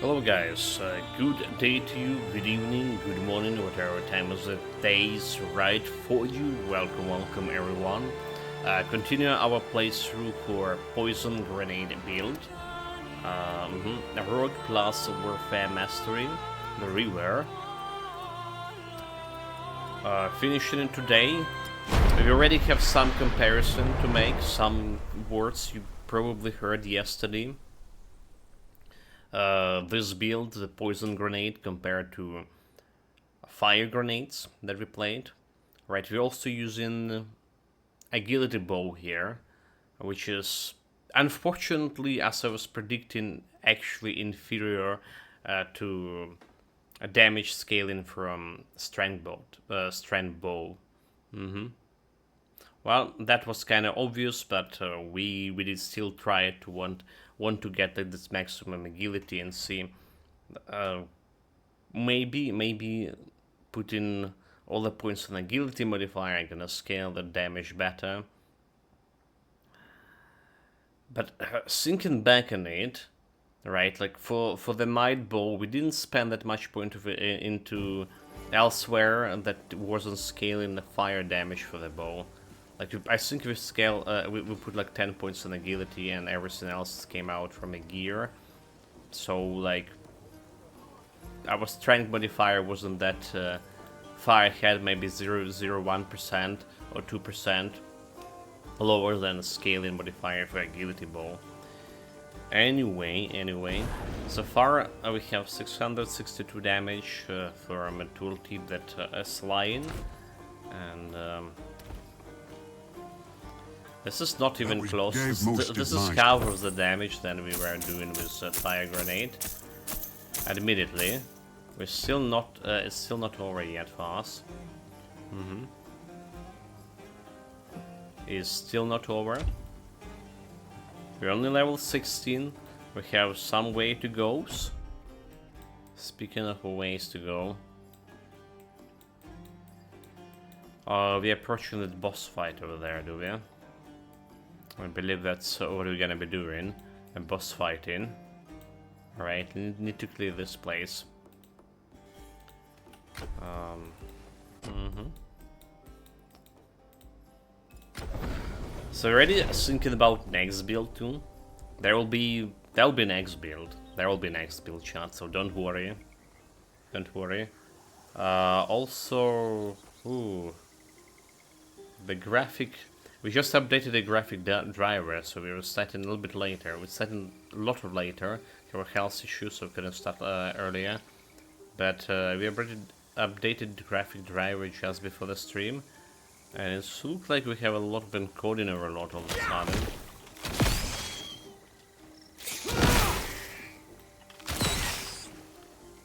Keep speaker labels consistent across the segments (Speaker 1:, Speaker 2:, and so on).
Speaker 1: Hello guys, good day to you, good evening, good morning, whatever time of the day is right for you. Welcome everyone. Continue our playthrough for Poison Grenade build. Rogue plus Warfare Mastery, the Reaver. Finishing it today. We already have some comparison to make, some words you probably heard yesterday. This build, the poison grenade, compared to fire grenades that we played. Right, we're also using agility bow here, which is unfortunately, as I was predicting, actually inferior to a damage scaling from strength bow. Well, that was kind of obvious, but we did still try to want to get like, this maximum agility and see uh, maybe putting all the points on agility modifier gonna scale the damage better. But thinking back on it, right, like for the might bow, we didn't spend that much point of it into elsewhere that wasn't scaling the fire damage for the bow. Like I think we scale, we put like 10 points on agility, and everything else came out from a gear. So like, our strength modifier wasn't that far ahead, maybe 0.01% or 2% lower than the scaling modifier for agility bow. Anyway, so far we have 662 damage from a tooltip that is lying, and this is not even close. This is half of the damage than we were doing with fire grenade. Admittedly, we're still not. It's still not over yet for us. Is still not over. We're only level 16. We have some way to go. Speaking of ways to go, we're approaching the boss fight over there, do we? I believe that's what we're gonna be doing. A boss fighting. Alright, need to clear this place. So already thinking about next build too. There'll be next build. There will be next build, chat, so don't worry. Don't worry. Also, the graphic. We just updated the graphic driver, so we were starting a little bit later. We're starting a lot later. There were health issues, so we couldn't start earlier. But we updated the graphic driver just before the stream. And it looks like we have a lot of encoding overload all of a sudden.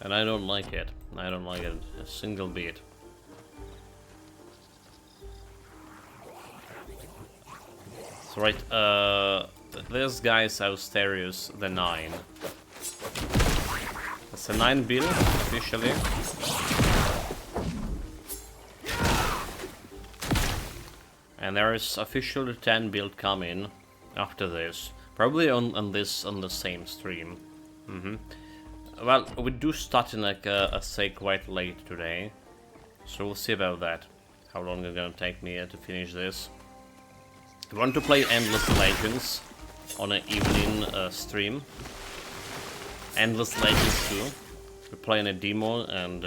Speaker 1: And I don't like it. I don't like it a single bit. So right, this guy's Austerius the 9. It's a 9 build, officially. And there is officially 10 build coming after this. Probably on the same stream. Well, we do start in like a say quite late today. So we'll see about that. How long it's gonna take me to finish this. I want to play Endless Legends on an evening stream. Endless Legends 2. We're playing a demo, and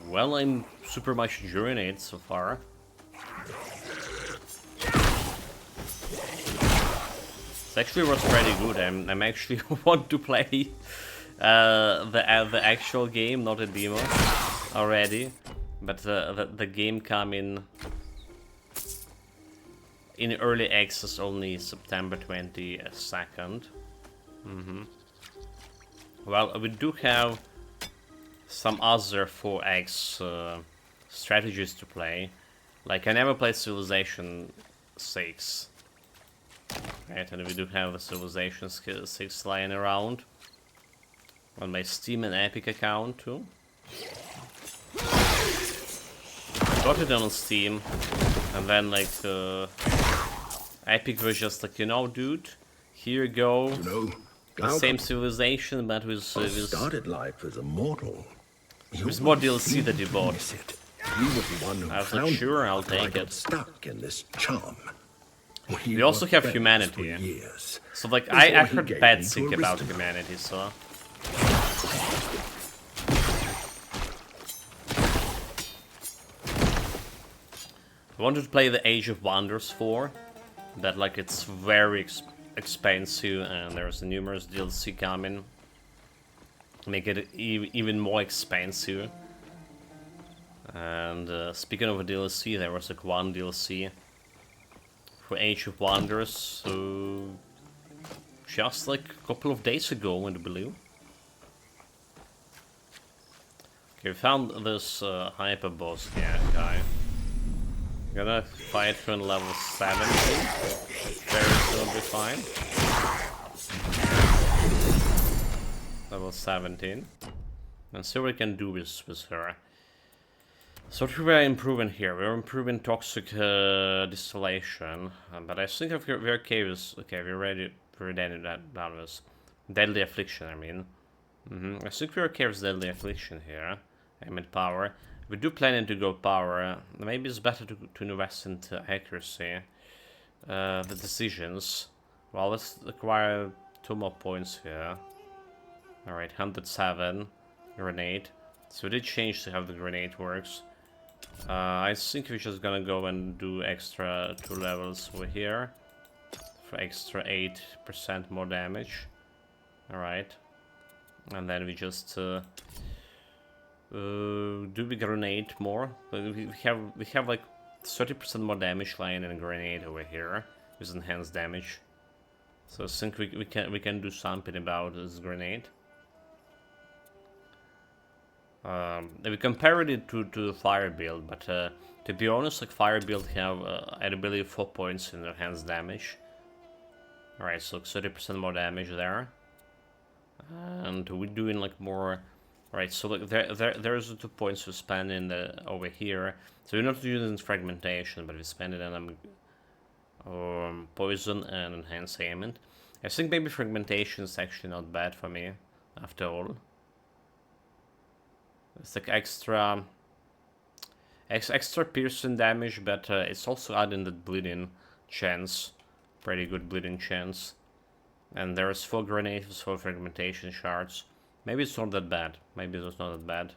Speaker 1: well, I'm super much enjoying it so far. It actually was pretty good. I'm actually want to play the actual game, not a demo, already. But the game coming in early access only September 22nd. Well, we do have some other 4X strategies to play. Like, I never played Civilization 6. Right, and we do have the Civilization 6 lying around on my Steam and Epic account too. Got it on Steam, and then like Epic was just like, you know, dude, here you go. the same civilization, but with
Speaker 2: started life as a mortal.
Speaker 1: with more DLC that you bought.
Speaker 2: You were the one who
Speaker 1: I was
Speaker 2: found
Speaker 1: like, sure,
Speaker 2: me
Speaker 1: I'll
Speaker 2: after I
Speaker 1: take
Speaker 2: got
Speaker 1: it.
Speaker 2: stuck in this charm.
Speaker 1: We also have
Speaker 2: friends
Speaker 1: humanity.
Speaker 2: for years,
Speaker 1: So like,
Speaker 2: before
Speaker 1: I
Speaker 2: he
Speaker 1: heard
Speaker 2: gave
Speaker 1: bad
Speaker 2: me to
Speaker 1: thing
Speaker 2: a
Speaker 1: about
Speaker 2: Ristomer.
Speaker 1: humanity, so... I wanted to play the Age of Wonders 4, but like it's very expensive and there's numerous DLC coming. Make it even more expensive. And speaking of a DLC, there was like one DLC for Age of Wonders, so just like a couple of days ago, I believe. Okay, we found this hyper boss guy. Gonna fight for level 70. There will be fine. Level 17. And see what we can do with her. So what we're improving here? We're improving toxic distillation. But I think if we're okay with... Okay, we're ready that was Deadly Affliction, I mean. I think we're okay with Deadly Affliction here. Aim at power. We do planning to go power. Maybe it's better to invest into accuracy. The decisions. Well, let's acquire 2 more points here. Alright, 107. Grenade. So we did change to how the grenade works. I think we're just gonna go and do extra 2 levels over here. For extra 8% more damage. Alright. And then we just... do we grenade more? We have like 30% more damage lying in a grenade over here with enhanced damage. So I think we can do something about this grenade. We compared it to the fire build, but to be honest, like fire build have I believe 4 points in enhanced damage. Alright, so 30% more damage there. And we're doing like more. Right, so look, there's the 2 points we spend in over here. So we're not using fragmentation, but we spend it on poison and enhanced aimment. I think maybe fragmentation is actually not bad for me, after all. It's like extra piercing damage, but it's also adding the bleeding chance, pretty good bleeding chance. And there's 4 grenades, 4 fragmentation shards. Maybe it's not that bad. Maybe it's not that bad.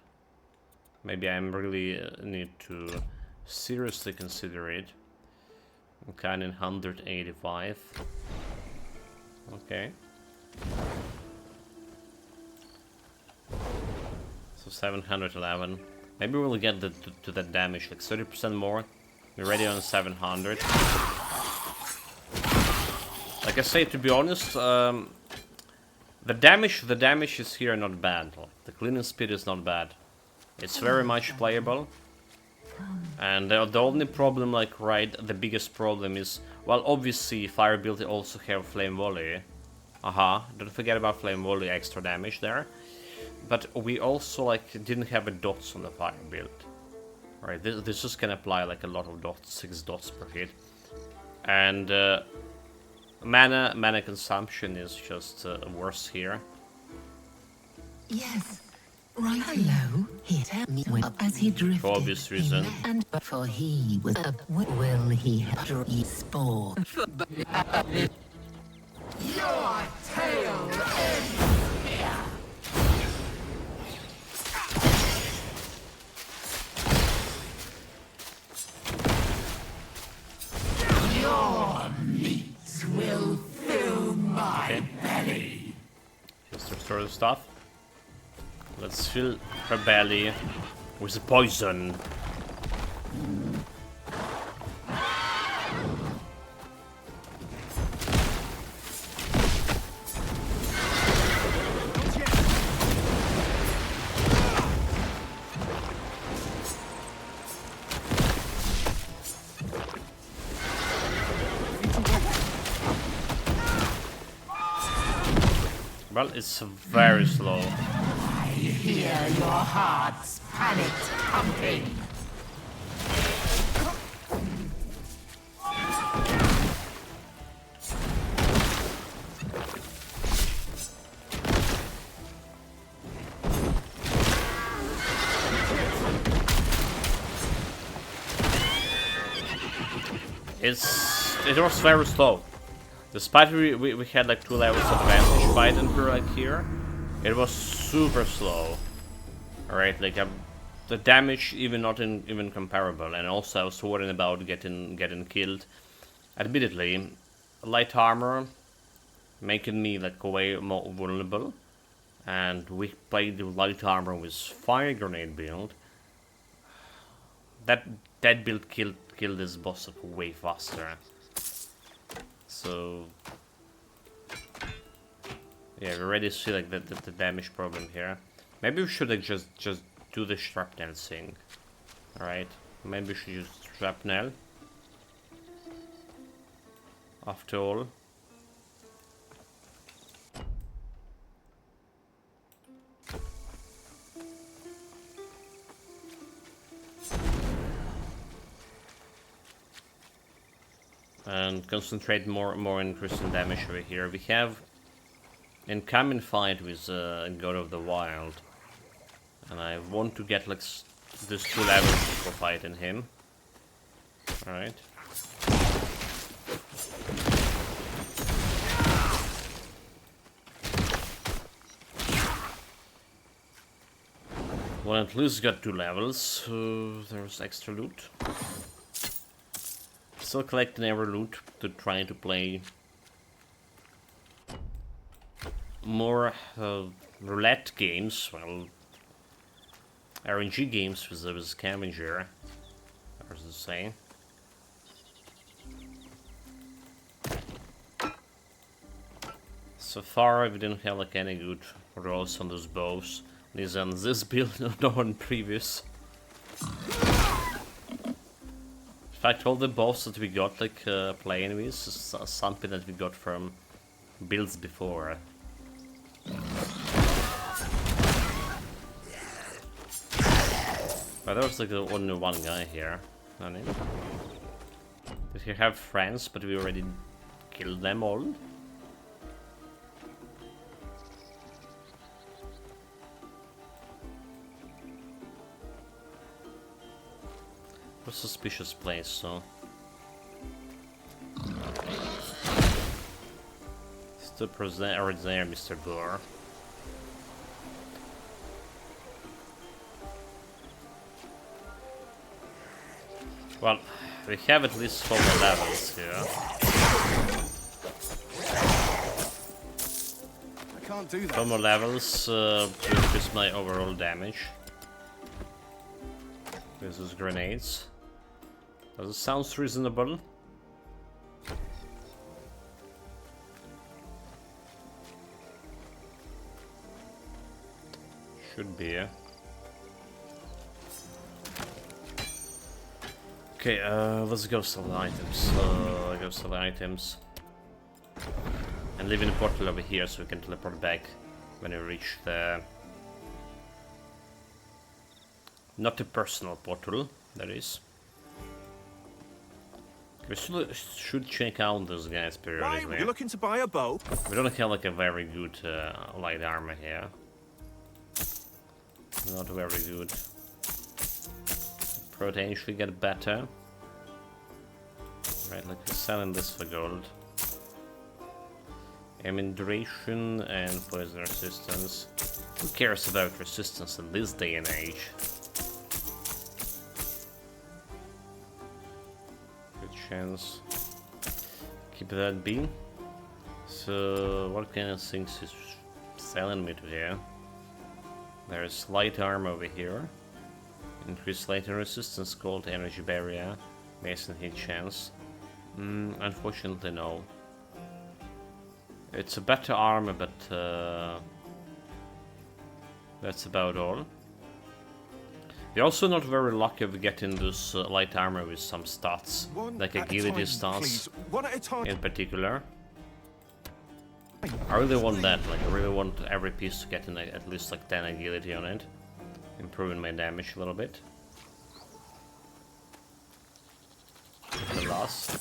Speaker 1: Maybe I really need to seriously consider it. Okay, in 185. Okay. So 711. Maybe we'll get to that damage, like 30% more. We're ready on 700. Like I say, to be honest, the damage is here not bad. Like, the cleaning speed is not bad. It's very much playable. And the only problem, like, the biggest problem is, well, obviously, fire build also have flame volley. Don't forget about flame volley, extra damage there. But we also, like, didn't have a dots on the fire build. Right, this just can apply, like, a lot of dots, 6 dots per hit. And, mana consumption is just worse here.
Speaker 3: Yes. Right. Hello. He tell me as he drifted.
Speaker 1: For obvious reason.
Speaker 3: And before he was a will he spore. Your tail ends here. Your meat will fill my belly.
Speaker 1: Just restore the stuff. Let's fill her belly with poison. Well, it's very slow.
Speaker 3: I hear your heart's panicked pumping.
Speaker 1: It was very slow. Despite we had like 2 levels of advantage fighting her like here, it was super slow. Alright, like the damage even not even comparable, and also I was worrying about getting killed. Admittedly, light armor making me like way more vulnerable, and we played the light armor with fire grenade build. That build killed this boss like way faster. So yeah, we already see like the damage problem here. Maybe we should like just do the shrapnel thing. Alright, maybe we should use shrapnel. After all. And concentrate more increasing damage over here. We have incoming fight with God of the Wild, and I want to get like these 2 levels before fighting him. Alright. Well, at least got 2 levels, so there's extra loot. Still collecting every loot to try to play more roulette games, well, RNG games with the scavenger, as I say. So far, we didn't have like any good rolls on those bows. These on this build, not on previous. In fact, all the bows that we got like playing with is something that we got from builds before. But there was like only 1 guy here. Did he have friends, but we already killed them all? A suspicious place, so. Still present there, Mr. Boar. Well, we have at least 4 more levels here.
Speaker 4: I can't do that.
Speaker 1: 4 more levels to increase my overall damage. With those grenades. Does it sound reasonable? Should be, yeah. Okay, let's go sell the items. Go sell the items. And leave in the portal over here so we can teleport back when we reach the... Not the personal portal, that is. We should check out those guys periodically.
Speaker 4: Right, you're looking to buy a bow?
Speaker 1: We don't have like a very good light armor here. Not very good. Potentially get better. Right, like we're selling this for gold. Aim duration and poison resistance. Who cares about resistance in this day and age? Good chance. Keep that be. So, what kind of things is selling me to here? There's light armor over here. Increased light resistance, cold energy barrier, mason hit chance. Unfortunately, no. It's a better armor, but that's about all. We're also not very lucky of getting this light armor with some stats, like agility stats in particular. I really want that, like I really want every piece to get in at least like 10 agility on it, improving my damage a little bit. The last.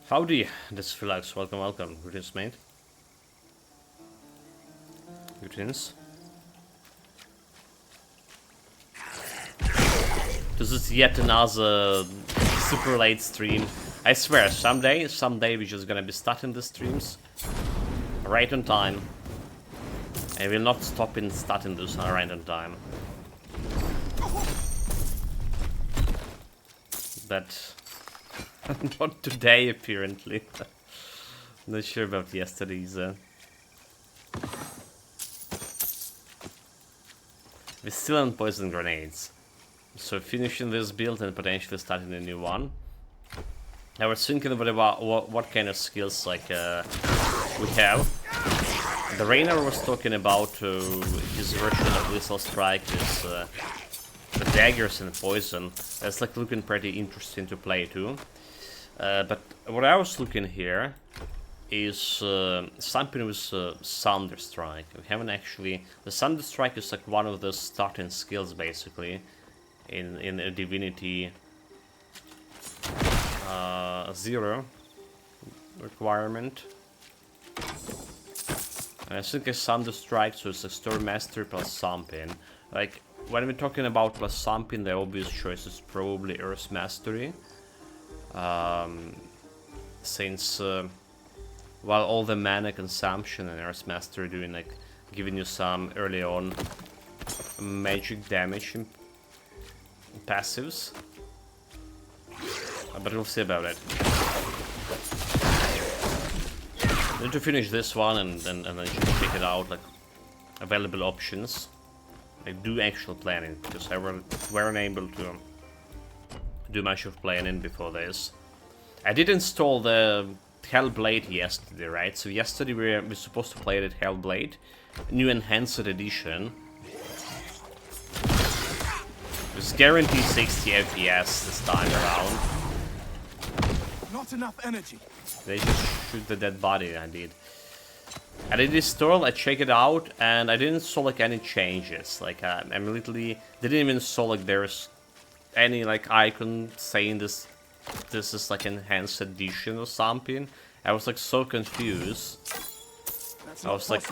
Speaker 1: Howdy, this is Philax. Welcome, welcome. Greetings, mate. Greetings. This is yet another super late stream. I swear, someday we're just gonna be starting the streams right on time. I will not stop in starting this right on time. But not today, apparently. Not sure about yesterday's. We're still on poison grenades. So finishing this build and potentially starting a new one. I was thinking about what kind of skills like we have. The Rainer was talking about his version of Lethal Strike is the daggers and poison. That's like looking pretty interesting to play too. But what I was looking here is something with Thunder Strike. We haven't actually. The Thunder Strike is like one of the starting skills basically in a Divinity 0 requirement. And I think it's Thunder Strike, so it's a Storm Master plus something. Like when we're talking about plus something, the obvious choice is probably Earth Mastery. Since while all the mana consumption and Earth Mastery doing like giving you some early on magic damage in passives, but we'll see about it. Need to finish this one and then check it out, like available options. Like do actual planning because I weren't able to do much of planning before this. I did install the Hellblade yesterday, right? So yesterday we were supposed to play it at Hellblade, new enhanced edition. It's guaranteed 60 FPS this time around.
Speaker 4: Not enough energy.
Speaker 1: They just shoot the dead body, I did. I did install, I checked it out, and I didn't saw like any changes. Like I'm literally didn't even saw like there's any like icon saying this is like enhanced edition or something. I was like so confused. I was like,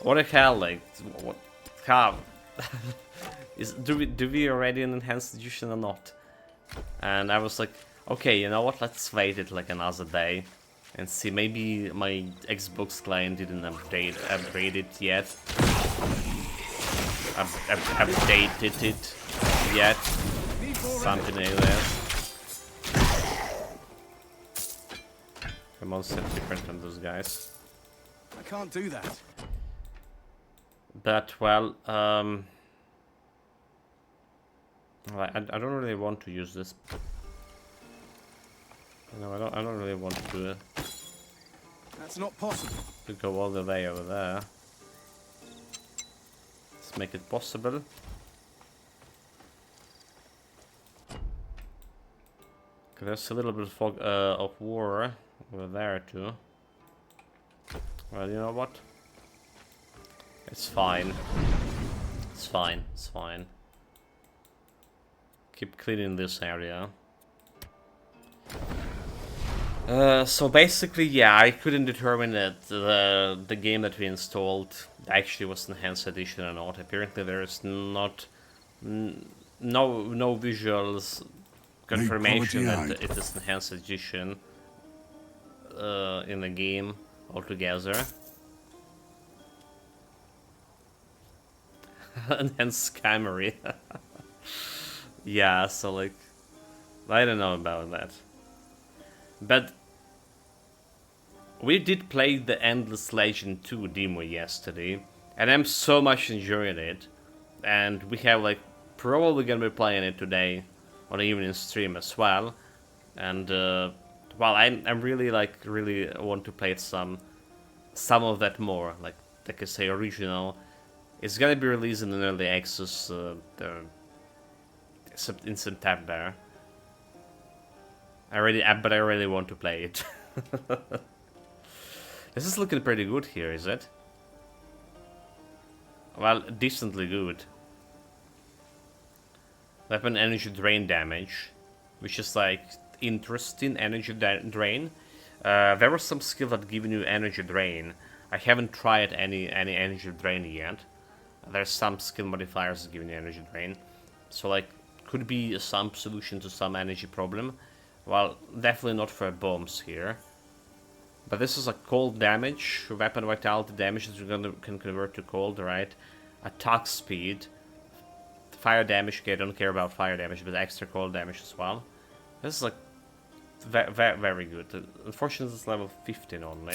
Speaker 1: what the hell? Like, what? How? Do we already an enhanced edition or not? And I was like, okay, you know what? Let's wait it like another day and see. Maybe my Xbox client didn't upgrade it yet. Updated it yet. Something like that. Come on, set different from those guys.
Speaker 4: I can't do that.
Speaker 1: But well, I don't really want to use this. No, I don't really want to.
Speaker 4: That's not possible.
Speaker 1: To go all the way over there. Let's make it possible. There's a little bit of war over there too. Well, you know what? It's fine. It's fine. It's fine. Keep cleaning this area. So basically, yeah, I couldn't determine that the game that we installed actually was enhanced edition or not. Apparently, there is not no visuals confirmation that it is enhanced edition in the game altogether. Enhanced Camry. Yeah, so like, I don't know about that. But we did play the Endless Legend 2 demo yesterday, and I'm so much enjoying it. And we have like probably gonna be playing it today on the evening stream as well. And well, I'm really want to play some of that more, like I say, original. It's gonna be released in an early access in September. But I really want to play it. This is looking pretty good here, is it? Well, decently good. Weapon energy drain damage, which is like interesting energy drain. There was some skill that giving you energy drain. I haven't tried any energy drain yet. There's some skill modifiers giving you energy drain. So like, could be some solution to some energy problem. Well, definitely not for bombs here. But this is a cold damage, weapon vitality damage that you can convert to cold, right? Attack speed, fire damage. Okay, I don't care about fire damage, but extra cold damage as well. This is like very good. Unfortunately, it's level 15 only.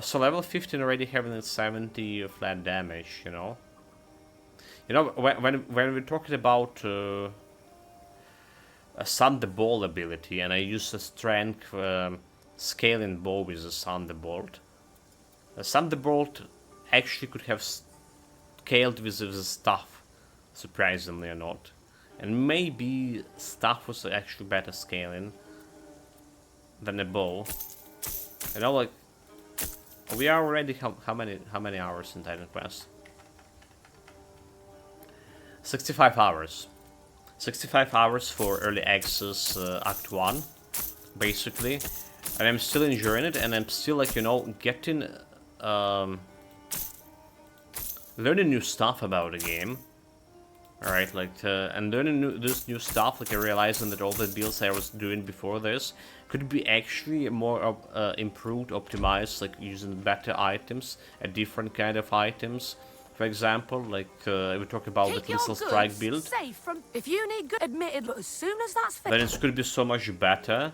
Speaker 1: So level 15 already having 70 flat damage, you know. You know, when we're talking about a Thunderbolt ability, and I use a strength scaling bow with a Thunderbolt. A Thunderbolt actually could have scaled with the staff, surprisingly or not. And maybe staff was actually better scaling than a bow. You know, like, we are already how many hours in Titan Quest? 65 hours. 65 hours for early access Act 1, basically. And I'm still enjoying it, and I'm still, like, you know, getting... learning new stuff about the game. Alright, like, and learning this new stuff, like, I realizing that all the builds I was doing before this could be actually more improved, optimized, like, using better items, a different kind of items. For example, like, we talk about the Crystal Strike build.
Speaker 5: Safe from, if you need good, admitted, as soon as that's finished.
Speaker 1: Then it could be so much better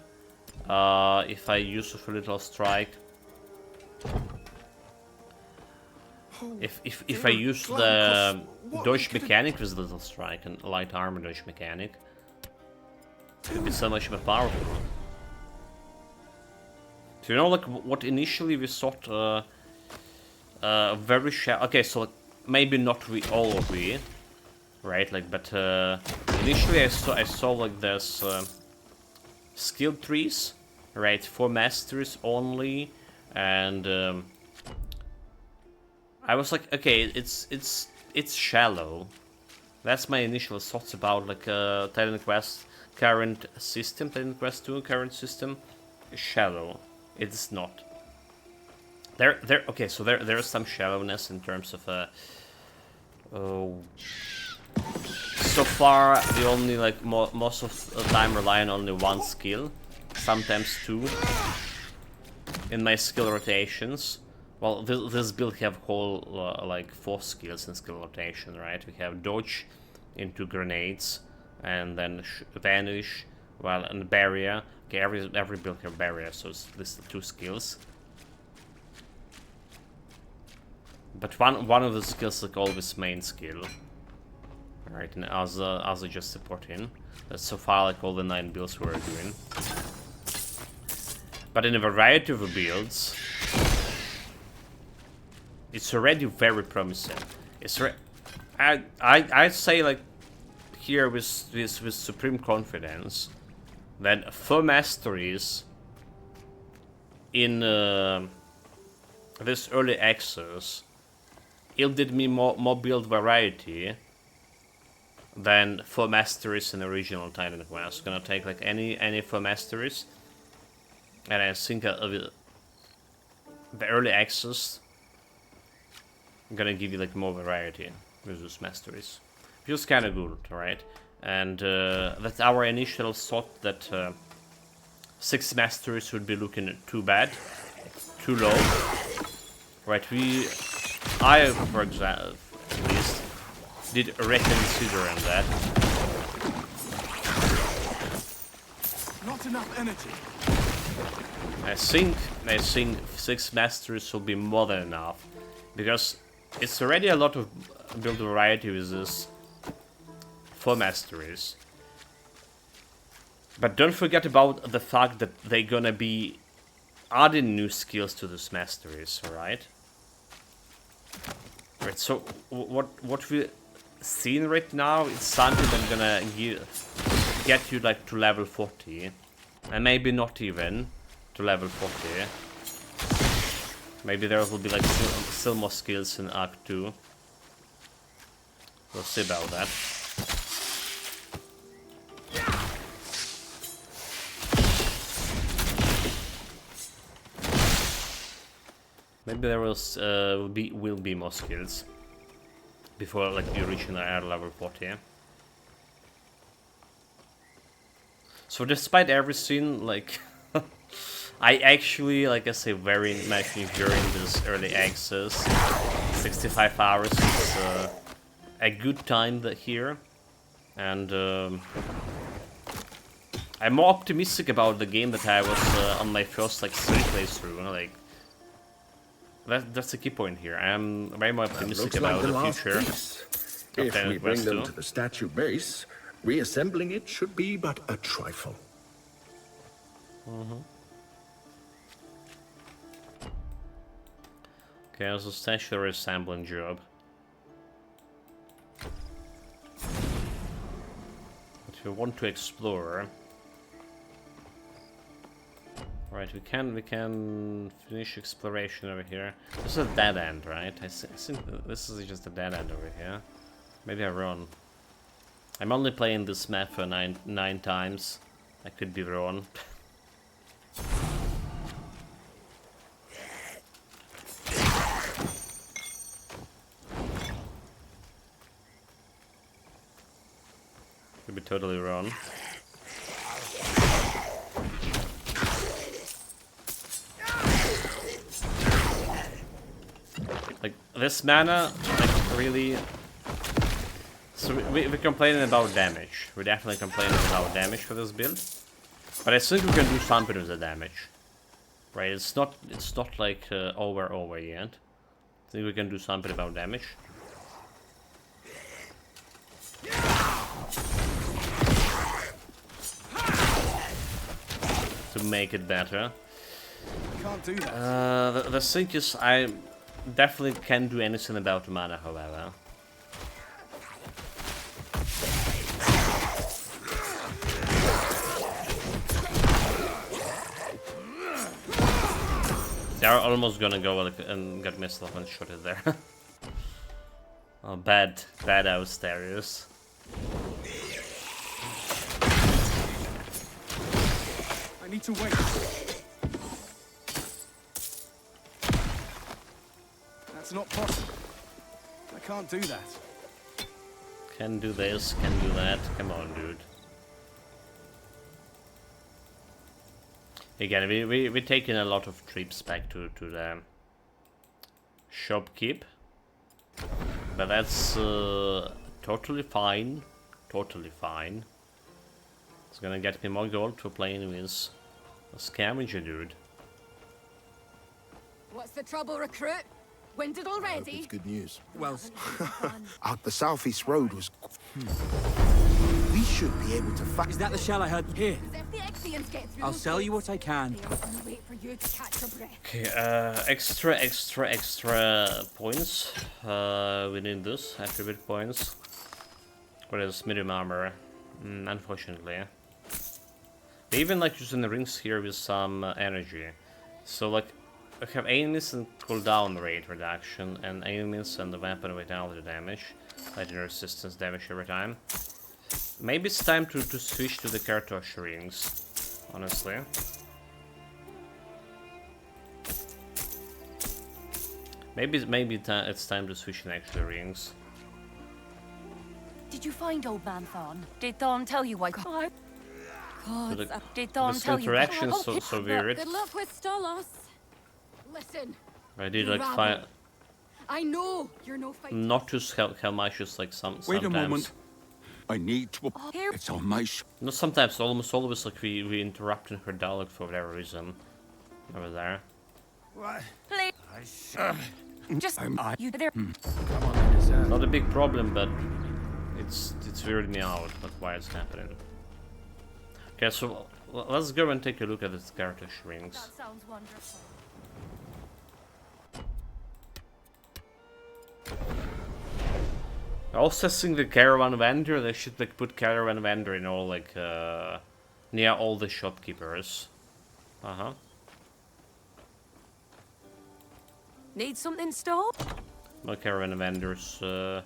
Speaker 1: if I use a Little Strike. If I use the dodge mechanic with Little Strike and light armor dodge mechanic, it would be so much more powerful. So, you know, like, what initially we thought very shallow. Okay, so like, maybe not all of we, right? Like, but initially I saw like there's skill trees, right? For masters only, and I was like, okay, it's shallow. That's my initial thoughts about like Titan Quest current system, Titan Quest 2 current system. Is shallow. It's not. Okay, so there is some shallowness in terms of so far we only like most of the time rely on only one skill, sometimes two in my skill rotations. Well, this build have whole like 4 skills in skill rotation, right? We have dodge into grenades, and then vanish, well, and barrier. Okay, every build have barrier, so it's listed 2 skills. But one of the skills is like always main skill, right? And other just supporting. That's so far like all the 9 builds we're doing. But in a variety of builds, it's already very promising. It's I'd say like here with supreme confidence that 4 masteries in this early access yielded me more build variety than 4 masteries in the original Titan Quest. Gonna take like any 4 masteries, and I think the early access gonna give you like more variety with those masteries. Feels kind of good, right? And that's our initial thought that 6 masteries would be looking too bad, too low, right? I, for example, at least, did reconsider on that.
Speaker 4: Not enough energy.
Speaker 1: I think 6 masteries will be more than enough, because it's already a lot of build variety with this 4 masteries. But don't forget about the fact that they're gonna be adding new skills to these masteries, alright? Right, so what we're seeing right now is something that's gonna get you like to level 40, and maybe not even to level 40. Maybe there will be like still more skills in Act 2. We'll see about that. Maybe there will be more skills before like you reach an air level 40. So despite everything, like I actually, like I say, very much enjoying this early access. 65 hours is a good time here, and I'm more optimistic about the game that I was on my first like 3 playthrough. Like that's the key point here. I'm very more optimistic
Speaker 2: Looks like
Speaker 1: about
Speaker 2: the
Speaker 1: the
Speaker 2: last
Speaker 1: future.
Speaker 2: piece.
Speaker 1: of
Speaker 2: If
Speaker 1: Planet
Speaker 2: we bring
Speaker 1: Quest
Speaker 2: them
Speaker 1: 2.
Speaker 2: to the statue base, reassembling it should be but a trifle.
Speaker 1: Okay, there's a statue reassembling job. If you want to explore, right? We can finish exploration over here. This is a dead end, right? I think this is just a dead end over here. Maybe I'm wrong. I'm only playing this map for nine times. I could be wrong. Could be totally wrong. Like this mana, like really. So we're complaining about damage. We're definitely complaining about damage for this build, but I think we can do something with the damage. Right? It's not like over yet. I think we can do something about damage. To make it better.
Speaker 4: Can't do that.
Speaker 1: The thing is, I definitely can't do anything about the mana, however. They're almost gonna go and get missed off and shot it there. Oh, bad Austerius.
Speaker 4: I need to wait. That's not possible. I can't do that.
Speaker 1: Can do this, can do that. Come on, dude. Again, we're taking a lot of trips back to the shopkeep, but that's totally fine. Totally fine. It's gonna get me more gold for playing with a scavenger dude.
Speaker 5: What's the trouble, recruit? Winded already?
Speaker 6: It's good news.
Speaker 7: Well,
Speaker 6: Out the southeast road was... We should be able to find...
Speaker 7: is that the shell I heard? Here,
Speaker 5: If the Ixians get through
Speaker 7: I'll
Speaker 5: those
Speaker 7: sell you
Speaker 5: gates,
Speaker 7: what I can.
Speaker 5: they'll only wait for you to catch your breath.
Speaker 1: Okay, extra points. We need this attribute points. What is medium armor? Unfortunately. They even like using the rings here with some energy. So like, I have enemies and cooldown rate reduction, and enemies and the weapon without the damage. Legend resistance damage every time. Maybe it's time to switch to the cartouche rings, honestly. Maybe it's time to switch to actual rings.
Speaker 5: Did you find old man Thorn? Did Thorn tell you why? God, did Thorn
Speaker 1: This
Speaker 5: tell you?
Speaker 1: interaction's so weird.
Speaker 5: Good luck with Stolos. Listen,
Speaker 1: I did
Speaker 5: you
Speaker 1: like
Speaker 5: rabble.
Speaker 1: fight.
Speaker 5: I know you're no fighter.
Speaker 1: Not just how much is like sometimes.
Speaker 8: Wait a moment. I need to...
Speaker 5: Here.
Speaker 8: It's on my...
Speaker 1: Not sometimes, almost always like we interrupted her dialogue for whatever reason. Over there.
Speaker 5: Please. Just you there.
Speaker 1: Not a big problem, but it's weirding me out. But why it's happening? Okay, so let's go and take a look at the cartouche rings.
Speaker 5: That sounds wonderful.
Speaker 1: I also think the caravan vendor. They should like put caravan vendor in all like near all the shopkeepers.
Speaker 5: Need something stored?
Speaker 1: No caravan vendors. So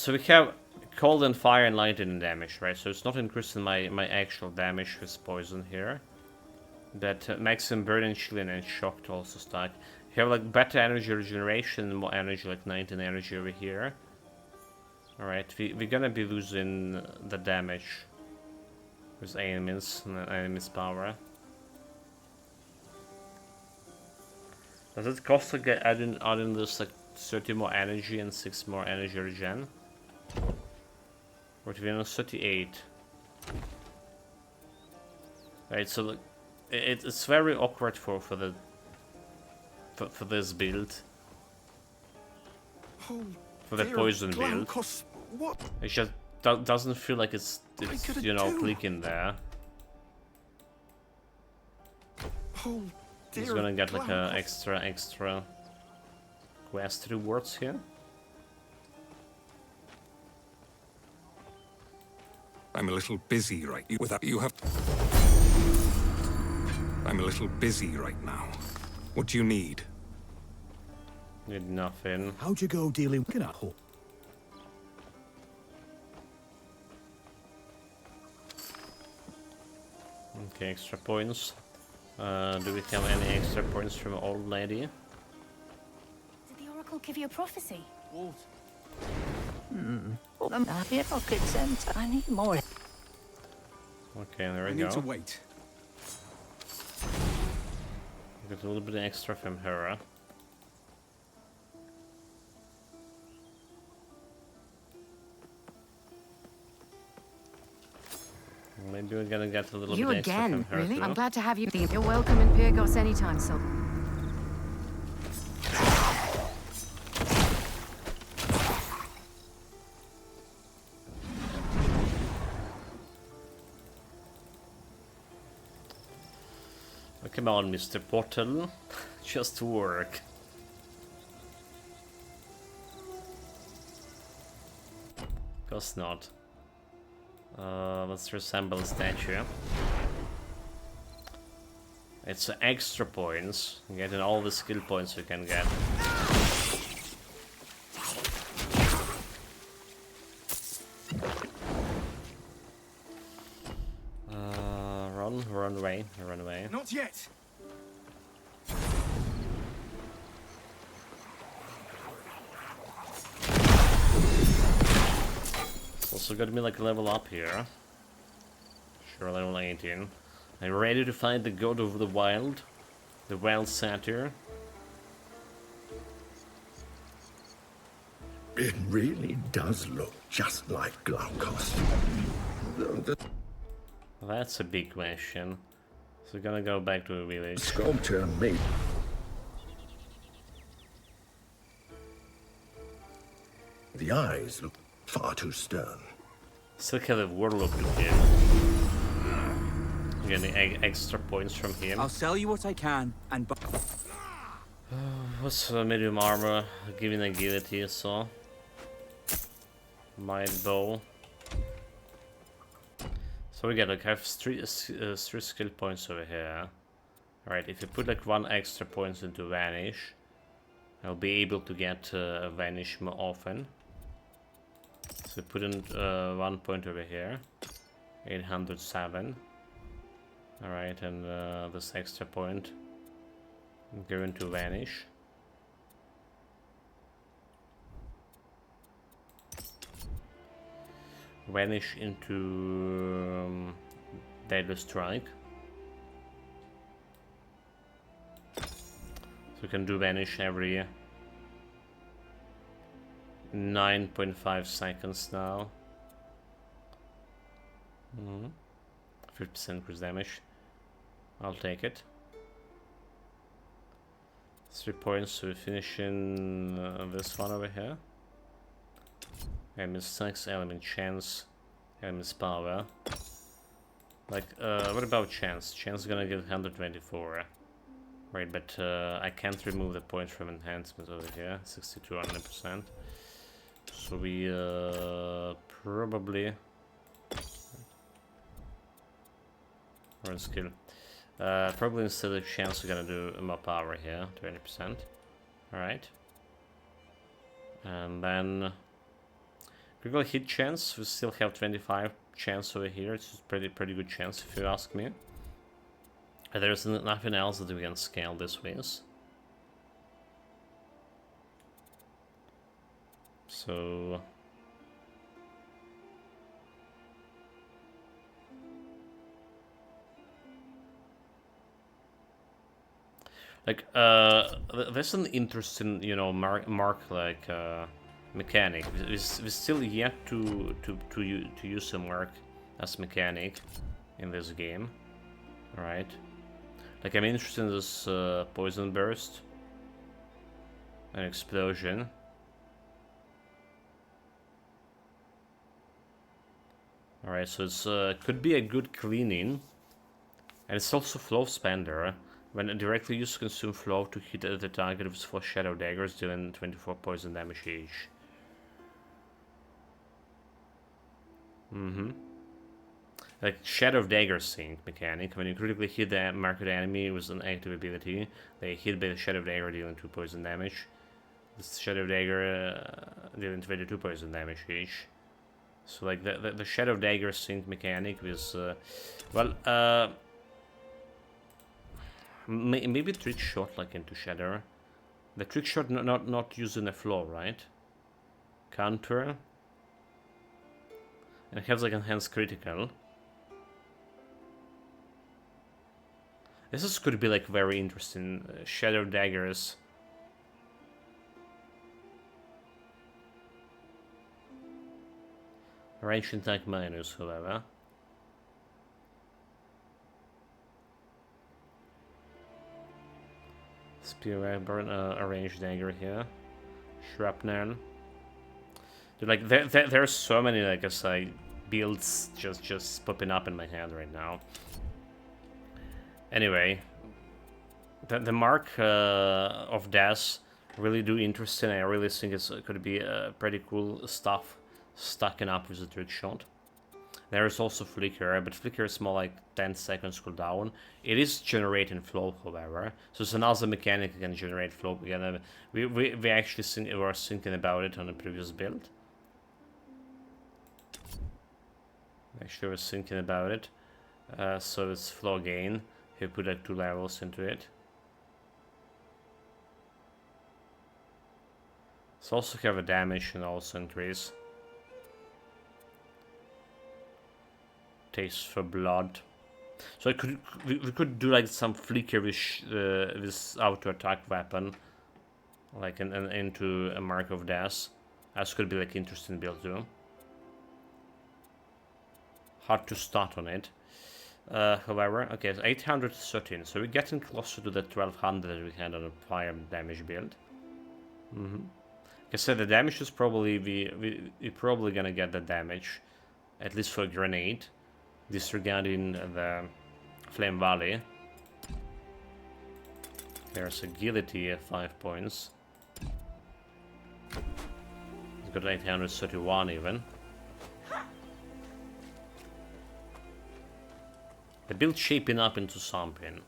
Speaker 1: we have cold and fire and lightning damage, right? So it's not increasing my actual damage with poison here. But maximum burden, chilling, and shock to also stack. have like better energy regeneration, more energy, like 19 energy over here. Alright, we're gonna be losing the damage with enemies and enemies' power. Does it cost to get adding this like 30 more energy and 6 more energy regen? Or to be on 38. Right, so like, it's very awkward for this build.
Speaker 4: Oh,
Speaker 1: For the
Speaker 4: dear
Speaker 1: poison build.
Speaker 4: Glaukos, what?
Speaker 1: It just doesn't feel like it's
Speaker 4: could
Speaker 1: you know,
Speaker 4: do?
Speaker 1: clicking there.
Speaker 4: Oh, dear
Speaker 1: He's gonna get like a
Speaker 4: Glaukos.
Speaker 1: extra quest rewards here.
Speaker 8: I'm a little busy right without you have. I'm a little busy right now. What do you need?
Speaker 1: Need nothing.
Speaker 7: How'd you go dealing with that?
Speaker 1: Okay, extra points. Do we have any extra points from old lady?
Speaker 5: Did the Oracle give you a prophecy?
Speaker 4: Walt,
Speaker 3: Here, pocket center. I need more.
Speaker 1: Okay, there
Speaker 4: I
Speaker 1: we
Speaker 4: need to
Speaker 1: go.
Speaker 4: wait.
Speaker 1: Get a little bit extra from her. Maybe we're gonna get a little
Speaker 9: You
Speaker 1: bit extra from
Speaker 9: again,
Speaker 1: her
Speaker 9: really?
Speaker 1: too.
Speaker 9: I'm glad to have you. You're welcome in Pyrgos anytime, so.
Speaker 1: Oh, come on, Mr. Portal. Just work. Guess not. Let's reassemble a statue. It's extra points. Getting all the skill points we can get. Run away.
Speaker 4: Not yet.
Speaker 1: It's also got me like level up here. Sure, level 18. I'm ready to fight the god of the wild satyr.
Speaker 2: It really does look just like Glaukos. The
Speaker 1: That's a big question. So we're gonna go back to the village.
Speaker 2: sculpture made. The eyes look far too stern.
Speaker 1: Still have a warlock to kill. Getting extra points from him.
Speaker 10: I'll sell you what I can, and
Speaker 1: What's medium armor? Giving agility, so. Might bow. So we get like have three skill points over here. Alright, if you put like one extra points into Vanish, I'll be able to get Vanish more often. So put in 1 point over here. 807. Alright, and this extra point go into Vanish. Vanish into Deadly Strike. So we can do Vanish every 9.5 seconds now. 50% increase damage. I'll take it. 3 points, so we finish in this one over here. Element sucks, element chance, element's power. Like, what about chance? Chance is gonna give 124. Right, but I can't remove the points from enhancement over here. 62 100%. So we probably run skill. Probably instead of chance we're gonna do more power here, 20%. Alright. And then critical hit chance, we still have 25 chance over here. It's pretty good chance if you ask me. There's nothing else that we can scale this with. So like there's an interesting, you know, mark like mechanic. We still yet to use a mark as mechanic in this game. All right. Like I'm interested in this poison burst, an explosion. All right, so it's could be a good cleaning, and it's also flow spender. When directly used, consume flow to hit the target with 4 shadow daggers, dealing 24 poison damage each. Like shadow dagger sync mechanic. When you critically hit the marked enemy with an active ability, they hit by the shadow dagger, dealing 2 poison damage. This shadow dagger dealing 22 poison damage each. So like the shadow dagger sync mechanic was maybe trick shot like into shadow. The trick shot not using a flow, right? Counter. And it has like enhanced critical. This could be like very interesting. Shadow daggers. Range attack minus, however. Spear weapon, a ranged dagger here. Shrapnel. Dude, like there's so many, like I say, builds just popping up in my head right now. Anyway, the mark of death really do interesting. I really think it's could be pretty cool stuff stacking up with the trick shot. There is also flicker, but flicker is more like 10 seconds cooldown. It is generating flow, however, so it's another mechanic that can generate flow. Again, we actually were thinking about it on a previous build. Actually, I was thinking about it. So it's flow gain. You put like 2 levels into it. It's also have a damage and also increase. Taste for blood. So we could do like some flicker with this auto attack weapon, like into a mark of death. That could be like interesting build too. Hard to start on it. However, okay, it's 813, so we're getting closer to the 1200 that we had on a fire damage build. Like I said, the damage is probably we're probably gonna get the damage, at least for a grenade, disregarding the Flame Valley. There's agility at 5 points. It's got 831 even. The build shaping up into something.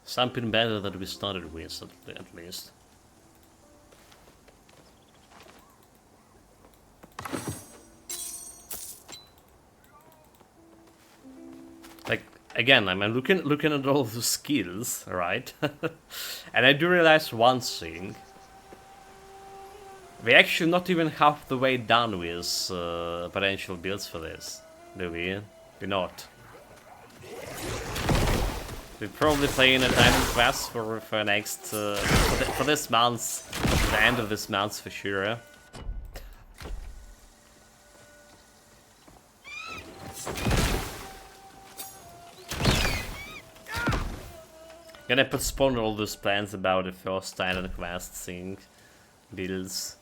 Speaker 1: Something better than we started with, at least. Like again, I'm looking at all the skills, right? And I do realize one thing. We're actually not even half the way done with potential builds for this, do we? We're not. We're probably playing a diamond quest for next for this month, the end of this month for sure. Gonna postpone all those plans about the first Titan quest thing, builds.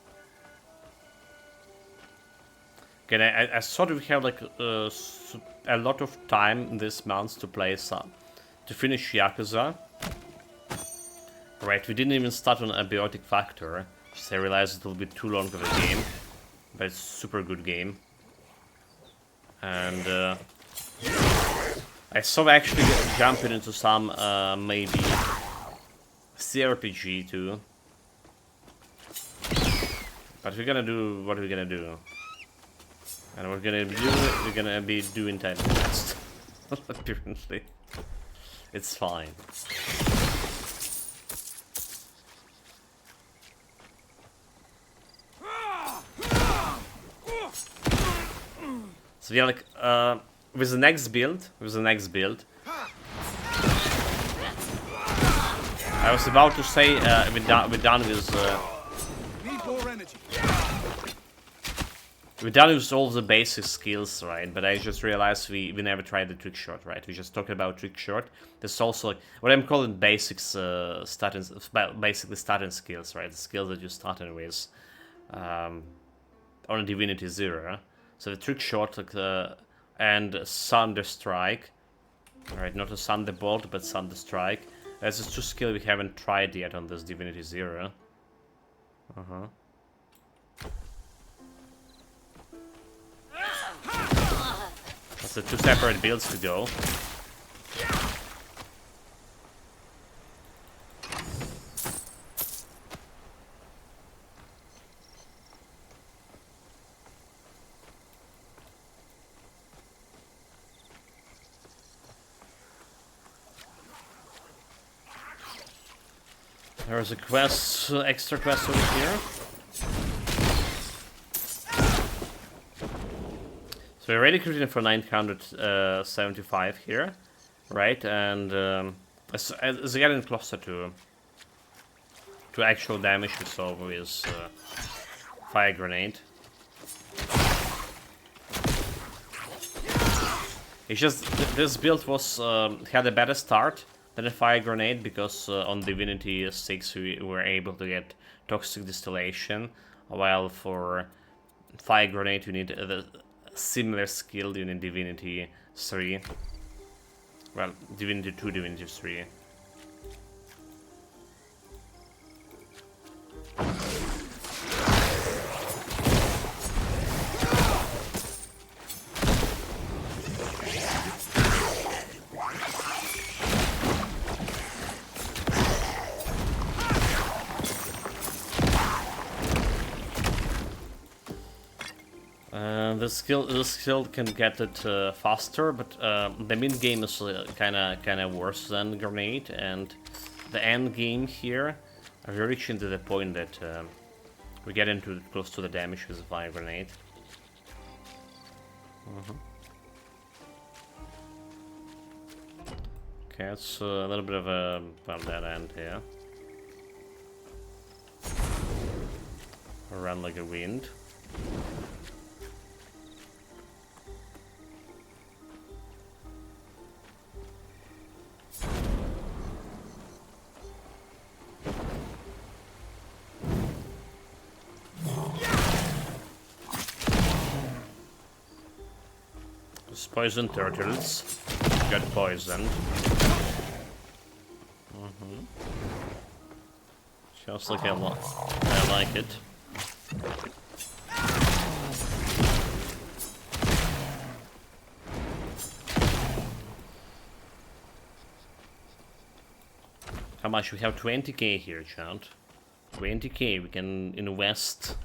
Speaker 1: Okay, I thought we have like a lot of time this month to play some, to finish Yakuza. Right, we didn't even start on Abiotic Factor, because I realized it will be too long of a game, but it's a super good game. And I saw actually jumping into some maybe CRPG too. But we're gonna do what we're gonna do. And we're gonna be doing Titan Quest. Apparently. It's fine. So yeah, like with the next build, I was about to say we're done with
Speaker 4: Need more energy.
Speaker 1: we're done with all the basic skills, right? But I just realized we never tried the trick shot, right? We just talked about trick shot. There's also like what I'm calling basics, basically starting skills, right? The skills that you're starting with on Divinity 0. So the trick shot, like and Thunder Strike, right? Not a Thunderbolt, but Thunder Strike. That's just two skills we haven't tried yet on this Divinity 0. That's the two separate builds to go. There's a quest, extra quest over here. So we're already critting for 975 here, right? And as we're getting closer to actual damage we saw with fire grenade. It's just this build was had a better start than a fire grenade because on Divinity 6 we were able to get toxic distillation, while for fire grenade you need the similar skill in Divinity 3. Well, Divinity 2, Divinity 3. The skill can get it faster, but the mid game is kind of worse than grenade, and the end game here, we're reaching to the point that we get into close to the damage with the fire grenade. Okay, it's a little bit of a dead end here. Run like a wind. Poison turtles. Got poisoned. Sounds like I like it. How much? We have 20k here, chat. 20k. We can invest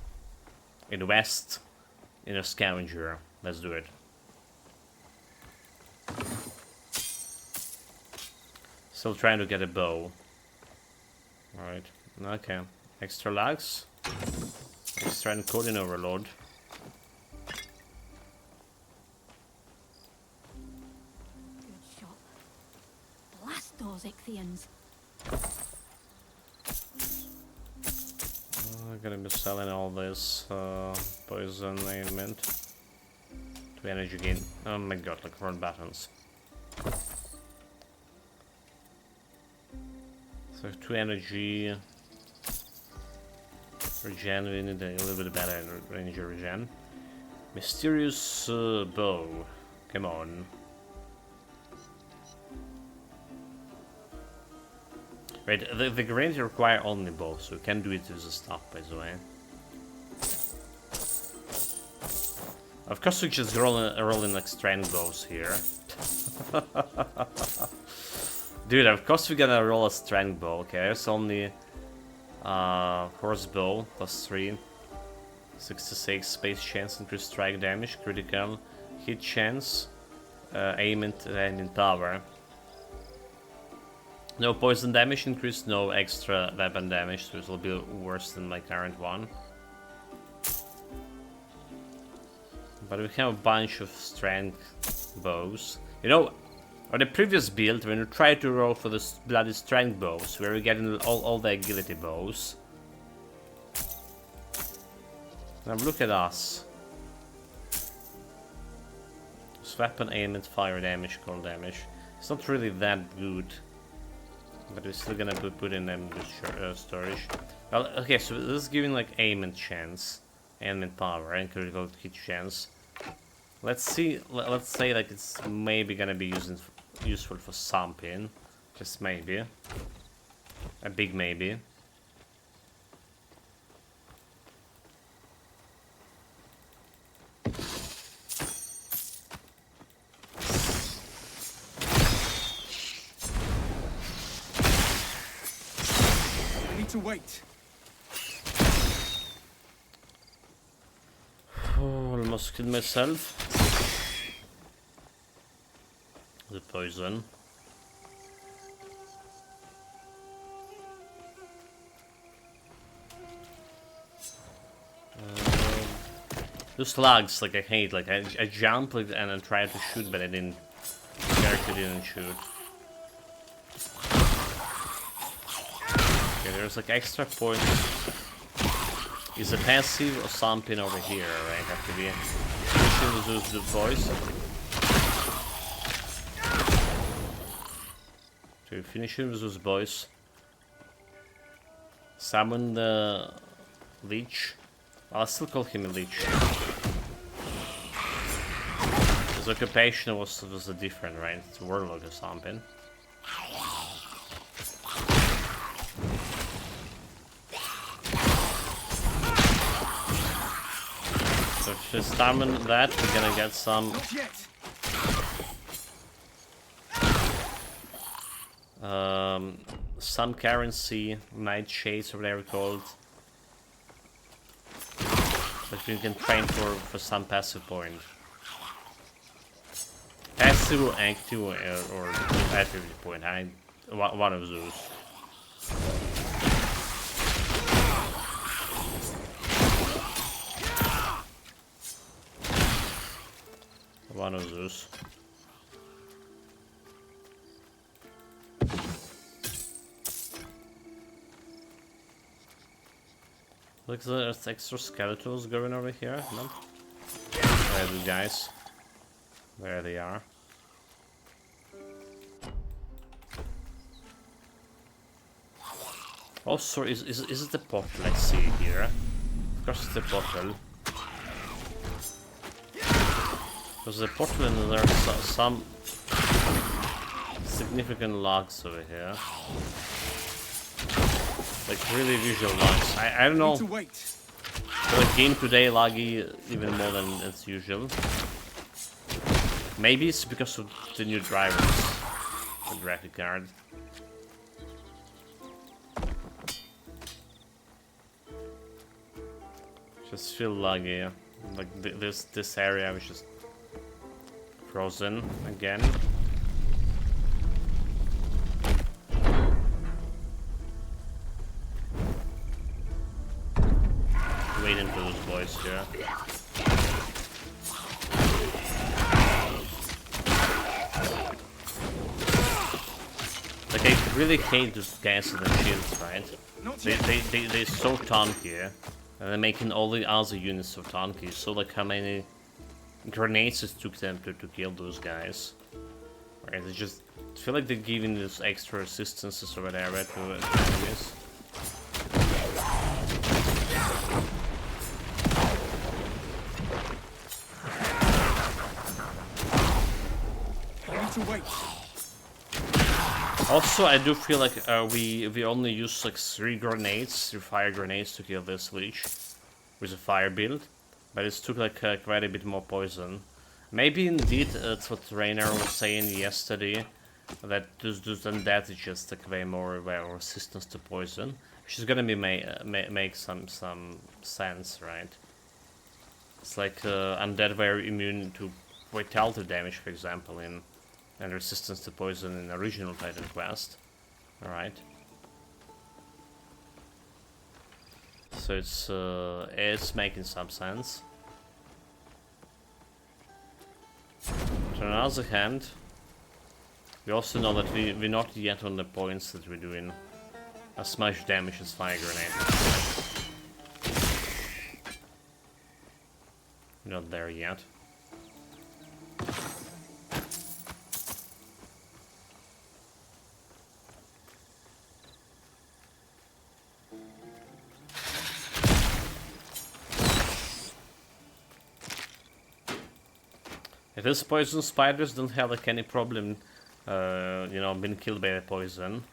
Speaker 1: in a scavenger. Let's do it. Still trying to get a bow. Alright, okay. Extra lags. Extra encoding overload.
Speaker 5: Good shot. Blast those Ichthians.
Speaker 1: I'm gonna be selling all this poison ailment to energy gain. Oh my god, like front buttons. So 2 energy regen, we need a little bit better energy regen. Mysterious bow, come on. Right, the grenades require only bow, so you can do it with the stuff, by the way. Of course we just rolling like strength bows here. Dude, of course we're gonna roll a strength bow, okay? It's only horse bow, +3. 66 space chance, increased strike damage, critical hit chance, aimment and in power. No poison damage increase, no extra weapon damage, so it will be worse than my current one. But we have a bunch of strength bows. You know, on the previous build, when we tried to roll for the bloody strength bows, we were getting all the agility bows. Now look at us. This weapon aim and fire damage, cold damage. It's not really that good. But we're still gonna put in them the storage. Well, okay, so this is giving like aim and chance. Aim and power and critical hit chance. Let's see, let's say like it's maybe gonna be useful for something. Just maybe. A big maybe.
Speaker 4: I need to wait.
Speaker 1: Oh, almost killed myself. The poison. Those lags, like I hate. Like I jump like, and I tried to shoot, but I didn't. The character didn't shoot. Okay, there's like extra points. Is a passive or something over here, right? Have to be finishing with those boys. To finish him with those boys. Summon the leech. I'll still call him a leech. His occupation was different, right? It's a warlock or something. So if you summon that, we're gonna get some
Speaker 4: Not yet.
Speaker 1: some currency, nightshades or whatever called. That you can train for some passive point. Passive or active or activity point. One of those. One of those. Look, there's extra skeletons going over here. No? Where are the guys? There they are. Also, is it the portal I see here? Of course it's the portal. Because the portal and there's some significant logs over here. Like really visual logs. I don't know. The game today laggy even more than it's usual. Maybe it's because of the new drivers. The graphic card. Just feel laggy. Like this area was just frozen again. Waiting for those boys here. Like I really hate those guys with the shields, right? They're so tanky, and they're making all the other units so tanky. So like how many grenades it took them to kill those guys. Right, they just feel like they're giving this extra assistances or whatever to enemies.
Speaker 4: To wait.
Speaker 1: Also, I do feel like we only use like 3 fire grenades to kill this leech with a fire build, but it took like quite a bit more poison. Maybe indeed that's what Rainer was saying yesterday, that this that is just like way more resistance to poison, which is gonna be make some sense, right? It's like undead were immune to vitality damage, for example, and resistance to poison in the original Titan Quest. Alright. So it's making some sense. So on the other hand, we also know that we're not yet on the points that we're doing as much damage as fire grenade. We're not there yet. If these poison spiders don't have like any problem, you know, being killed by the poison.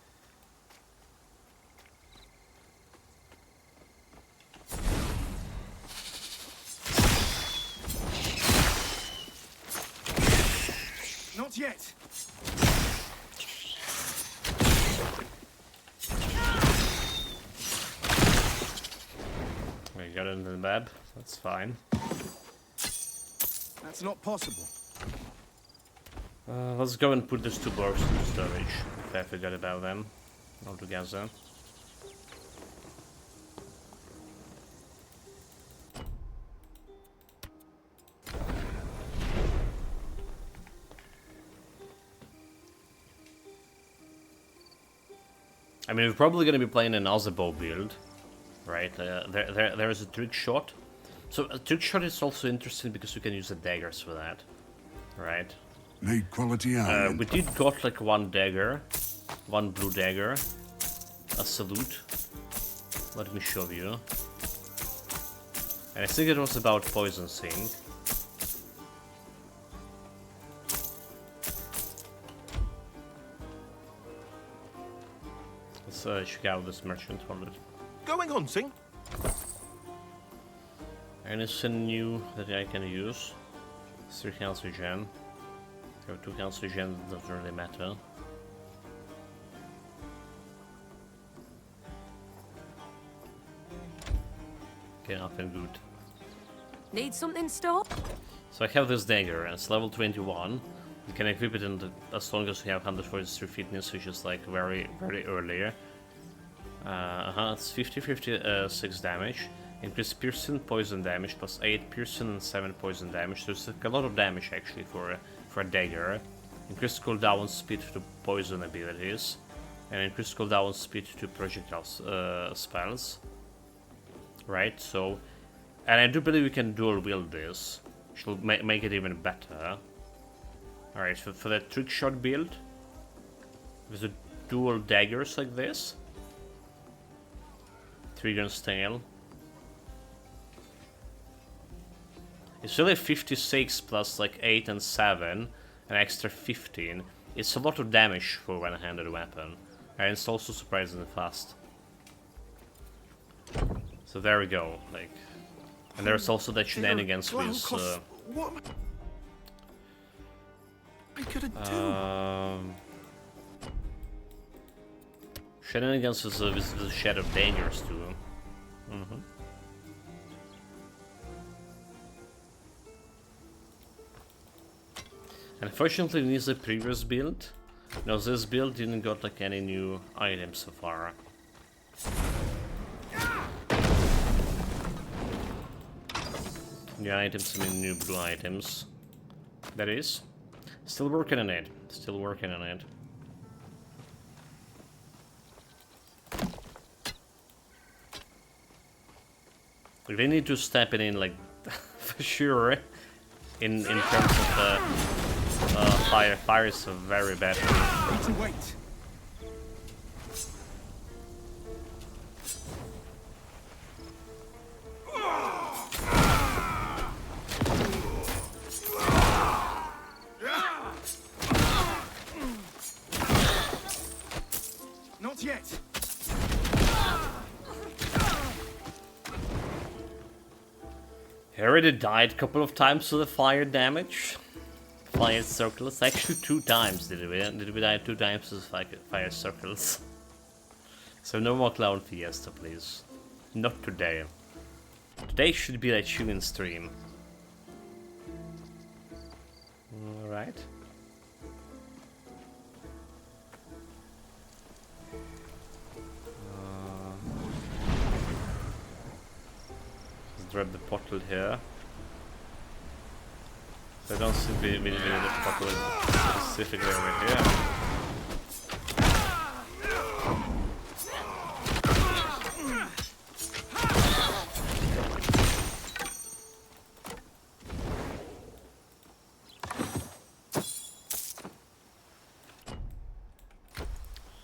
Speaker 4: Not yet.
Speaker 1: We got it in the web, that's fine.
Speaker 4: That's not possible.
Speaker 1: Let's go and put these two blocks in storage. I forgot about them altogether. I mean, we're probably gonna be playing an bow build, right? There's a trick shot. So a trick shot is also interesting because you can use the daggers for that, right?
Speaker 2: Made quality iron.
Speaker 1: We did got like one dagger, one blue dagger, a salute. Let me show you. And I think it was about poison sing. Let's check out this merchant wallet.
Speaker 7: Going hunting?
Speaker 1: Anything new that I can use? 3 council gem. I have 2 council gems, doesn't really matter. Okay, nothing good.
Speaker 5: Need something stopped?
Speaker 1: So I have this dagger, and it's level 21. You can equip it in as long as you have 143 fitness, which is like very early. It's 50-56 damage. Increase piercing, poison damage, plus 8 piercing and 7 poison damage. So it's like a lot of damage actually for a dagger. Increase cooldown speed to poison abilities, and increase cooldown speed to projectile spells. Right, so... And I do believe we can dual wield this, which will make it even better. Alright, so for the trick shot build, with the dual daggers like this, Trigger's tail. It's really 56 plus like 8 and 7, an extra 15. It's a lot of damage for one-handed weapon, and it's also surprisingly fast. So there we go, like, and there's also that shenanigans with
Speaker 7: What am I gonna do?
Speaker 1: Shenanigans with the Shadow Dangers too. Unfortunately, this is the previous build. No, this build didn't got like any new items so far. New items, I mean new blue items. That is. Still working on it. Still working on it. They need to step it in, like, for sure. In terms of fire. Fire is very bad.
Speaker 4: Need to wait. Not yet.
Speaker 1: He already died a couple of times to the fire damage. Fire circles. Actually 2 times did we? Did we die 2 times to the fire circles? So no more Clown Fiesta, please. Not today. Today should be a human stream. Alright. Let's drop the portal here. I don't seem to be really popular specifically over here.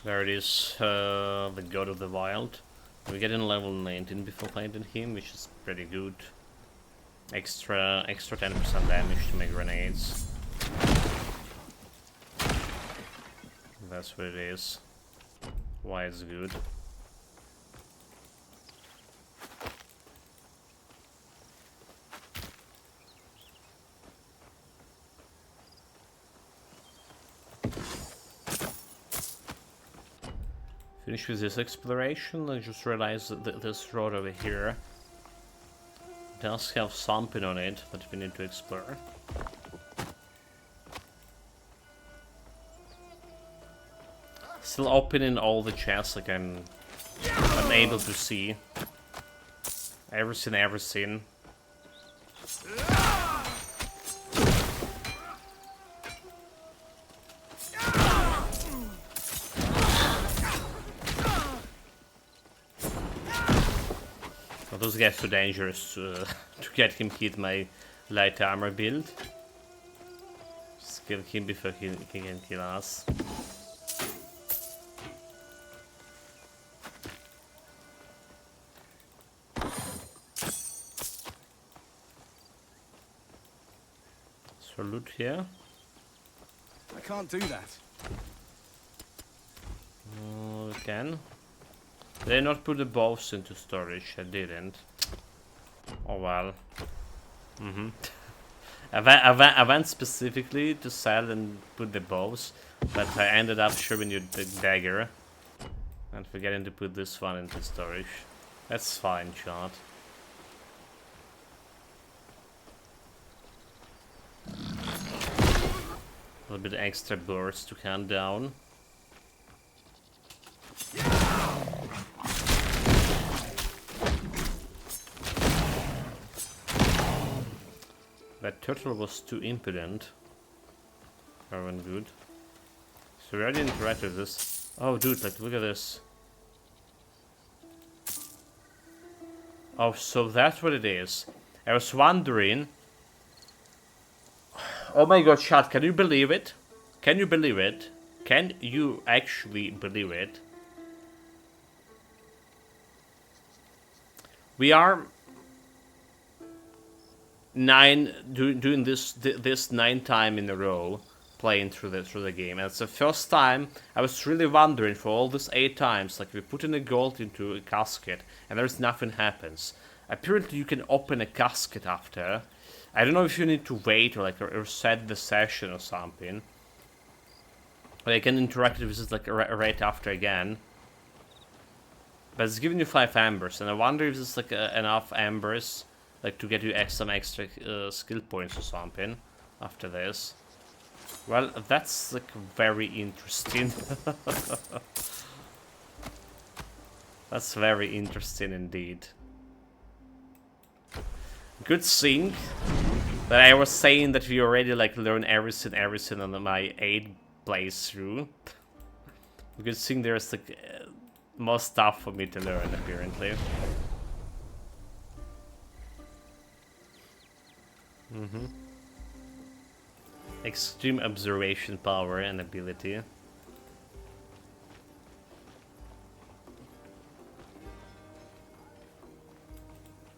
Speaker 1: There it is, the God of the Wild. We get in level 19 before fighting him, which is pretty good. Extra 10% damage to make grenades. That's what it is. Why it's good. Finish with this exploration. I just realized that this road over here does have something on it that we need to explore. Still opening all the chests like I'm able to see. Everything. Well, those guys too dangerous to get him hit my light armor build. Just kill him before he can kill us. So loot here.
Speaker 4: I can't do that.
Speaker 1: We can. Did I not put the bows into storage? I didn't. Oh well. I went specifically to sell and put the bows, but I ended up showing you the dagger and forgetting to put this one into storage. That's fine, chat. A little bit extra burst to count down. That turtle was too impudent. Very good. So we already interacted with this. Oh dude, like look at this. Oh, so that's what it is. I was wondering. Oh my god, chat, can you believe it? Can you believe it? Can you actually believe it? We are doing this 9 times in a row, playing through the game, and it's the first time I was really wondering for all these 8 times, like we put in a gold into a casket and there's nothing happens. Apparently you can open a casket after. I don't know if you need to wait or like reset the session or something. But I can interact with this like right after again. But it's giving you 5 embers, and I wonder if it's like enough embers like to get you some extra skill points or something after this. Well, that's like very interesting. That's very interesting indeed. Good thing that I was saying that we already like learned everything on my 8 playthrough. Good thing there's like more stuff for me to learn apparently. Extreme observation power and ability.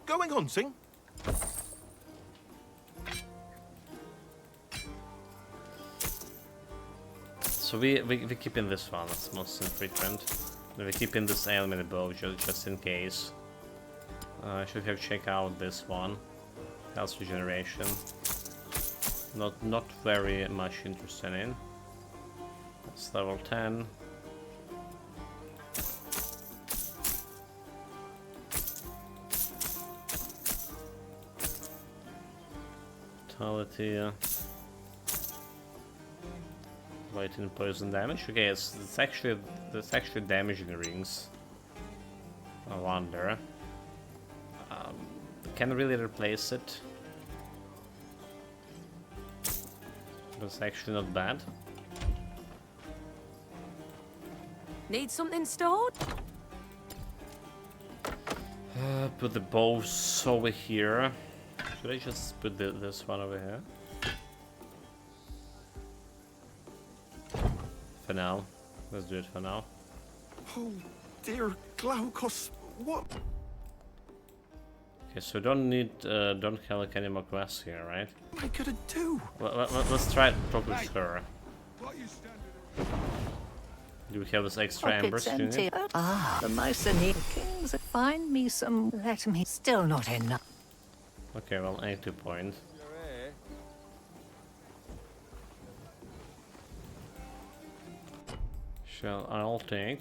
Speaker 7: Going on, Sing.
Speaker 1: So we keep in this one, that's most infrequent. We keep in this ailment bow just in case. I should have checked out this one. Health regeneration. Not very much interested in. It's level 10. Vitality. Lighting poison damage. Okay, it's actually damaging rings. I wonder. Can really replace it. That's actually not bad.
Speaker 5: Need something stored?
Speaker 1: Put the bows over here. Should I just put this one over here? For now. Let's do it for now.
Speaker 7: Oh, dear Glaukos, what?
Speaker 1: Okay, so don't have like any more quests here, right?
Speaker 7: What am I gonna do?
Speaker 1: Let's try to talk with her. Do we have this extra
Speaker 3: Pockets
Speaker 1: embers?
Speaker 3: empty. Ah, the Mycenaean kings. Find me some. Let me. Still not enough.
Speaker 1: Okay, well, 82 points. I'll take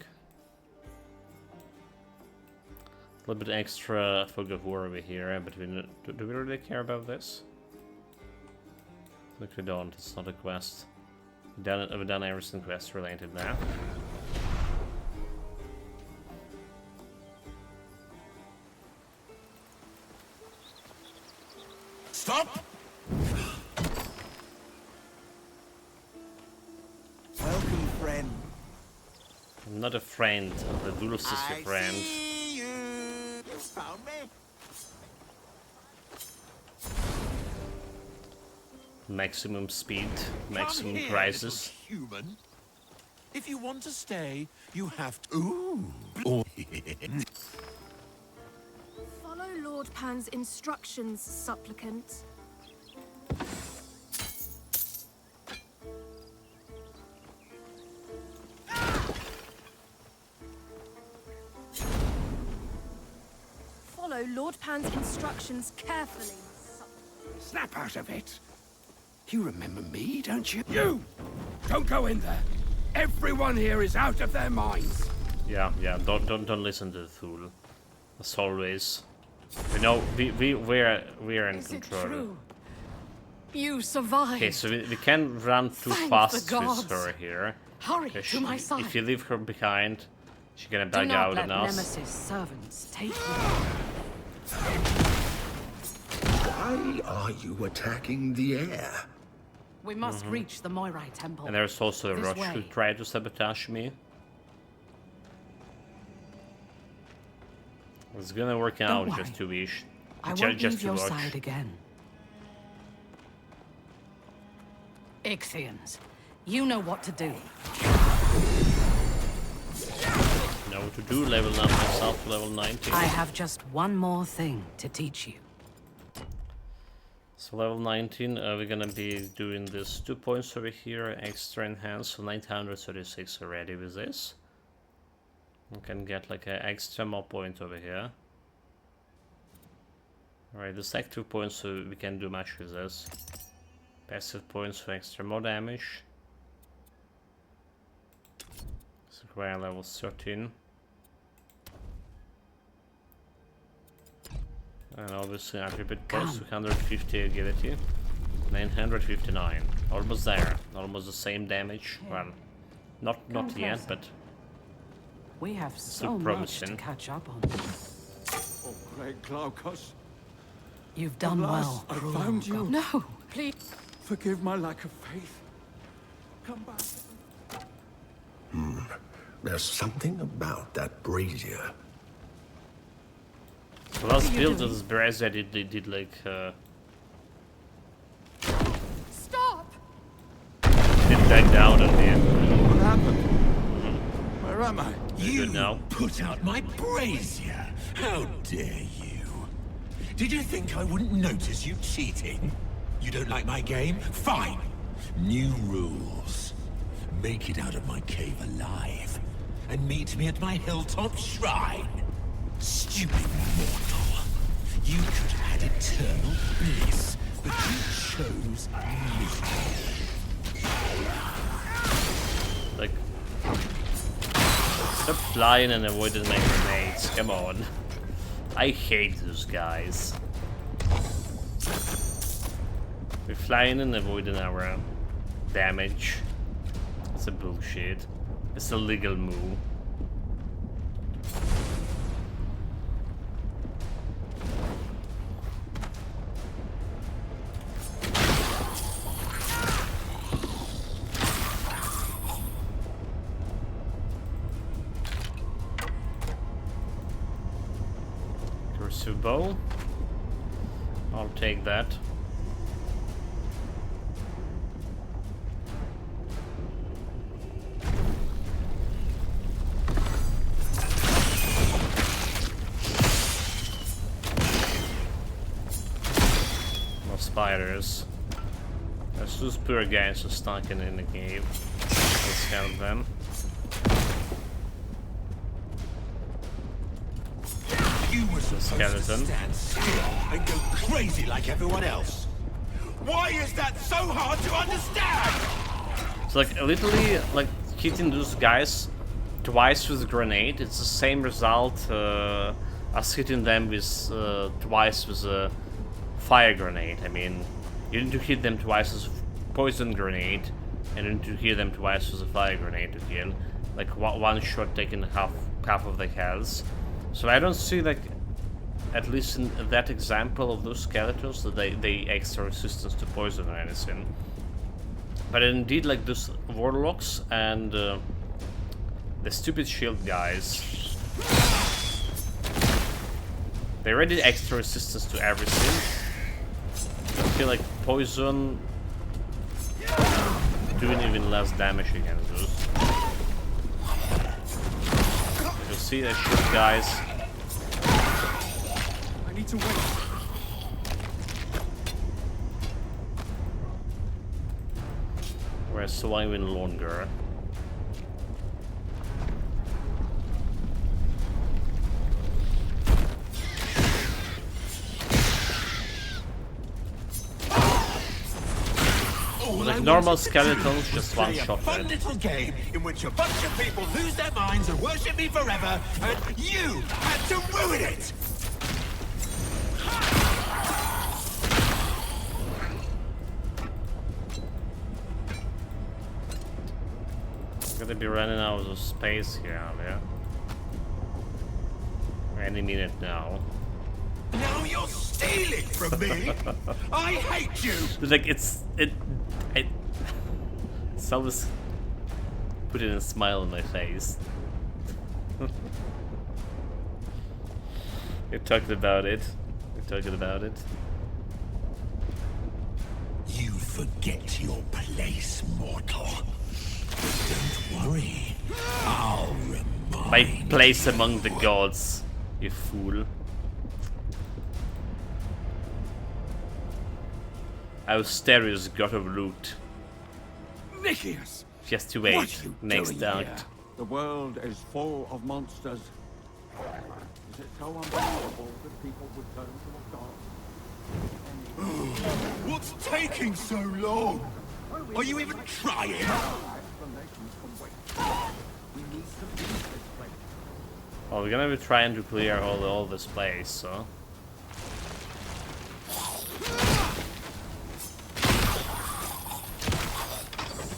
Speaker 1: a little bit extra fog of war over here, but do we really care about this? Look, we don't. It's not a quest. We've done everything quest related now.
Speaker 7: Stop!
Speaker 6: Welcome, friend.
Speaker 1: I'm not a friend. The Dulce is your friend.
Speaker 6: See you. You found me.
Speaker 1: Maximum speed, maximum
Speaker 7: Come here,
Speaker 1: prices.
Speaker 7: little human. If you want to stay, you have to. Ooh.
Speaker 9: Follow Lord Pan's instructions, supplicant. Follow Lord Pan's instructions carefully.
Speaker 2: Snap out of it. You remember me, don't you?
Speaker 11: You! Don't go in there. Everyone here is out of their minds.
Speaker 1: Yeah, don't listen to the fool. As always. We know we're in control.
Speaker 9: True? You survived.
Speaker 1: Okay, so we can run too
Speaker 9: Thank
Speaker 1: fast
Speaker 9: the
Speaker 1: with
Speaker 9: gods.
Speaker 1: her here.
Speaker 9: Hurry to my side.
Speaker 1: If you leave her behind, she's gonna
Speaker 9: Do
Speaker 1: bug
Speaker 9: not
Speaker 1: out
Speaker 9: let
Speaker 1: on us.
Speaker 9: Nemesis servants take you.
Speaker 2: Why are you attacking the air?
Speaker 9: We must reach the Moirai temple.
Speaker 1: And there's also a
Speaker 9: This
Speaker 1: Roach who
Speaker 9: way.
Speaker 1: tried to sabotage me. It's gonna work out
Speaker 9: worry.
Speaker 1: just to wish.
Speaker 9: I
Speaker 1: Ju-
Speaker 9: won't
Speaker 1: just
Speaker 9: leave
Speaker 1: to
Speaker 9: your
Speaker 1: watch.
Speaker 9: side again. Ichthians, you know what to do.
Speaker 1: Know what to do, level up myself to level 19.
Speaker 9: I have just one more thing to teach you.
Speaker 1: So level 19, we're gonna be doing this 2 points over here, extra enhance, so 936 already with this. We can get like an extra more point over here. Alright, this like 2 points, so we can do much with this. Passive points for extra more damage. Require level 13. And obviously attribute points, 250 agility, 959. Almost there. Almost the same damage. Well, not yet, but
Speaker 9: We have so much
Speaker 1: promising.
Speaker 9: to catch up on.
Speaker 11: Oh, great Glaukos.
Speaker 9: You've done
Speaker 11: At
Speaker 9: well,
Speaker 11: last, I
Speaker 9: cruel
Speaker 11: found you.
Speaker 9: god. No, please.
Speaker 11: Forgive my lack of faith. Come back.
Speaker 2: There's something about that brazier.
Speaker 1: the last build of this brazier did like
Speaker 9: Stop!
Speaker 1: did back down at the end.
Speaker 11: What happened? Where am I?
Speaker 1: You now.
Speaker 2: Put out my brazier. How dare you? Did you think I wouldn't notice you cheating? You don't like my game? Fine. New rules. Make it out of my cave alive. And meet me at my hilltop shrine. Stupid mortal. You could have had eternal bliss, but you chose misery.
Speaker 1: Like, stop flying and avoiding my grenades. Come on. I hate those guys. We're flying and avoiding our damage. It's a bullshit. It's a legal move. Pursuit bow. I'll take that. More spiders. There's those poor guys who are stuck in the cave. Let's count them.
Speaker 2: You were supposed
Speaker 1: skeleton.
Speaker 2: to stand still and go crazy like everyone else. Why is that so hard to understand?
Speaker 1: It's like literally like hitting those guys twice with a grenade. It's the same result as hitting them with twice with a fire grenade. I mean, you need to hit them twice with a poison grenade, and you need to hit them twice with a fire grenade to kill. Like one shot taking half of the health. So I don't see, like, at least in that example of those skeletons, that they extra resistance to poison or anything. But indeed, like those warlocks and the stupid shield guys, they already extra resistance to everything. I feel like poison doing even less damage against those. You'll see the shield guys.
Speaker 4: I need to wait.
Speaker 1: We're surviving longer. Like normal skeletons, just one shot.
Speaker 2: A fun little game in which a bunch of people lose their minds and worship me forever, and you had to ruin it.
Speaker 1: I'm gonna be running out of space here, yeah. Any minute now.
Speaker 2: Now you're stealing from me. I hate you.
Speaker 1: Like it's always putting a smile on my face. We're talking about it. We're talking about it.
Speaker 2: You forget your place, mortal. Don't worry. I'll remind
Speaker 1: My place among the gods, you fool. Austerius, god of loot.
Speaker 11: Nicias!
Speaker 1: Just to
Speaker 11: What
Speaker 1: wait.
Speaker 11: are you
Speaker 1: Next
Speaker 11: doing
Speaker 1: out.
Speaker 11: here? The world is full of monsters. Is it so unbelievable that people would turn to a god?
Speaker 2: What's taking so long? Are you even trying?
Speaker 11: Explanations can wait. We need to leave this place.
Speaker 1: Well, we're gonna be trying to clear all this place, so.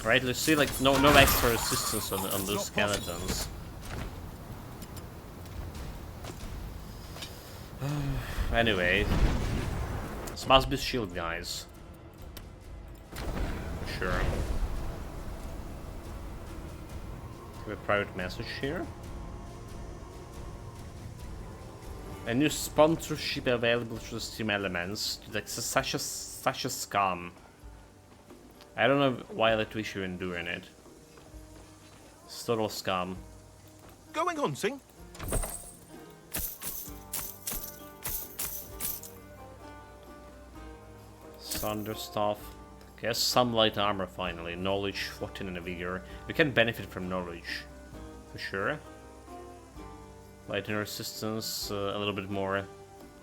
Speaker 1: Right, let's see, like no extra resistance on those skeletons. Anyway, this must be shield guys. Sure. Have a private message here. A new sponsorship available through Steam Elements. Like such a scam. I don't know why that we shouldn't doing it. It's total scam.
Speaker 2: Going hunting?
Speaker 1: Thunder stuff. Guess some light armor finally. Knowledge 14 and a vigor. We can benefit from knowledge. For sure. Light and resistance, a little bit more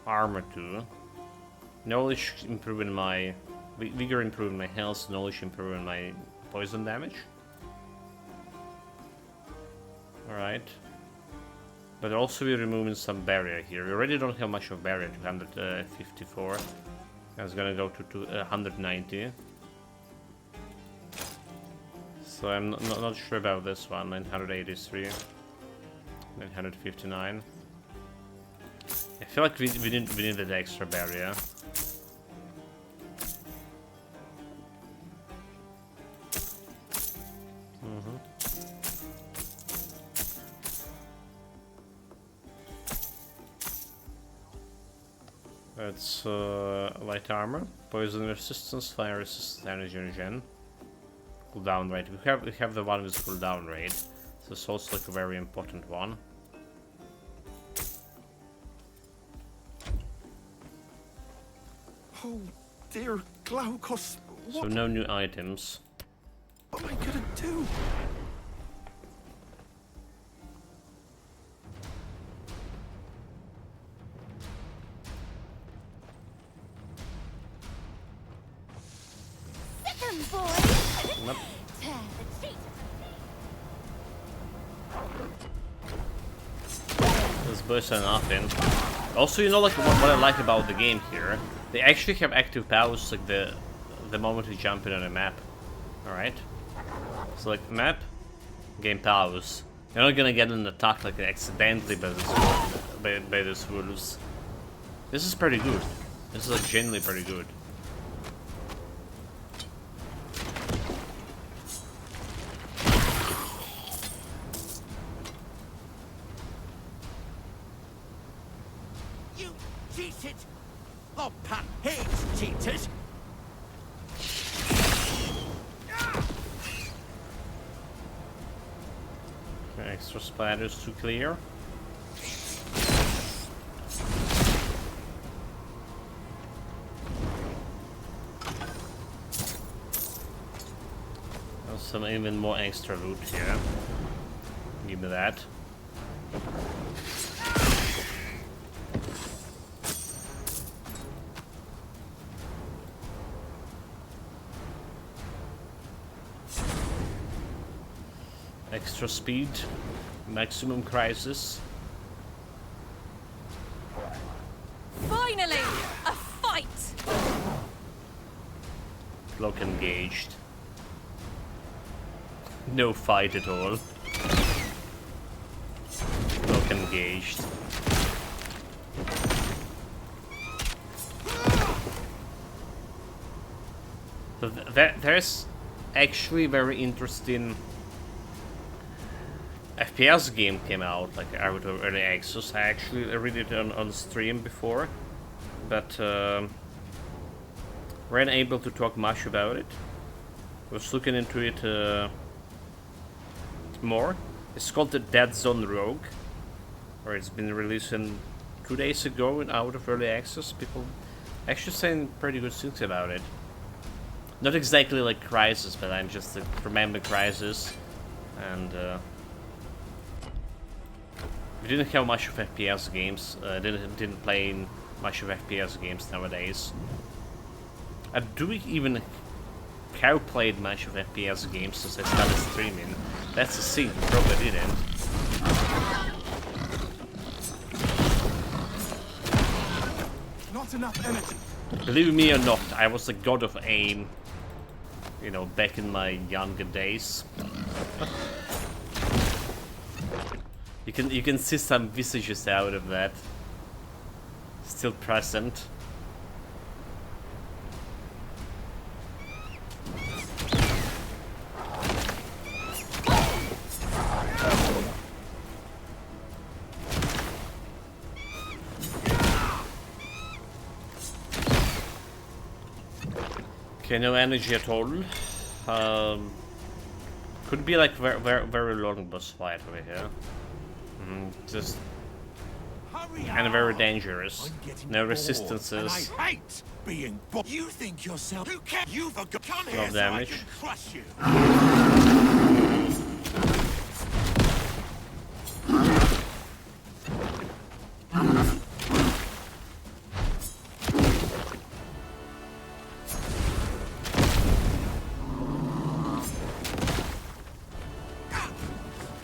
Speaker 1: armor too. Knowledge improving my vigor, improving my health. Knowledge improving my poison damage. All right. But also we're removing some barrier here. We already don't have much of barrier. 254. That's gonna go to 190. So I'm not sure about this one. 983. 959. I feel like we need that extra barrier. It's light armor, poison resistance, fire resistance, energy regen. Cooldown rate. We have the one with cooldown rate. So it's also like a very important one.
Speaker 6: Oh dear, Glaukos.
Speaker 1: So no new items.
Speaker 6: What am I gonna do?
Speaker 5: Second boy.
Speaker 1: Nope.
Speaker 5: Tear the cheat.
Speaker 1: This burst are nothing. Also, you know, like what I like about the game here, they actually have active powers like the moment you jump in on a map. All right. So like map, game powers. You're not gonna get an attack like accidentally by these wolves. This is pretty good. This is like genuinely pretty good.
Speaker 2: You cheated! Oh, Pan hates cheaters!
Speaker 1: Okay, extra spiders to clear. Some even more extra loot here. Give me that. Extra speed, maximum crisis.
Speaker 5: Finally, a fight.
Speaker 1: Cloak engaged. No fight at all. Cloak engaged. So there's actually very interesting FPS game came out, like out of early access. I actually read it on stream before, but weren't able to talk much about it. Was looking into it more. It's called the Dead Zone Rogue, or it's been released 2 days ago and out of early access. People actually saying pretty good things about it. Not exactly like Crysis, but I'm just remember Crysis, and we didn't have much of FPS games. Didn't play much of FPS games nowadays. Do we even have played much of FPS games since I started streaming? That's the thing. Probably didn't.
Speaker 4: Not enough energy.
Speaker 1: Believe me or not, I was the god of aim. You know, back in my younger days. You can see some visages out of that. Still present. Okay, no energy at all. Could be like very long boss fight over here. Just and very dangerous. No resistances.
Speaker 2: I hate being bored. You think yourself? Who cares? You've got come here
Speaker 1: No
Speaker 2: so
Speaker 1: damage.
Speaker 2: I can crush you.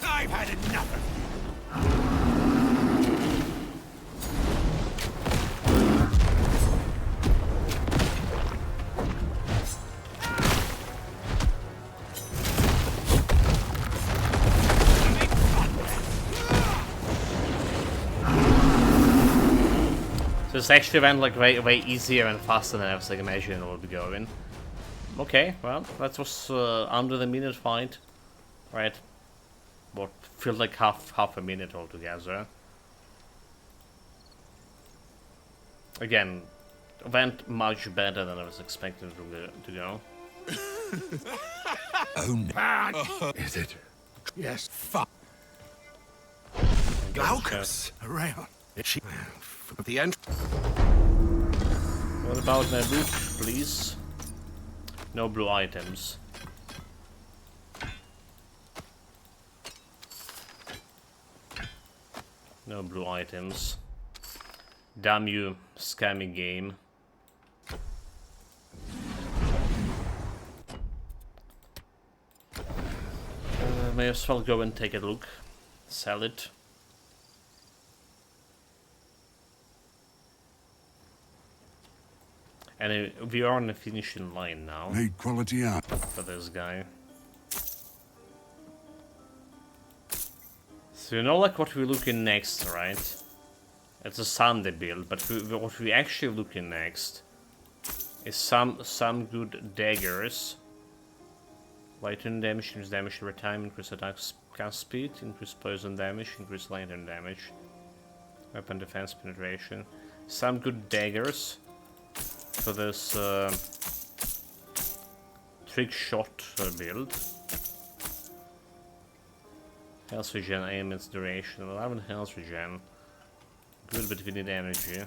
Speaker 2: I've had enough of you.
Speaker 1: So it's actually went like way easier and faster than I was like imagining it would be going. Okay, well that was under the minute fight, right? What felt like half a minute altogether. Again, went much better than I was expecting to go.
Speaker 2: Oh no.
Speaker 6: Is it? Yes.
Speaker 2: Fuck. Glaucus around. She for the end.
Speaker 1: What about my loot, please? No blue items. No blue items. Damn you, scammy game. May as well go and take a look. Sell it. And we are on the finishing line now.
Speaker 2: Made quality up.
Speaker 1: For this guy. So you know like what we're looking next, right? It's a Sunday build, but what we actually looking next is some good daggers. Lighten damage, increase damage over time, increase attack cast speed, increase poison damage, increase lantern damage. Weapon defense penetration. Some good daggers for this trick shot build. Health regen, aim its duration, 11 health regen. Good, but we need energy.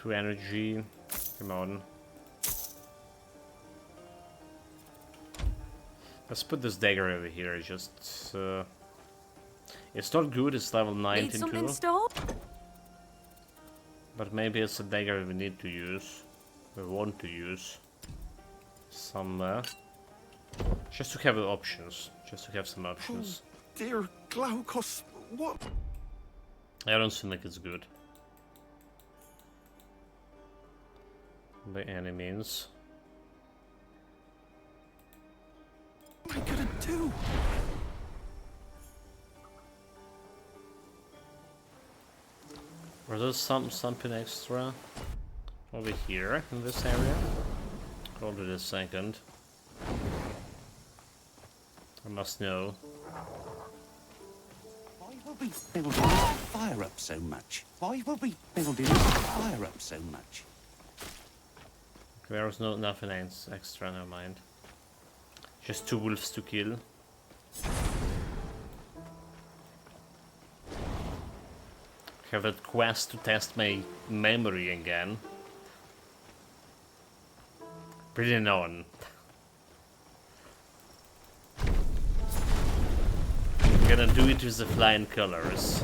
Speaker 1: Two energy, come on. Let's put this dagger over here, just... it's not good, it's level 19
Speaker 5: Need something
Speaker 1: too.
Speaker 5: stored?
Speaker 1: But maybe it's a dagger we need to use. We want to use. Somewhere. Just to have options. Just to have some options.
Speaker 6: Oh, dear Glaucus, what?
Speaker 1: I don't think it's good. By any means.
Speaker 6: What am I gonna do?
Speaker 1: Was there something extra over here in this area? Hold it a second. I must know.
Speaker 10: Why were we building the fire up so much? Why were we building the fire up so much?
Speaker 1: There was nothing else extra, never mind. Just 2 wolves to kill. Have a quest to test my memory again. Pretty known. Gonna do it with the flying colors.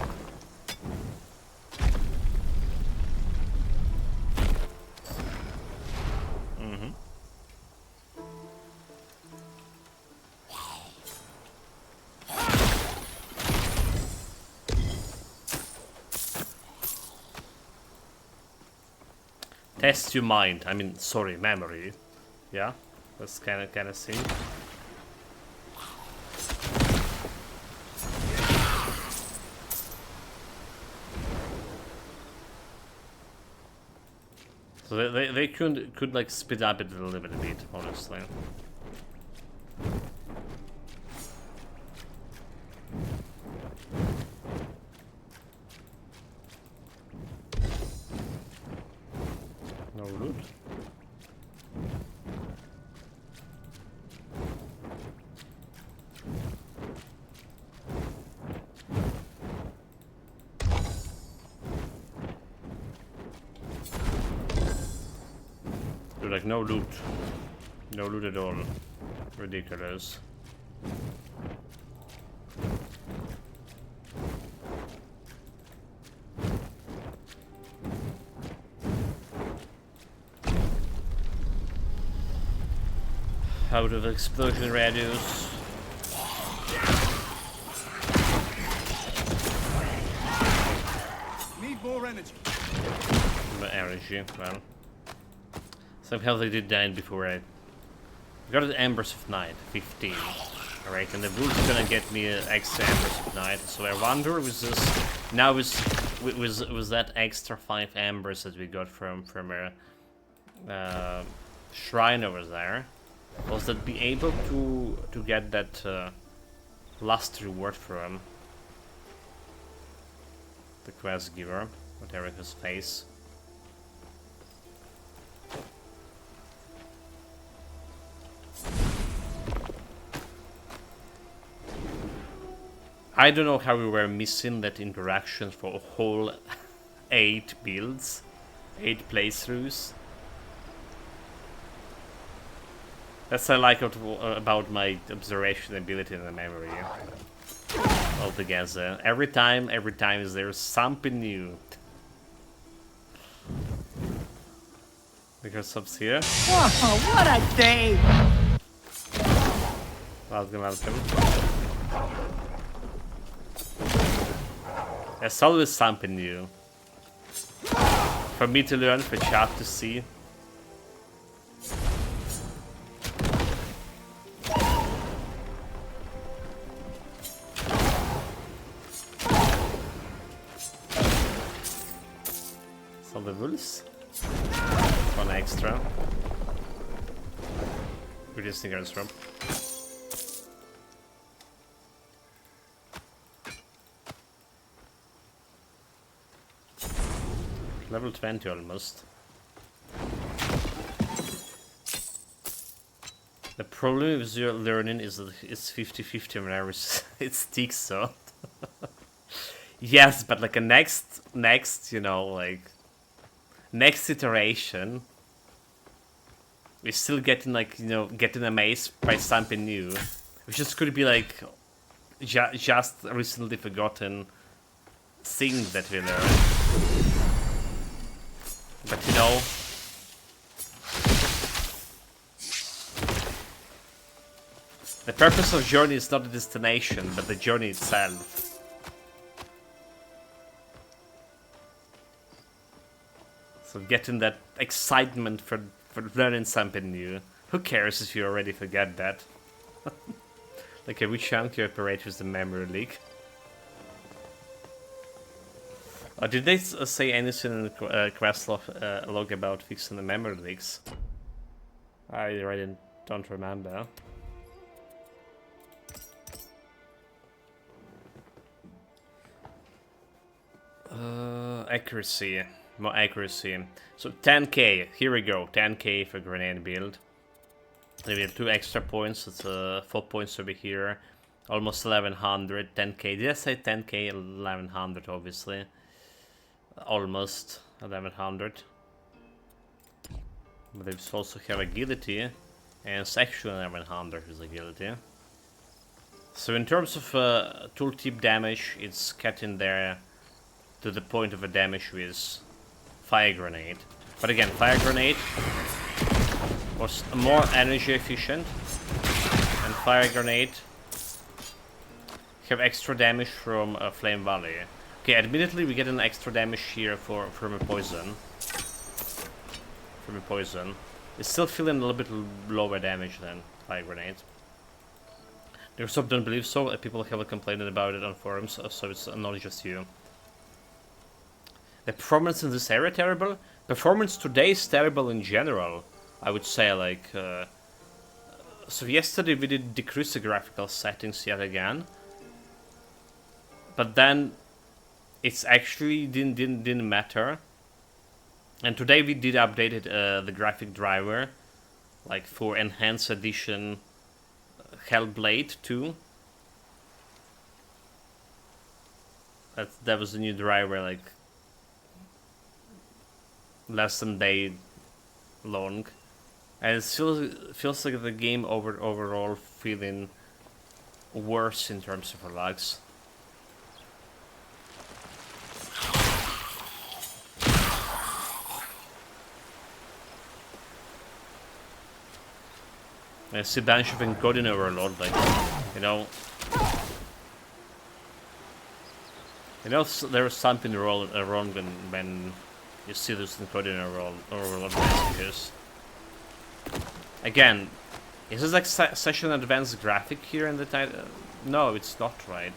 Speaker 1: Test your mind. I mean, sorry, memory. Yeah, that's kind of thing. So they could like speed up it a little bit, honestly. No loot. Dude, like no loot. No loot at all. Ridiculous. Out of explosion radius.
Speaker 4: Need more energy.
Speaker 1: More energy, well. Somehow they did that before I got an Embers of Night, 15. Alright, and the Wolf's gonna get me extra Embers of Night, so I wonder with this now with that extra 5 Embers that we got from a shrine over there. was that be able to get that last reward from the quest giver, whatever his face. I don't know how we were missing that interaction for a whole 8 builds, 8 playthroughs. That's what I like about my observation ability and the memory altogether. Every time is there something new. Because up here.
Speaker 3: Oh, what a day!
Speaker 1: Welcome. There's always something new. For me to learn, for chat to see. Some levels. One extra. Reducing our swamp. Level 20 almost. The problem with your learning is that it's 50-50 whenever it sticks, so. Yes, but like a next, you know, like next iteration, we're still getting like, you know, getting amazed by something new, which just could be like just recently forgotten things that we learned. But you know, the purpose of journey is not the destination, but the journey itself. So getting that excitement for learning something new. Who cares if you already forget that? Like every chunk you operate with the memory leak. Did they say anything in the quest log about fixing the memory leaks? I really don't remember. Accuracy. More accuracy. So 10k. Here we go. 10k for grenade build. We have 2 extra points. It's 4 points over here. Almost 1100. 10k. Did I say 10k? 1100 obviously. Almost 1100. But they also have agility, and it's actually 1100 is agility. So in terms of tooltip damage, it's getting there to the point of a damage with fire grenade. But again, fire grenade was more energy efficient, and fire grenade have extra damage from Flame Valley. Okay, admittedly we get an extra damage here from a poison. It's still feeling a little bit lower damage than fire grenade. There's some don't believe so. People have complained about it on forums, so it's not just you. The performance in this area terrible. Performance today is terrible in general. I would say like. So yesterday we did decrease the graphical settings yet again, but then it's actually didn't matter. And today we did update the graphic driver, like for enhanced edition Hellblade 2. That was the new driver, like less than a day long, and it feels like the game overall feeling worse in terms of lags. I see bunch of encoding overload, like, you know, there's something wrong when you see this encoding overload messages. Again, is this like session advanced graphic here in the title? No, it's not, right?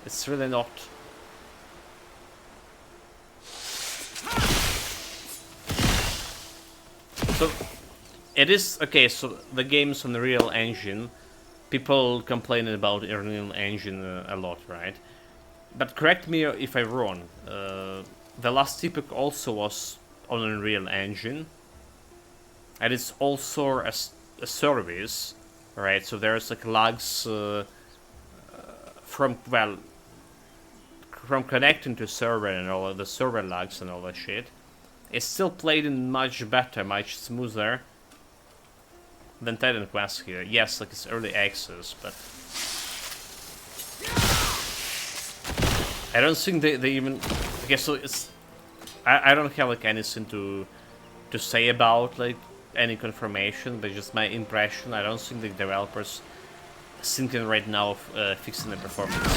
Speaker 1: It's really not. So it is okay. So the game's on the Unreal Engine. People complaining about Unreal Engine a lot, right? But correct me if I'm wrong. The Last Epoch also was on Unreal Engine, and it's also a service, right? So there's like lags from connecting to server and all of the server lags and all that shit. It's still played in much better, much smoother than Titan Quest here. Yes, like it's early access, but I don't think they even. Okay, so it's. I don't have like anything to say about like any confirmation, but just my impression. I don't think the developers thinking right now of fixing the performance.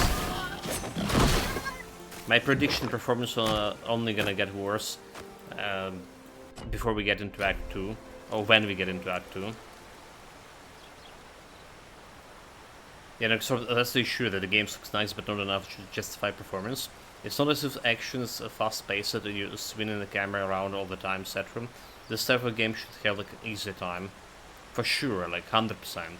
Speaker 1: My prediction: performance only gonna get worse before we get into Act 2, or when we get into Act 2. Yeah, no, so that's the issue, that the game looks nice but not enough to justify performance. It's not as if action is fast-paced, that you're spinning the camera around all the time, etc. This type of game should have like an easy time. For sure, like 100%.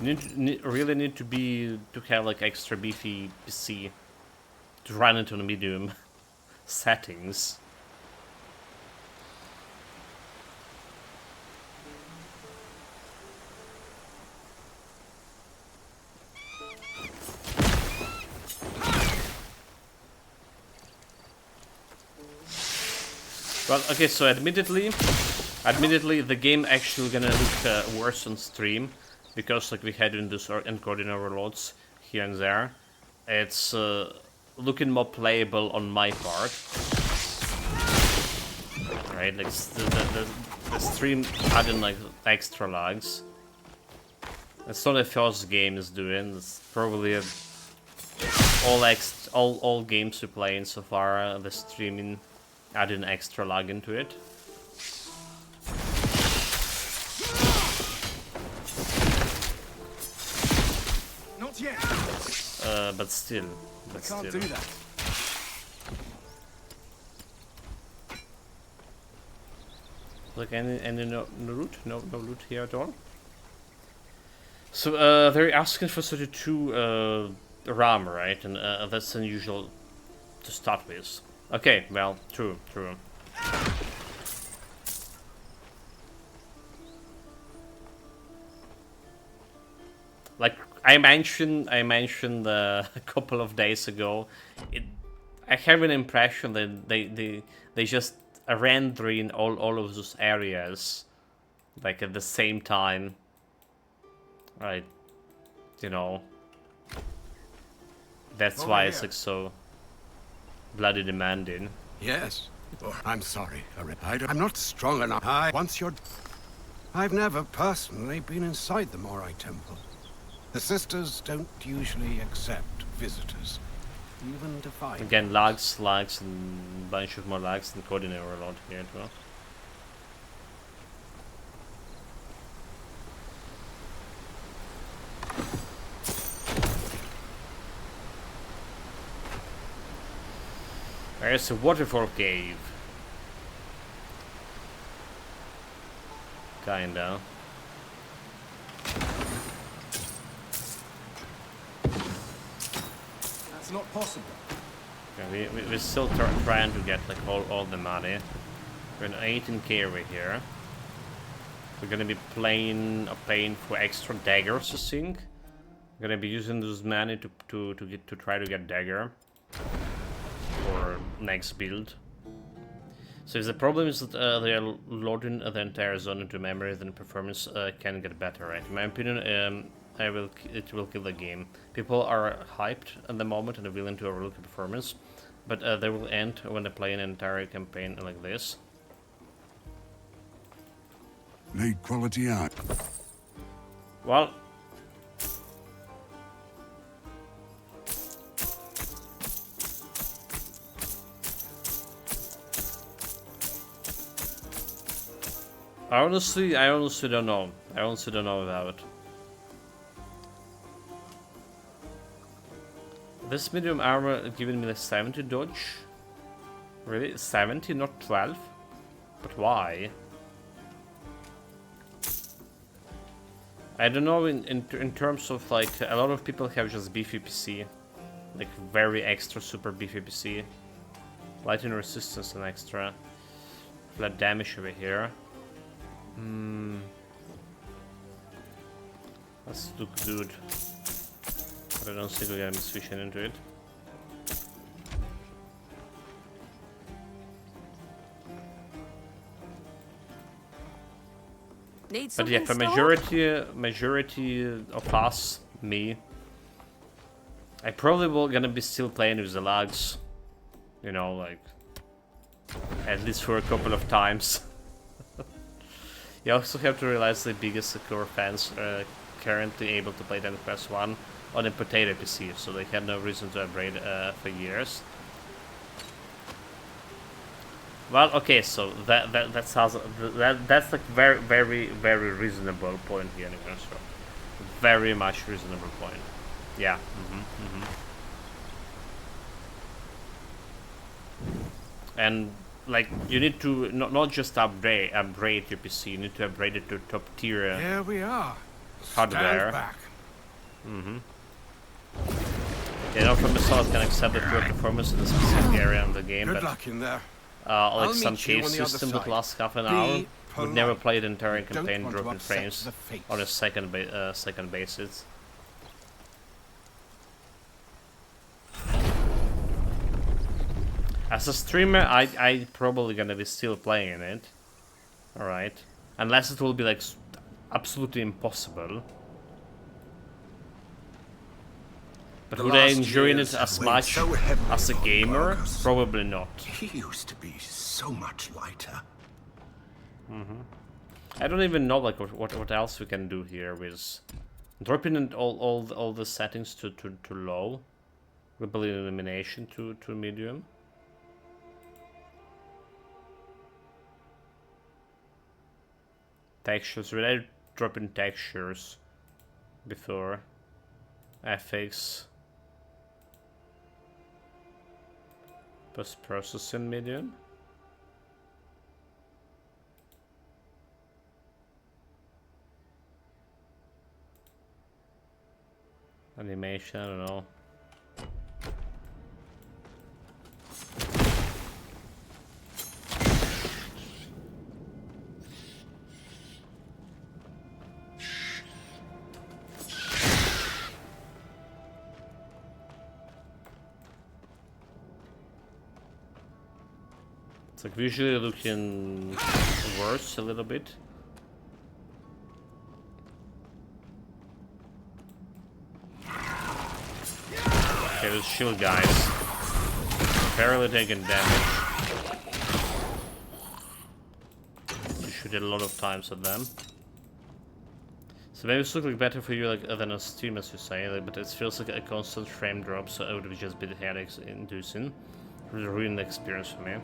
Speaker 1: You really need to have like extra beefy PC to run into the medium settings. Well, okay, so admittedly, the game actually gonna look worse on stream, because like we had in this encoding overloads here and there. It's looking more playable on my part, right? Like the stream adding like extra lags. It's not the first game is doing. It's probably all games we playing so far. The streaming adding extra lag into it.
Speaker 4: Not yet.
Speaker 1: But still.
Speaker 4: I can't do that.
Speaker 1: Like any no loot? No loot here at all. So they're asking for 32 RAM, right? And that's unusual to start with. Okay, well, true. Like I mentioned a couple of days ago, I have an impression that they just are rendering all of those areas like at the same time, right? You know, that's why it's like so bloody demanding.
Speaker 6: Yes. Oh, I'm sorry, I'm not strong enough. I've never personally been inside the Morai Temple. The sisters don't usually accept visitors, even to find.
Speaker 1: Again, lags, and a bunch of more lags and coordinator a lot here as well. There's a waterfall cave. Kinda.
Speaker 4: That's not possible.
Speaker 1: Okay, we're still trying to get like all the money. We're in 18k over here. We're gonna be paying for extra daggers, I think. We're gonna be using those money to try to get dagger for next build. So if the problem is that they are loading the entire zone into memory, then performance can get better, right? In my opinion, it will kill the game. People are hyped at the moment and willing to overlook the performance, but they will end when they play an entire campaign like this.
Speaker 2: Need quality art.
Speaker 1: Well, I honestly don't know. I honestly don't know about it. This medium armor giving me like 70 dodge? Really? 70, not 12? But why? I don't know, in terms of like, a lot of people have just beefy PC. Like very extra super beefy PC. Lightning resistance and extra. Flat damage over here. Let's look good. But I don't think we're gonna be switching into it.
Speaker 5: Need
Speaker 1: But yeah,
Speaker 5: something
Speaker 1: for majority of us, me, I probably will gonna be still playing with the lags. You know, like at least for a couple of times. You also have to realize the biggest core fans are currently able to play Dragon Quest 1 on a potato PC, so they had no reason to upgrade for years. Well, okay, so that's like very reasonable point here, so very much reasonable point. Yeah. And like you need to not just upgrade your PC, you need to upgrade it to top tier.
Speaker 6: Here we are.
Speaker 1: Hardware.
Speaker 6: Stand back.
Speaker 1: You know, from the start, can accept the poor performance in a specific area of the game,
Speaker 6: Good
Speaker 1: but
Speaker 6: luck in there.
Speaker 1: like some
Speaker 6: meet you
Speaker 1: cave
Speaker 6: on the other
Speaker 1: system that
Speaker 6: side.
Speaker 1: lasts half an
Speaker 6: Be
Speaker 1: hour would
Speaker 6: polite.
Speaker 1: never play the entire
Speaker 6: Don't
Speaker 1: campaign
Speaker 6: want to
Speaker 1: dropping
Speaker 6: upset
Speaker 1: frames
Speaker 6: the fates.
Speaker 1: on a second basis. As a streamer, I probably gonna be still playing it. Alright. Unless it will be like absolutely impossible. But would I enjoy it as much as a gamer? Probably not.
Speaker 2: He used to be so much lighter.
Speaker 1: I don't even know like what else we can do here with dropping in all the settings to low, rebellion elimination to medium. Textures, really dropping textures before FX. Post-processing medium. Animation, I don't know. It's like visually looking worse a little bit. Okay, those shield guys barely taking damage. You shoot it a lot of times at them. So maybe it's looking better for you like than on Steam, as you say, like, but it feels like a constant frame drop, so it would just be the headaches inducing. It would ruin the experience for me.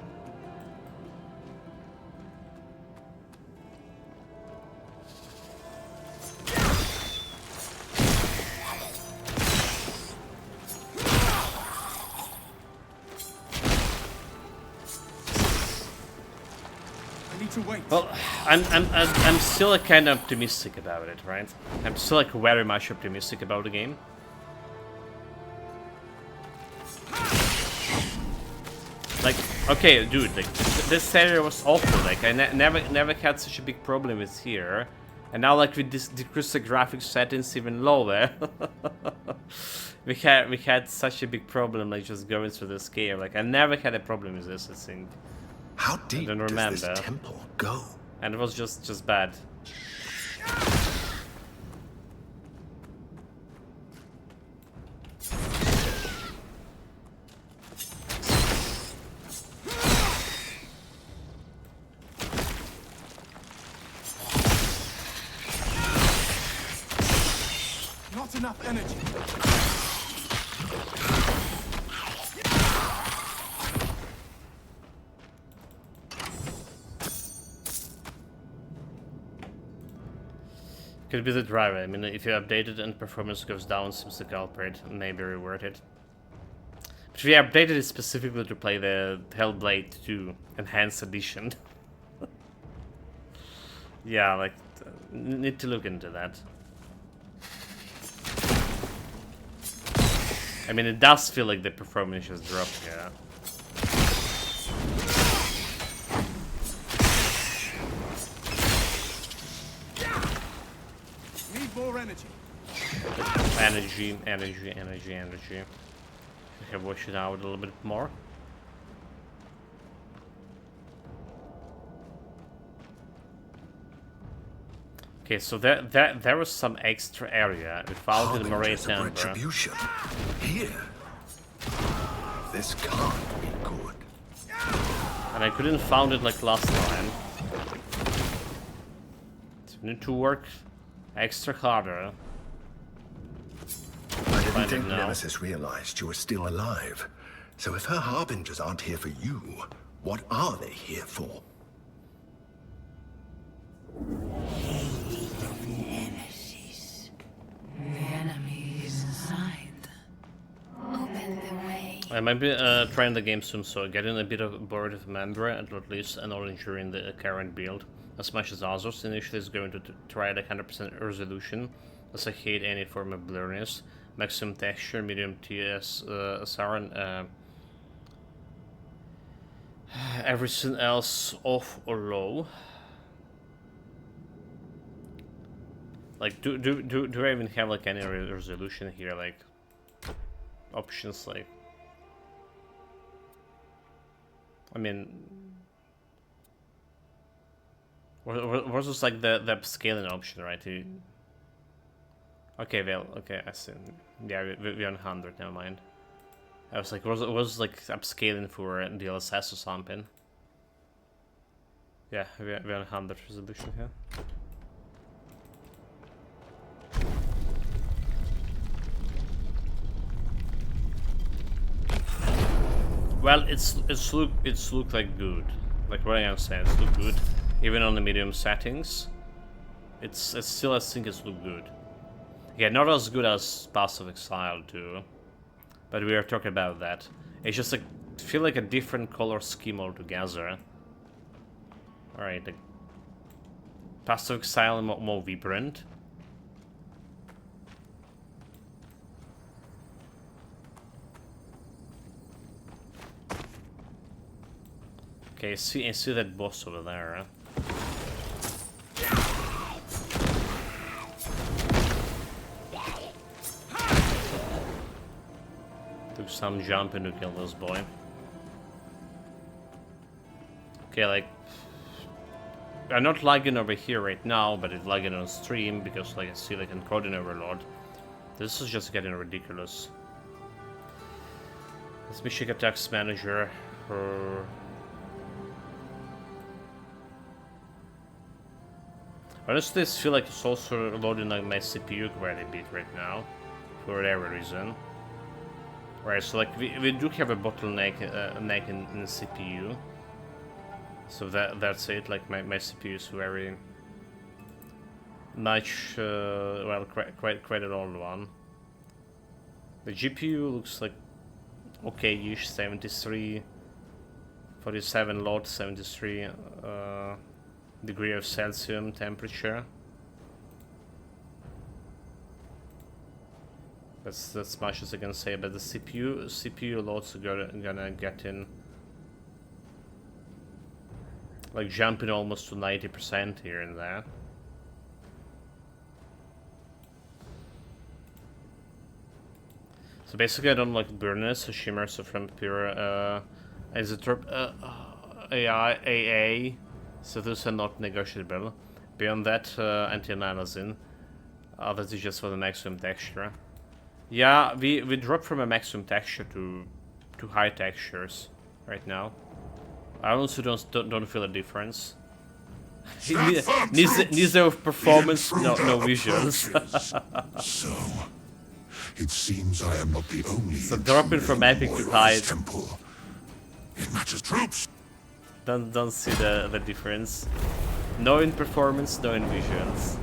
Speaker 1: Well, I'm still like kind of optimistic about it, right? I'm still like very much optimistic about the game. Like, okay, dude, like this area was awful. Like I never had such a big problem with here, and now like with this decrease the graphics settings even lower, we had such a big problem like just going through this game. Like I never had a problem with this, I think.
Speaker 2: How deep does this temple go?
Speaker 1: And it was just bad.
Speaker 4: Not enough energy.
Speaker 1: Could be the driver. I mean, if you update it and performance goes down, seems the culprit. Maybe reword it. We updated it specifically to play the Hellblade 2 Enhanced Edition. Yeah, like, need to look into that. I mean, it does feel like the performance has dropped here.
Speaker 4: Need more energy.
Speaker 1: Energy. Okay, wash it out a little bit more. Okay, so there was some extra area. We found in the Moray Timber.
Speaker 2: Retribution. Here. This can't be good.
Speaker 1: And I couldn't find it like last time. So we need to work extra harder.
Speaker 2: I didn't think Nemesis realized you were still alive. So if her harbingers aren't here for you, what are they here for?
Speaker 3: Nemesis. The enemy is inside. Open the way.
Speaker 1: I might be trying the game soon, so getting a bit of bored of Member and at least an all during the current build. As much as others, initially is going to try the 100% resolution, as I hate any form of blurriness. Maximum texture, medium TS, SR, everything else off or low. Like, do I even have like any resolution here? Like options, like, I mean, was this like the upscaling option, right? Okay, well, okay, I see. Yeah, we're on 100. Never mind. I was like, was like upscaling for DLSS or something? Yeah, we're on 100 resolution here. Well, it's look like good. Like what I am saying, it's look good. Even on the medium settings, it's still, I think it's look good. Yeah, not as good as Path of Exile 2, but we are talking about that. It's just like feel like a different color scheme altogether. All right, the Path of Exile more vibrant. Okay, I see that boss over there. Huh? Do some jumping to kill this boy. Okay, like, I'm not lagging over here right now, but it's lagging on stream because, like, I see like encoding overload. This is just getting ridiculous. Let's me check attacks manager. Honestly, I feel like it's also loading like my CPU quite a bit right now, for whatever reason. Right, so like we do have a bottleneck neck in the CPU, so that's it. Like my CPU is very much well, quite an old one. The GPU looks like okay-ish, 73, 47 load, 73 degree of Celsius temperature. That's as much as I can say, but the CPU loads are gonna get in, like jumping almost to 90% here and there. So basically, I don't like burners or shimmers from pure isotope AA. So those are not negotiable. Beyond that, anti-aliasing. That is just for the maximum texture. Yeah, we dropped from a maximum texture to high textures right now. I also don't feel a difference. Neither of performance, no visuals.
Speaker 2: So, it seems I am not the only.
Speaker 1: So dropping from epic to high.
Speaker 2: Temple. It matches troops.
Speaker 1: Don't see the difference. No in performance, no in visuals.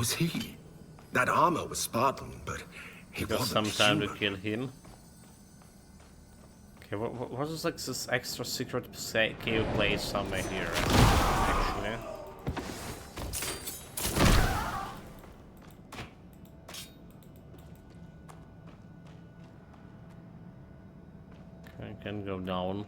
Speaker 6: was he? That armor was Spartan, but he
Speaker 1: Got
Speaker 6: wasn't
Speaker 1: some time to
Speaker 6: human.
Speaker 1: kill him. Okay, what was like this extra secret cave place somewhere here, actually? Okay, I can go down.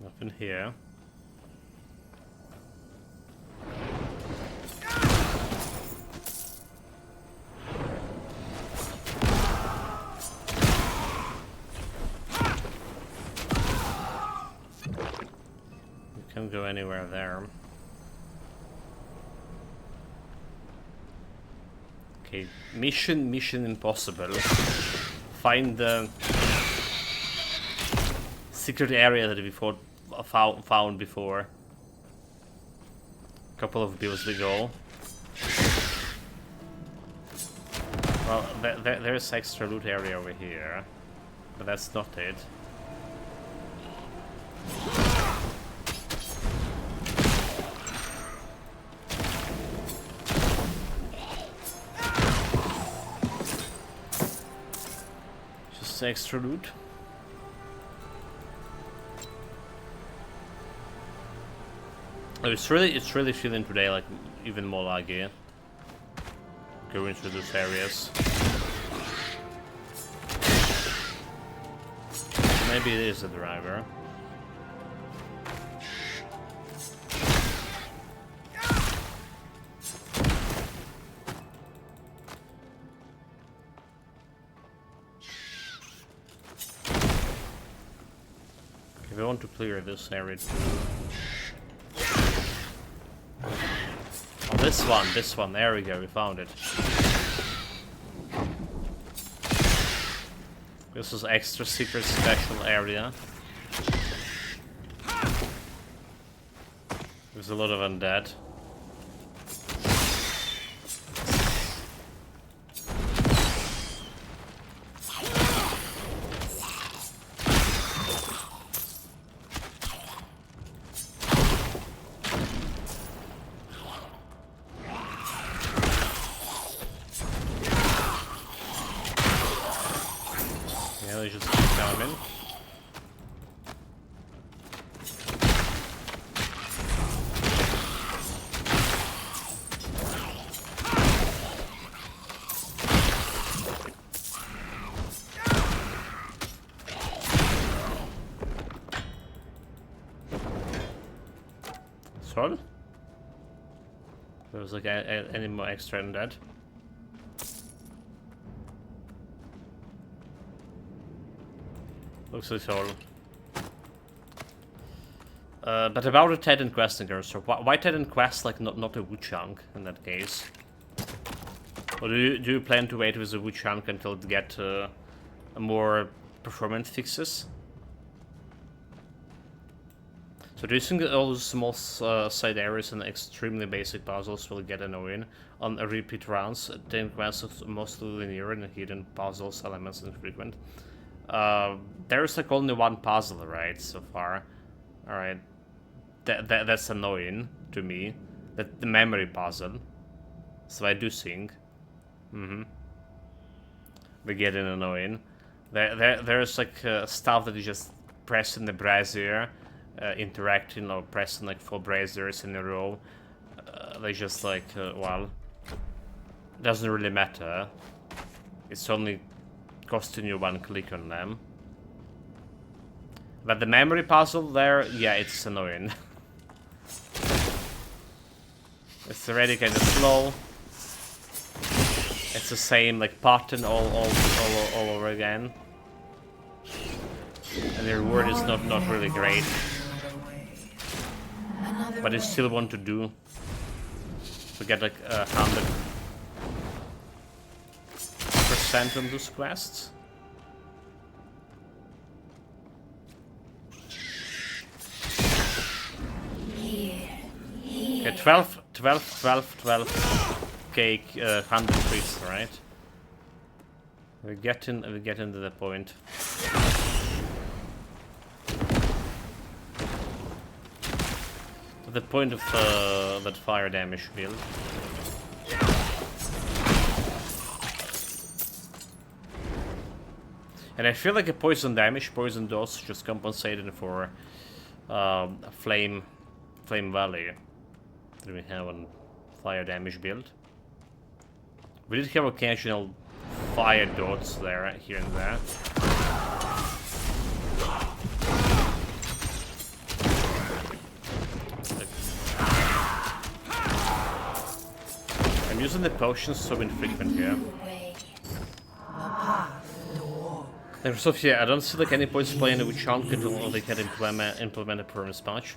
Speaker 1: Nothing here. You can't go anywhere there. Okay, mission impossible. Find the secret area that we found before. A couple of builds ago. Well, there's extra loot area over here, but that's not it. Just extra loot. Oh, it's really feeling today like even more laggy. Going through those areas. Maybe it is a driver. Okay, we want to clear this area too. Oh, this one, there we go, we found it. This is extra secret special area. There's a lot of undead. Just keep coming. So? There was like any more extra in that. Looks like all. But about the Titan quest and so why Titan quest like not a wood chunk in that case? Or do you plan to wait with the wood chunk until to get more performance fixes? So do you think that all those small side areas and extremely basic puzzles will get annoying on repeat rounds? Titan quests are mostly linear and hidden puzzles elements infrequent. There's like only one puzzle, right, so far. Alright. That's annoying to me. That the memory puzzle. So I do think. We're getting annoying. There's like stuff that you just press in the brazier, interacting or pressing like 4 braziers in a row. They just like, well, doesn't really matter. It's only costing you 1 click on them. But the memory puzzle there, yeah, it's annoying. It's already kind of slow. It's the same like pattern all over again. And the reward is not really great. But I still want to do. To get like 100% on those quests. Okay, 12, 12, 12, 12 cake, 100 priests, right? We get into the point. To the point of that fire damage build. And I feel like a poison damage, poison dose just compensated for flame value that we have on fire damage build. We did have occasional fire dots there, here and there. I'm using the potions so infrequent here. Yeah, I don't see like any points playing it with chunk until they can implement a permanent patch.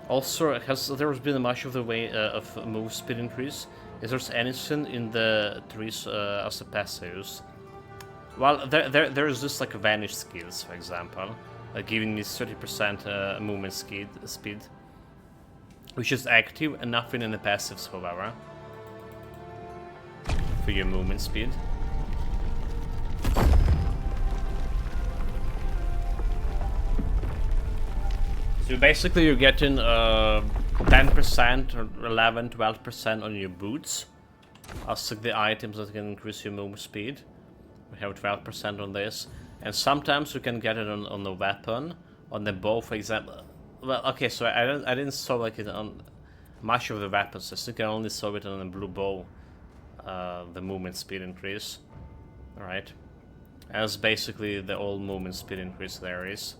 Speaker 1: Also, has there been much of the way of move speed increase? Is there anything in the trees as a passives? Well, there's just like vanish skills, for example, giving me 30% movement speed, which is active and nothing in the passives, however, for your movement speed. So basically you're getting 10% or 11, 12% on your boots. As like the items that can increase your movement speed. We have 12% on this. And sometimes you can get it on the weapon, on the bow, for example. Well, okay, so I didn't saw like it on much of the weapons. I think I only saw it on the blue bow, the movement speed increase. Alright. As basically the old movement speed increase there is.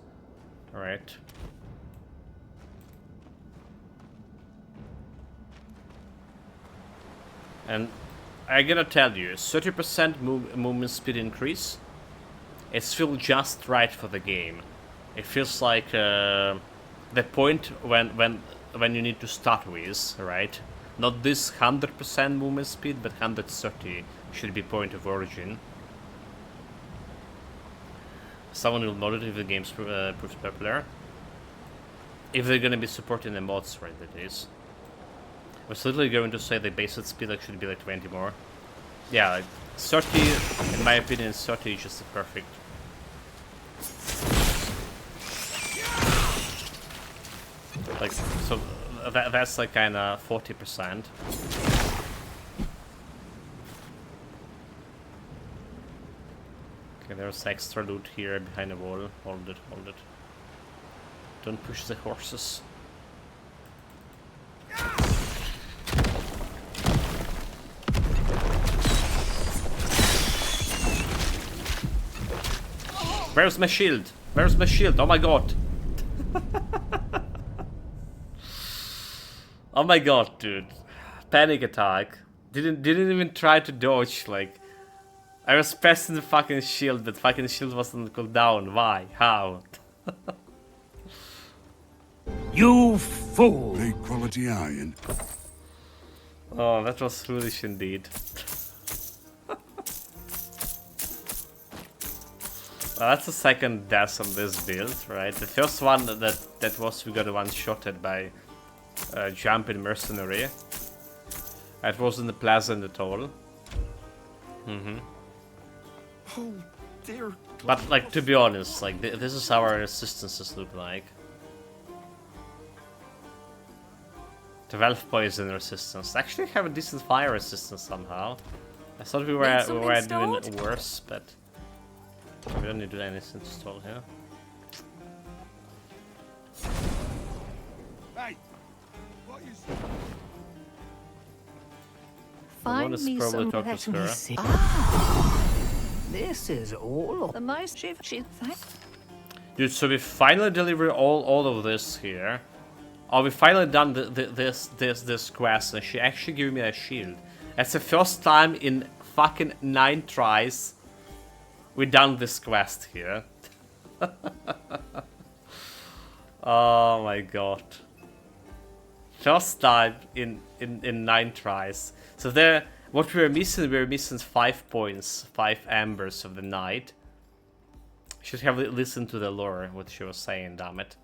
Speaker 1: Alright. And I gotta tell you, 30% movement speed increase, it's feels just right for the game. It feels like the point when you need to start with, right? Not this 100% movement speed, but 130 should be point of origin. Someone will note it if the game proves popular. If they're gonna be supporting the mods, right? That is. I was literally going to say the base speed like should be like 20 more. Yeah, like 30, in my opinion, 30 is just perfect. Like, so that's like kinda 40%. Okay, there's extra loot here behind the wall. Hold it, hold it. Don't push the horses. Where's my shield? Where's my shield? Oh my god. Oh my god, dude. Panic attack. Didn't even try to dodge, like I was pressing the fucking shield, but fucking shield wasn't cooldown. Why? How?
Speaker 2: You fool! Great quality iron.
Speaker 1: Oh, that was foolish indeed. Well, that's the second death on this build, right? The first one that was we got one-shotted by jumping mercenary. That wasn't pleasant at all.
Speaker 11: Oh dear.
Speaker 1: But like to be honest, like this is how our resistances look like. 12 poison resistance. Actually, have a decent fire resistance somehow. I thought we were doing worse, but. We don't need to do anything to stall here.
Speaker 11: Hey, what you
Speaker 3: Find me some
Speaker 1: Skura.
Speaker 3: This is all
Speaker 5: The most she'd think.
Speaker 1: Dude, so we finally deliver all of this here. Oh, we finally done this quest, and she actually gave me a shield. That's the first time in fucking 9 tries we done this quest here. Oh my god. First time in 9 tries. So there, what we were missing 5 points, 5 embers of the night. Should have listened to the lore, what she was saying, damn it.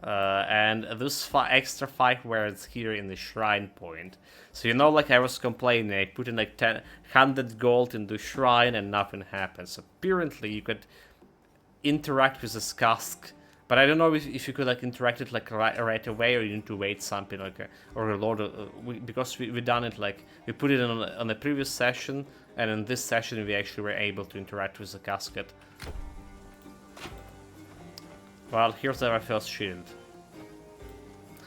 Speaker 1: And this extra fire is here in the shrine point. So you know, like I was complaining, I put in like 100 gold in the shrine and nothing happens. Apparently you could interact with this cask, but I don't know if you could like interact it like right away, or you need to wait something like or reload. Because we done it like we put it on the previous session, and in this session we actually were able to interact with the casket. Well, here's our first shield.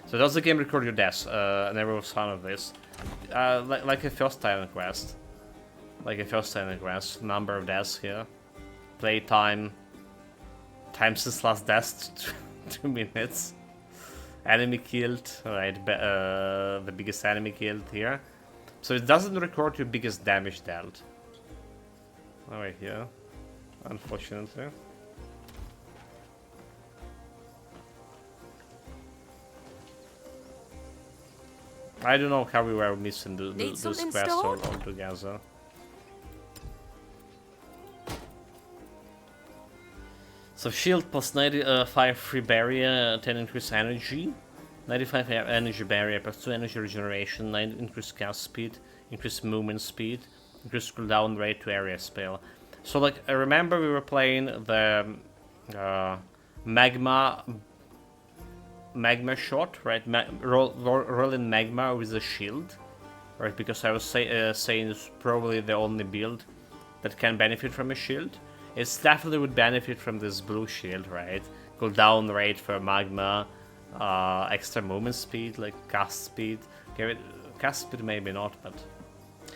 Speaker 1: So does the game record your deaths? I never was fan of this. Like a first time quest. Like a first time quest. Number of deaths here. Playtime. Time since last death, 2 minutes. Enemy killed, right? The biggest enemy killed here. So it doesn't record your biggest damage dealt. Oh, right here. Unfortunately. I don't know how we were missing this quest altogether. So shield plus 95 free barrier, 10 increased energy, 95 energy barrier plus 2 energy regeneration, 9 increased cast speed, increased movement speed, increased cooldown rate to area spell. So like I remember we were playing the magma shot, right? Rolling magma with a shield, right? Because I was saying it's probably the only build that can benefit from a shield. It definitely would benefit from this blue shield, right? Cooldown rate for magma, extra movement speed, like cast speed. Okay, cast speed maybe not, but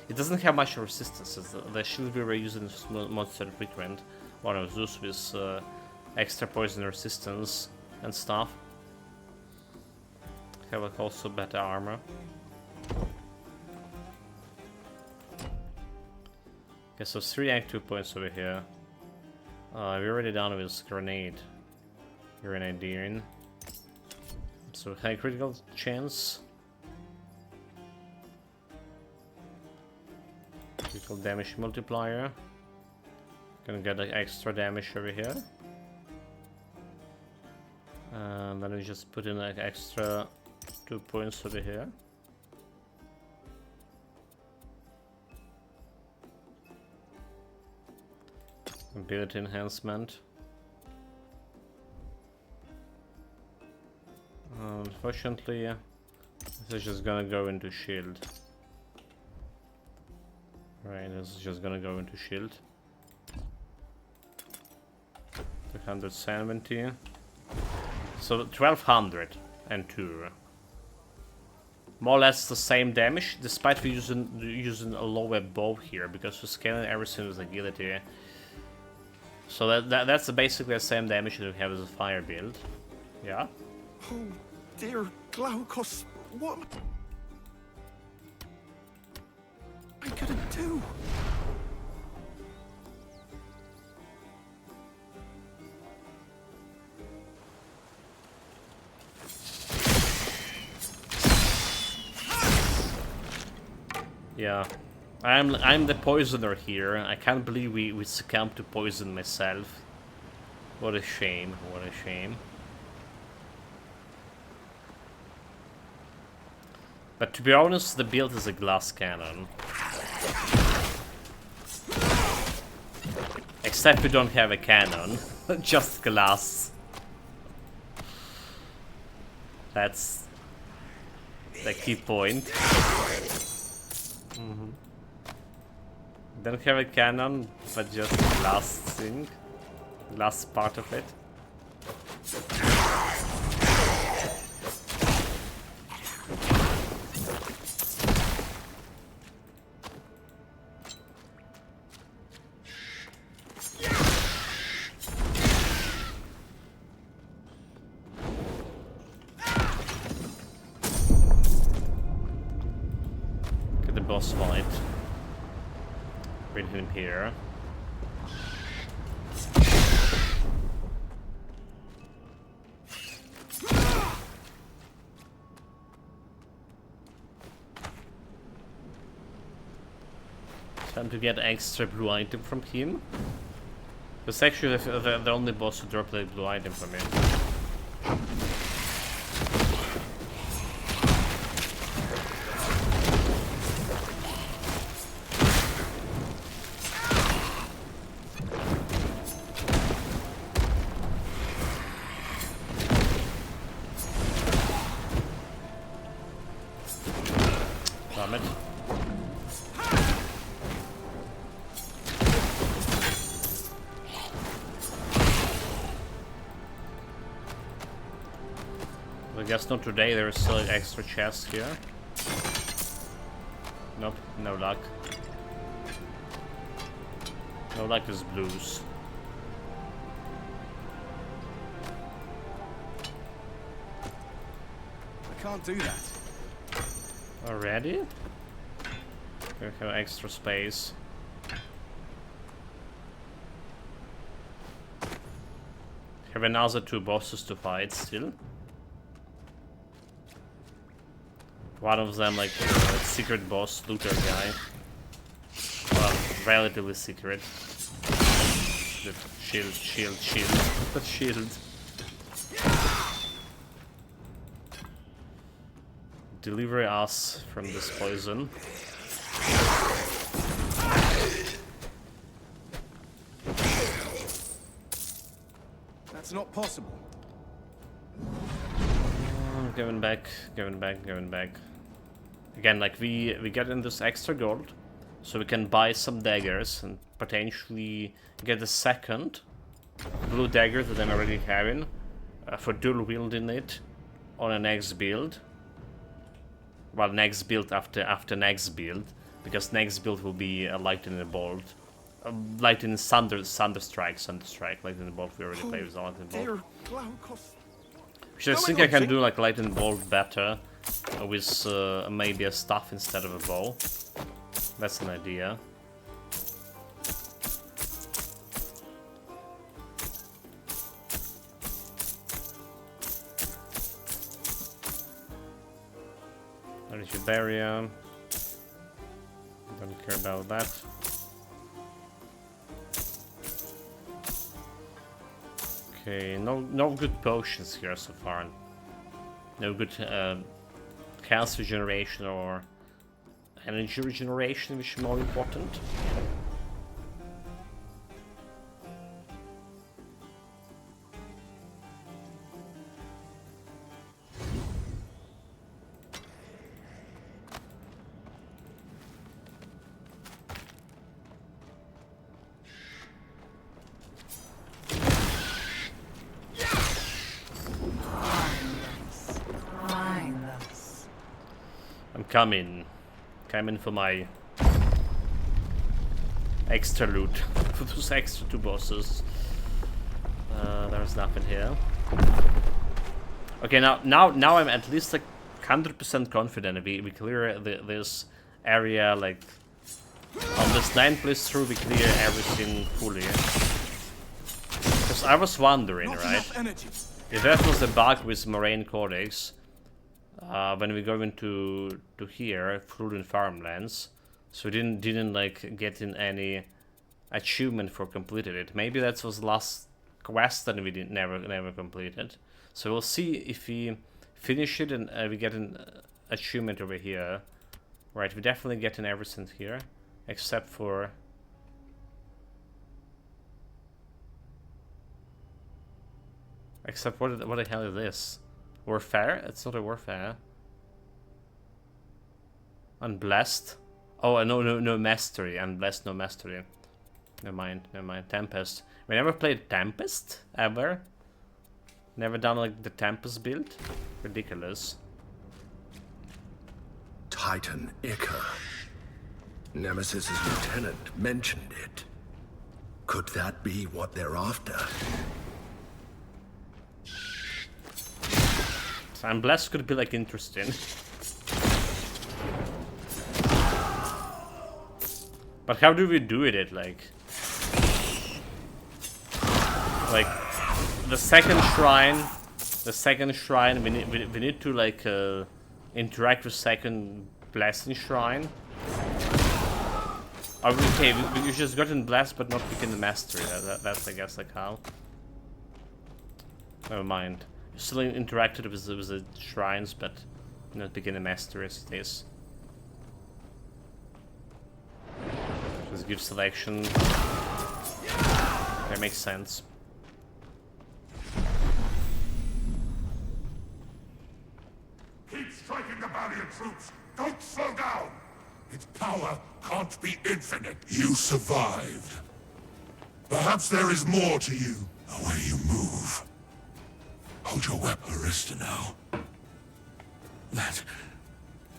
Speaker 1: it doesn't have much resistance. The shield we were using is monster frequent, one of those with extra poison resistance and stuff. Have also better armor. Okay, so 3 active points over here. We're already done with grenadiering. So high critical chance. Critical damage multiplier. Gonna get like extra damage over here. And then we just put in like extra 2 points over here. Ability enhancement. Unfortunately, this is just gonna go into shield. Right, this is just gonna go into shield. 270. So 1202. More or less the same damage, despite we using a lower bow here, because we're scaling everything with agility. So that's basically the same damage that we have as a fire build. Yeah.
Speaker 7: Oh dear Glaukos, what am I gonna do?
Speaker 1: Yeah, I'm the poisoner here. I can't believe we succumbed to poison myself. What a shame, what a shame. But to be honest, the build is a glass cannon. Except we don't have a cannon, just glass. That's the key point. Don't have a cannon, but just glass thing. Glass part of it. Get the boss fight. Bring him here. Time to get extra blue item from him. It's actually the only boss to drop the blue item from him. guess not today, there's still an extra chest here. Nope, no luck. No luck is blues.
Speaker 4: I can't do that.
Speaker 1: Already? We have extra space. Have another 2 bosses to fight still. One of them like secret boss looter guy. Well, relatively secret. The shield. The shield. Deliver us from this poison.
Speaker 4: That's not possible.
Speaker 1: Going back. Again, like we get in this extra gold, so we can buy some daggers and potentially get a second blue dagger that I'm already having for dual wielding it on a next build. Well, next build after next build, because next build will be a lightning bolt, lightning thunderstrike. Lightning bolt we already played with lightning bolt. Which I think I can do like lightning bolt better with maybe a staff instead of a bow. That's an idea. Barrier. Don't care about that. Okay, no good potions here so far. No good health regeneration or energy regeneration, which is more important. Coming for my extra loot for those extra 2 bosses. There's nothing here. Okay, now I'm at least like 100% confident we clear this area. Like on this 9 playthrough, we clear everything fully. Because I was wondering, right? If that was a bug with Moraine Codex. When we go into here, Fruit and Farmlands, so we didn't like get in any achievement for completed it. Maybe that was the last quest that we never completed. So we'll see if we finish it and we get an achievement over here. Right, we definitely get in everything here, except for what the hell is this? Warfare? It's not a warfare. Unblessed. Oh, no mastery. Unblessed, no mastery. Never mind. Tempest. We never played Tempest ever. Never done like the Tempest build. Ridiculous.
Speaker 12: Titan Ica. Nemesis's lieutenant mentioned it. Could that be what they're after?
Speaker 1: Unblessed could be like interesting. But how do we do it? Like the second shrine we need to like interact with second blessing shrine. Okay, we just gotten blessed but not picking the mastery. That's I guess like how. Never mind. Still interacted with the shrines, but not picking the mastery as it is. Just give selection. That makes sense.
Speaker 2: Keep striking the barrier, troops! Don't slow down! Its power can't be infinite. You survived. Perhaps there is more to you. The way you move. Hold your weapon, Arista now. that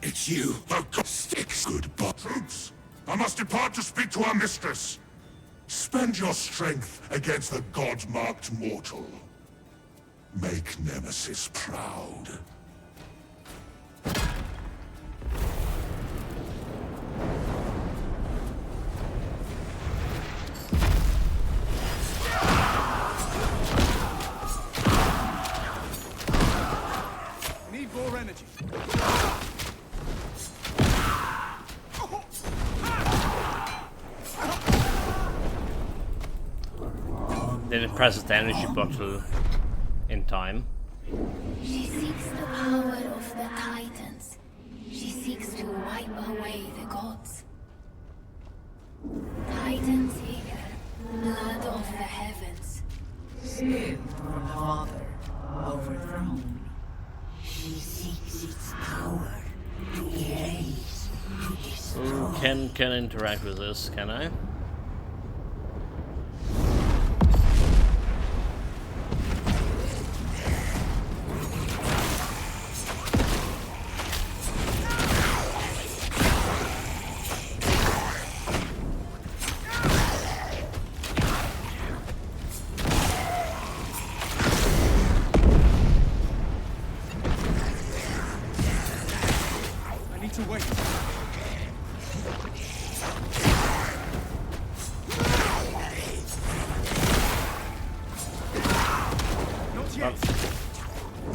Speaker 2: it's you. For God's sake, goodbye.
Speaker 13: Troops, I must depart to speak to our mistress. Spend your strength against the god-marked mortal. Make Nemesis proud.
Speaker 4: Need more energy.
Speaker 1: Didn't press the energy bottle in time.
Speaker 3: She seeks the power of the Titans. She seeks to wipe away the gods. Titans here, blood of the heavens.
Speaker 9: Spirit from the Father, overthrown.
Speaker 3: She seeks its power to erase, to destroy.
Speaker 1: Can I interact with this? Can I?
Speaker 4: I need to wait. Not yet.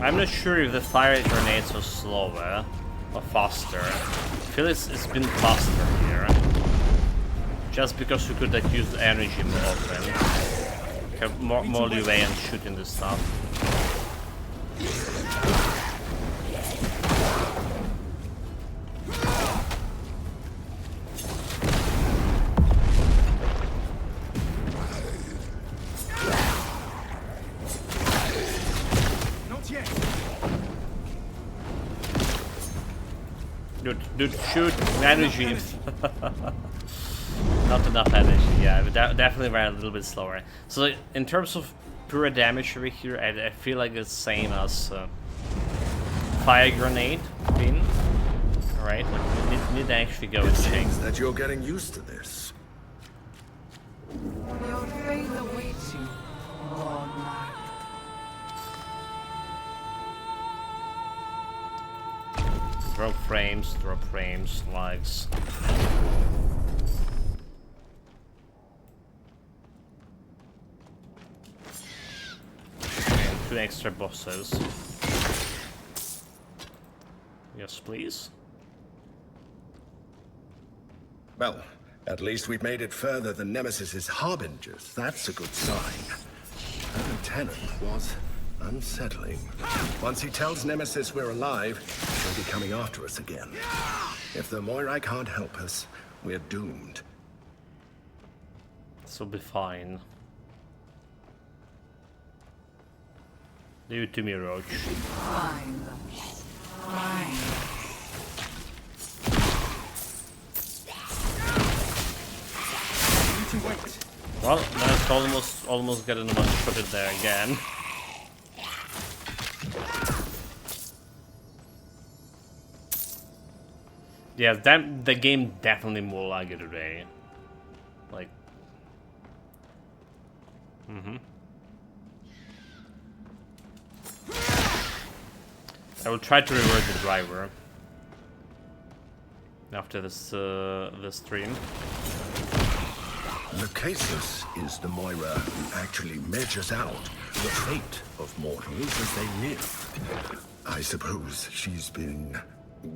Speaker 1: I'm not sure if the fire grenades are slower or faster. I feel it's been faster here. Just because we could like, use the energy more often. Have more leeway and shooting this stuff.
Speaker 4: Not yet.
Speaker 1: Dude, shoot energy. Not enough energy, yeah, but definitely ran a little bit slower. So in terms of pure damage over here, I feel like it's the same as fire grenade pin. Alright, like, we need to actually go and check.
Speaker 12: That you're getting used to this.
Speaker 9: Your fate awaits you, Godmark.
Speaker 1: Drop frames, lives. And 2 extra bosses. Yes, please.
Speaker 12: Well, at least we've made it further than Nemesis's harbingers. That's a good sign. That lieutenant was unsettling. Once he tells Nemesis we're alive, he'll be coming after us again. If the Moirai can't help us, we're doomed.
Speaker 1: This will be fine. Leave it to me, Roach.
Speaker 9: Find them. Find them.
Speaker 4: Need to wait.
Speaker 1: Well, that's almost getting one shot it there again. Yeah, the game definitely more laggy today. Like, I will try to revert the driver after this this stream.
Speaker 12: Lucasus is the Moira who actually measures out the fate of mortals as they live. I suppose she's been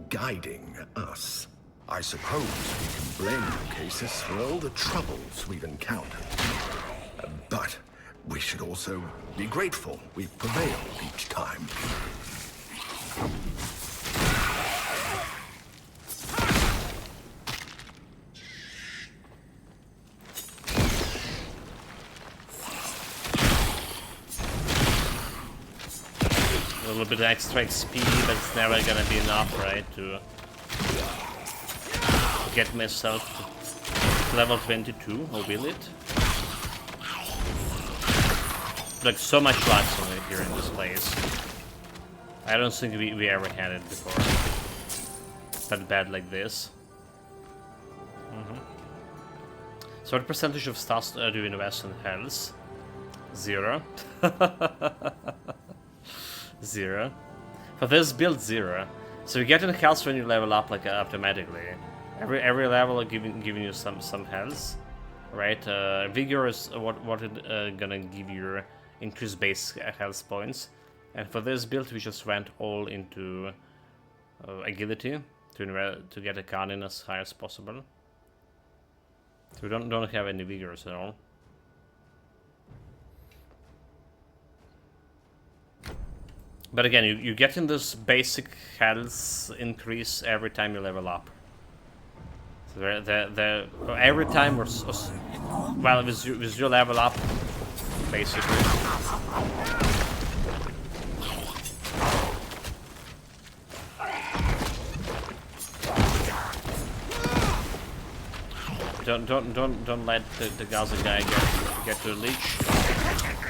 Speaker 12: guiding us. I suppose we can blame Lucasus for all the troubles we've encountered. But we should also be grateful we've prevailed each time.
Speaker 1: A little bit of extra XP, but it's never gonna be enough, right, to get myself to level 22, or will it? Like, so much life on it here in this place. I don't think we ever had it before. That bad like this. So what percentage of stats do you invest in health? 0. 0. For this build, 0. So you get in health when you level up like automatically. Every level giving you some health, right? Vigor is what it gonna give you increased base health points, and for this build we just went all into agility to get a cannon as high as possible. So we don't have any vigors at all. But again, you get in this basic health increase every time you level up. So every time well, with your level up, basically. Don't let the Gaza guy get to the leech.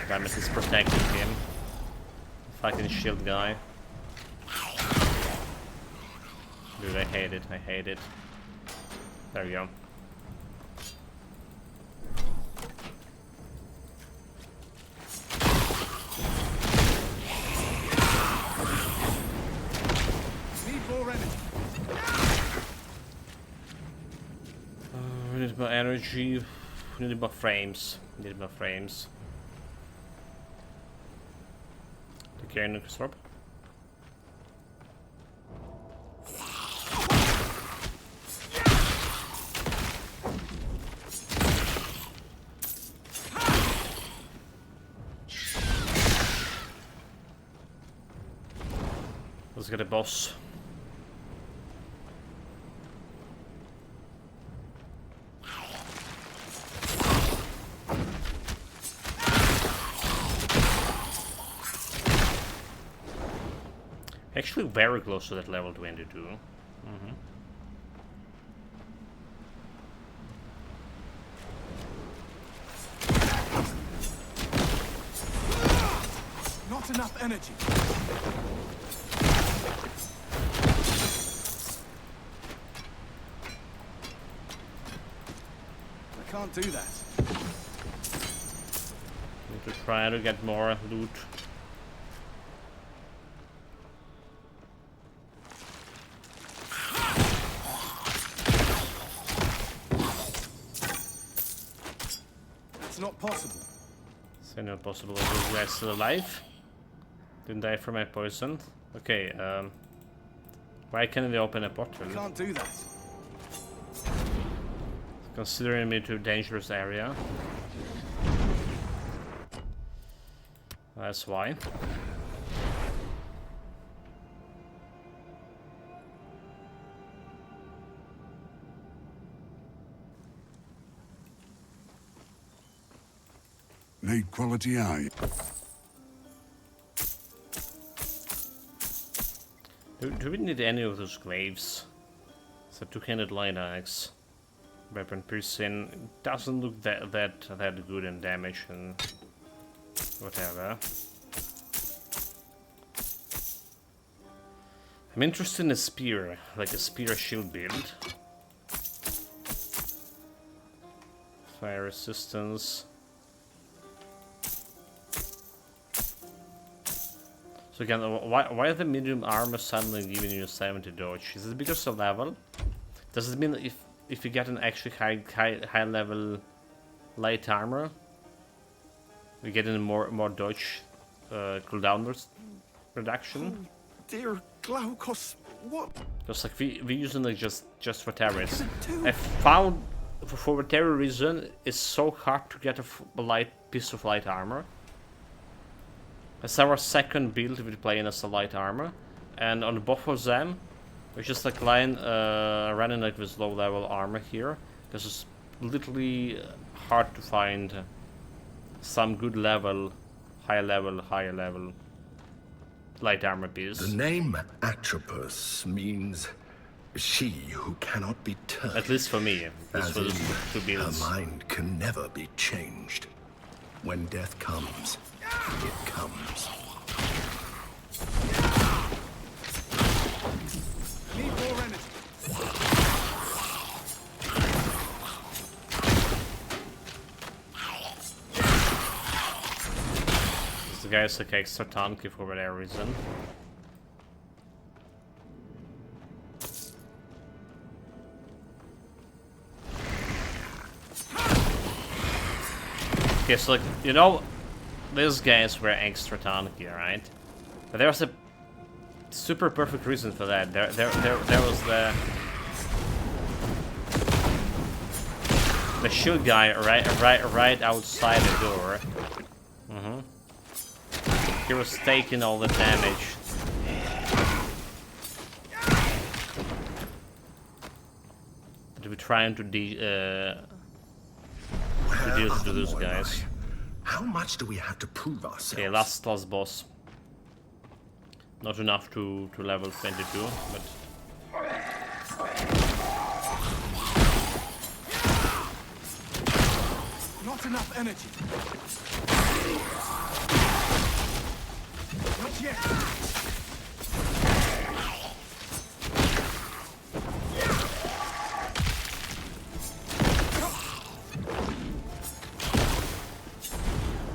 Speaker 1: Damn it, he's protecting him. Fucking shield guy. Dude, I hate it. I hate it. There we go.
Speaker 4: Need more energy.
Speaker 1: We need more energy. We need more frames. We need more frames. Okay, nuke swap. Let's get a boss. Actually very close to that level 22.
Speaker 4: Not enough energy. I can't do that.
Speaker 1: Need to try to get more loot.
Speaker 4: It's not possible.
Speaker 1: So not possible. Are those guys still alive? Didn't die from my poison. Okay, why can't they open a portal?
Speaker 4: I can't do that.
Speaker 1: Considering me to a dangerous area. That's why.
Speaker 13: Need quality eye.
Speaker 1: Do we need any of those glaives? It's a two-handed light axe. Weapon piercing doesn't look that good in damage and whatever. I'm interested in a spear, like a spear shield build. Fire resistance. So again, why are the medium armor suddenly giving you 70 dodge? Is it because of level? Does it mean that if you get an actually high level light armor, we get in more dodge cooldown reduction?
Speaker 2: Oh, dear Glaukos, what?
Speaker 1: Because like we using like just for terrorists. I found for whatever reason it's so hard to get a light piece of light armor. It's our second build we're playing as a light armor, and on both of them, we're just like running like this low level armor here, because it's literally hard to find some good level, higher level light armor piece.
Speaker 12: The name Atropos means she who cannot be turned.
Speaker 1: At least for me, this
Speaker 12: As
Speaker 1: was
Speaker 12: in,
Speaker 1: two builds.
Speaker 12: her mind can never be changed. When death comes, it comes.
Speaker 1: guy's like extra tanky for whatever reason. Okay, so like, you know, these guys were extra tanky, right? But there was a super perfect reason for that. There was the shield guy right outside the door. He was taking all the damage. To be trying to deal to those guys.
Speaker 12: How much do we have to prove ourselves?
Speaker 1: Okay, last boss. Not enough to level 22, but
Speaker 4: not enough energy. Not yet.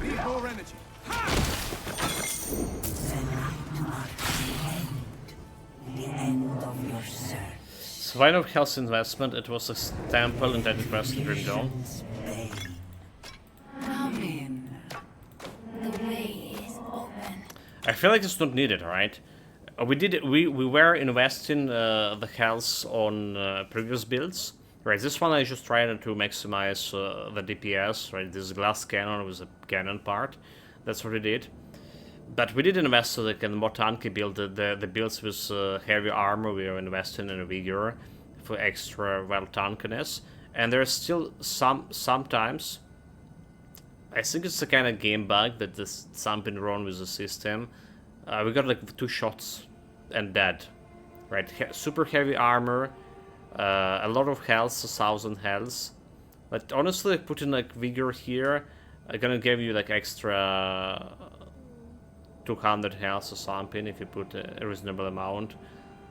Speaker 4: Need more energy.
Speaker 9: The end of your search.
Speaker 1: so why no health investment? It was a temple and then it was in Grim Dawn.
Speaker 9: Come in.
Speaker 3: The way is open.
Speaker 1: I feel like it's not needed, right? We were investing the health on previous builds, right? This one I just tried to maximize the DPS, right? This glass cannon with a cannon part. That's what we did. But we did invest like in more tanky build. The builds with heavy armor, we were investing in a vigor for extra well tankiness. And there's still sometimes. I think it's a kind of game bug that there's something wrong with the system. We got like 2 shots and dead, right? Super heavy armor, a lot of health, 1000 health. But honestly, putting like vigor here, gonna give you like extra 200 health or something if you put a reasonable amount.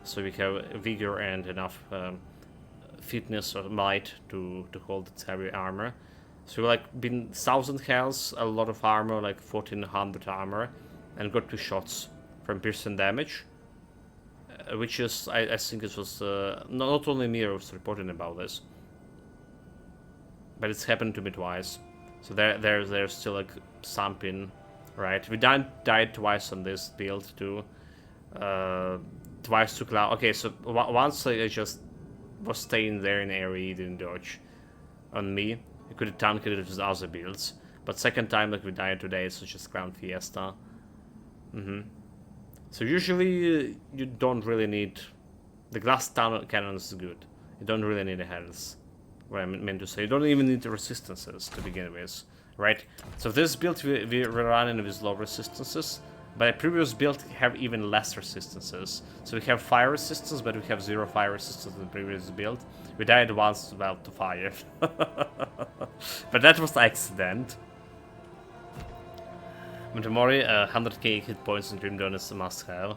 Speaker 1: So we have vigor and enough fitness or might to hold its heavy armor. So like been 1000 health, a lot of armor, like 1400 armor, and got 2 shots from piercing damage, which is I think it was not only me who was reporting about this, but it's happened to me twice. So there's still like something, right? We died twice on this build too. Twice to cloud. Okay, so once I just was staying there in area, didn't dodge on me. You could have tanked it with other builds, but second time like we died today, so just Crown Fiesta. So usually you don't really need the glass cannon is good. You don't really need a health. What I meant to say, you don't even need the resistances to begin with, right? So this build we're running with low resistances, but a previous build have even less resistances. So we have fire resistance, but we have 0 fire resistance in the previous build. We died once about to fire, but that was accident. Metamori, 100k hit points in Grim Dawn is a must-have.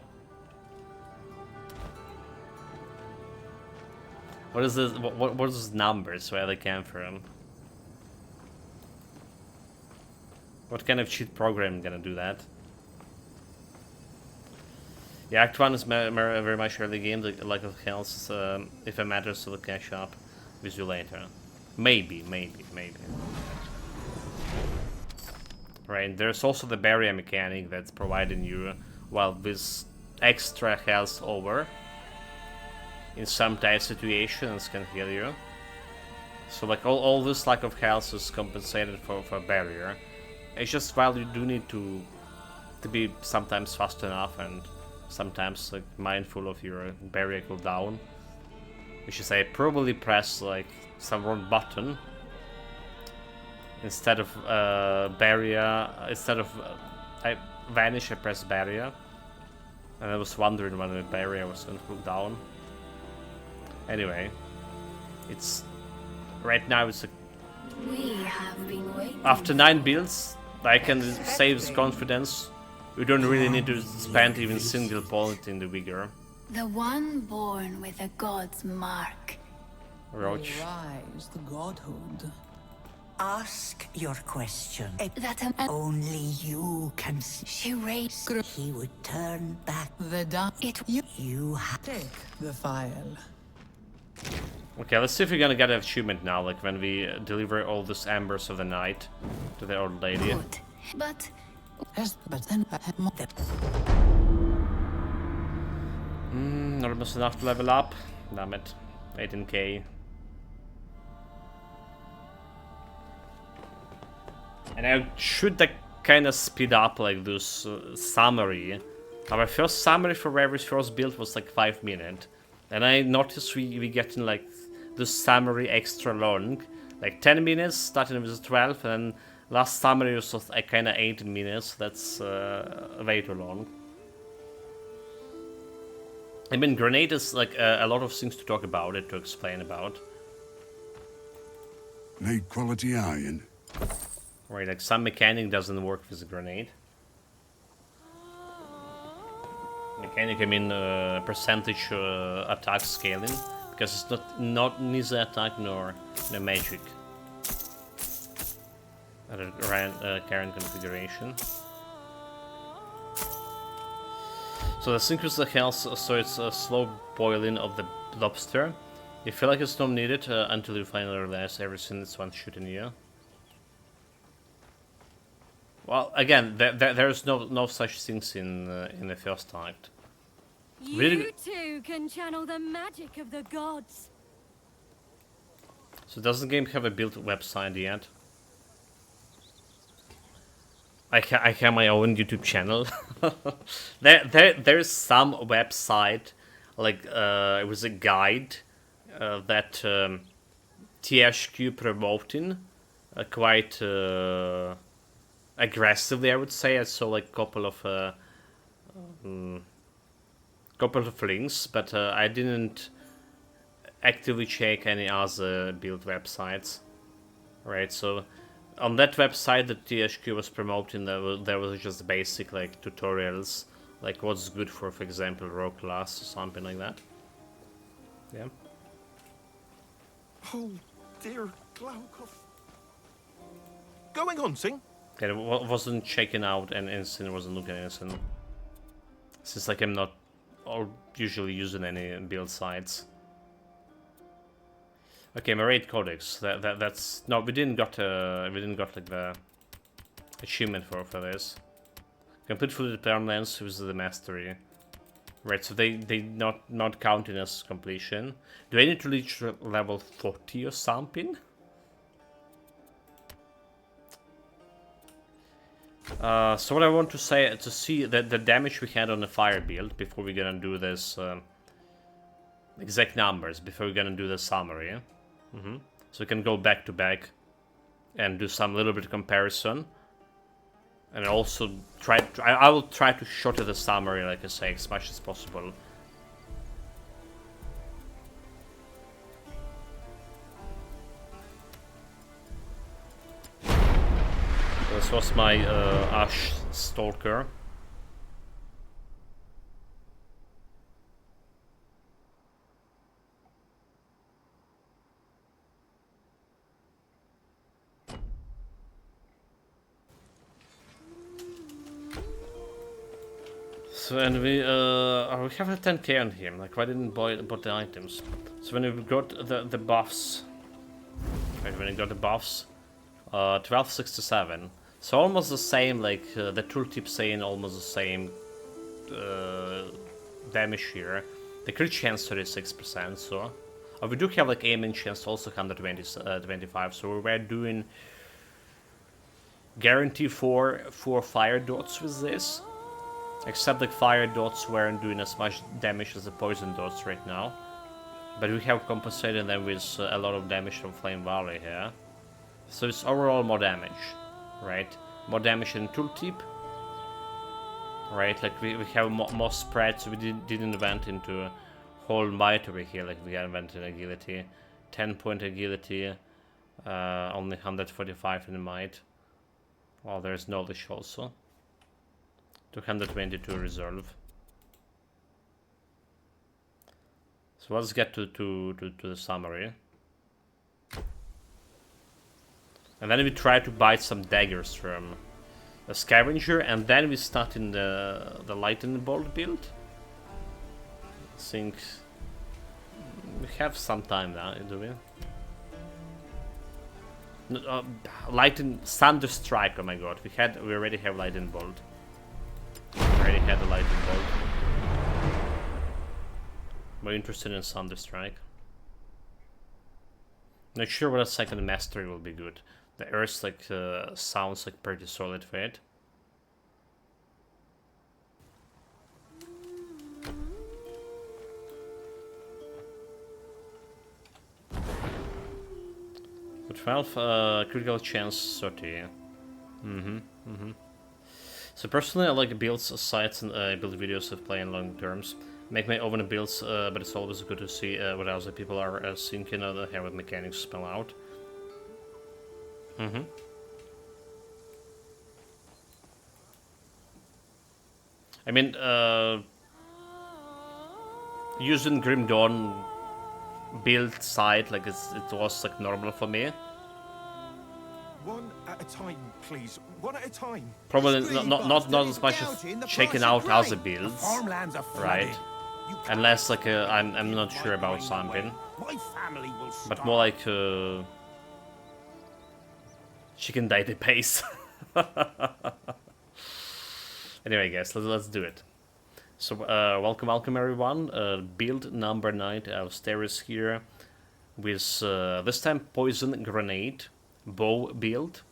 Speaker 1: What is this? What is these numbers? Where they came from? What kind of cheat program gonna do that? Yeah, Act 1 is very much early game. The lack of health, if it matters, will catch up with you later. Maybe. Right, there's also the barrier mechanic that's providing you, well, this extra health over in some tight situations can heal you. So like all this lack of health is compensated for barrier. It's just while you do need to be sometimes fast enough and sometimes like mindful of your barrier cooldown. Which is I probably press like some wrong button. Instead of barrier, I vanish, I press barrier. And I was wondering when the barrier was going to cool down. Anyway, it's right now it's
Speaker 3: We have been waiting.
Speaker 1: after 9 builds, I can say with confidence we don't really need to spend even single point in the vigor.
Speaker 3: The one born with a god's mark.
Speaker 1: Roach.
Speaker 9: Rise the godhood. Ask your question.
Speaker 3: That
Speaker 9: Only you can see.
Speaker 3: she raised.
Speaker 9: He would turn back
Speaker 14: The dark.
Speaker 9: you have.
Speaker 14: Take the file.
Speaker 1: Okay, let's see if we're gonna get an achievement now, like when we deliver all these embers of the night to the old lady.
Speaker 3: Good. But
Speaker 14: But then
Speaker 1: Not almost enough to level up. Damn it. 18k. And I should like kind of speed up like this summary. Our first summary for Reaver's first build was like 5 minutes. And I noticed we getting like this summary extra long. Like 10 minutes, starting with 12, and then last summary was like kind of 18 minutes. That's way too long. I mean, Grenade is like a lot of things to talk about it, to explain about.
Speaker 13: Need quality iron.
Speaker 1: Right, like some mechanic doesn't work with a grenade. Mechanic, I mean percentage attack scaling, because it's not neither attack nor magic. At a current configuration. So the sync with the health, so it's a slow boiling of the lobster. You feel like it's not needed until you finally realize everything is one shooting you. Well, again, there's no such things in the first act.
Speaker 5: You too can channel the magic of the gods.
Speaker 1: So does the game have a built website yet? I have my own YouTube channel. There's some website, like it was a guide that THQ promoting quite aggressively, I would say. I saw like couple of links, but I didn't actively check any other build websites. Right, so on that website that THQ was promoting, there was just basic like tutorials, like what's good for example, rogue class or something like that. Yeah.
Speaker 15: Oh dear, Glaucus. Going hunting?
Speaker 1: Okay, I wasn't checking out and instant, wasn't looking at anything. Since like I'm not usually using any build sites. Okay, Marade Codex. That's no, we didn't got like the achievement for this. Complete full permanence with the mastery. Right, so they not counting as completion. Do I need to reach level 40 or something? So what I want to say, to see the damage we had on the fire build before we're gonna do this exact numbers, before we're gonna do the summary. So we can go back to back and do some little bit of comparison, and also I will try to shorten the summary, like I say, as much as possible. This was my Ash Stalker. So, and we have a 10k on him. Like, why didn't buy the items? So when we got the buffs, right? When we got the buffs, 1267. So almost the same. Like the tooltip saying almost the same damage here. The crit chance 36%. So we do have like aiming chance also 125. So we're doing guarantee for 4 fire dots with this. Except the fire dots weren't doing as much damage as the poison dots right now. But we have compensated them with a lot of damage from Flame Valley here. So it's overall more damage, right? More damage in tooltip. Right, like we have more spread, so we didn't invent into whole might over here like we invented agility. 10-point agility, only 145 in the might. Well, there's knowledge also. 222 reserve. So let's get to the summary. And then we try to buy some daggers from a scavenger, and then we start in the lightning bolt build. I think we have some time now, do we? No, lightning thunder strike. Oh my god, we already have lightning bolt. We already had the lightning bolt. More interested in thunder strike. Not sure what a second mastery will be good. The earth like sounds like pretty solid for it. But 12 critical chance 30. So personally, I like builds, sites, and build videos of playing long terms. Make my own builds, but it's always good to see what other people are thinking of how mechanics spell out. I mean, using Grim Dawn build site like it was like normal for me.
Speaker 15: One at a time, please. One at a time.
Speaker 1: Probably not as much as checking out other builds, right? Unless like I'm not sure about something, but more like chicken database. Anyway, guys, let's do it. So welcome everyone. Build number 9 of Steris here, with this time poison grenade bow build.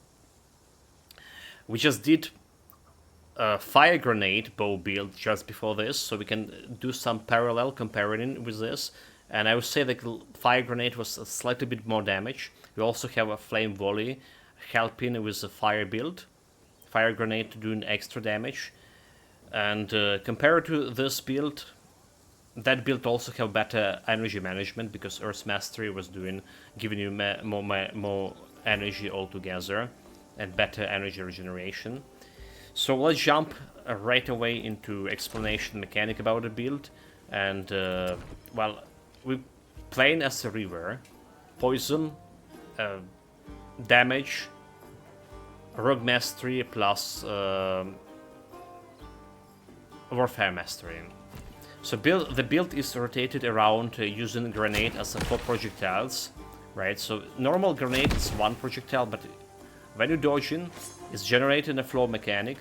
Speaker 1: We just did a fire grenade bow build just before this, so we can do some parallel comparing with this. And I would say that fire grenade was a slightly bit more damage. We also have a flame volley helping with the fire build. Fire grenade doing extra damage. And compared to this build, that build also have better energy management, because Earth Mastery was giving you more energy altogether and better energy regeneration. So let's jump right away into explanation mechanic about the build. And well, we're playing as a Reaver, poison, damage, rogue mastery plus warfare mastery. So the build is rotated around using grenade as 4 projectiles, right? So normal grenade is 1 projectile, but when you dodge in, it's generating a flow mechanic,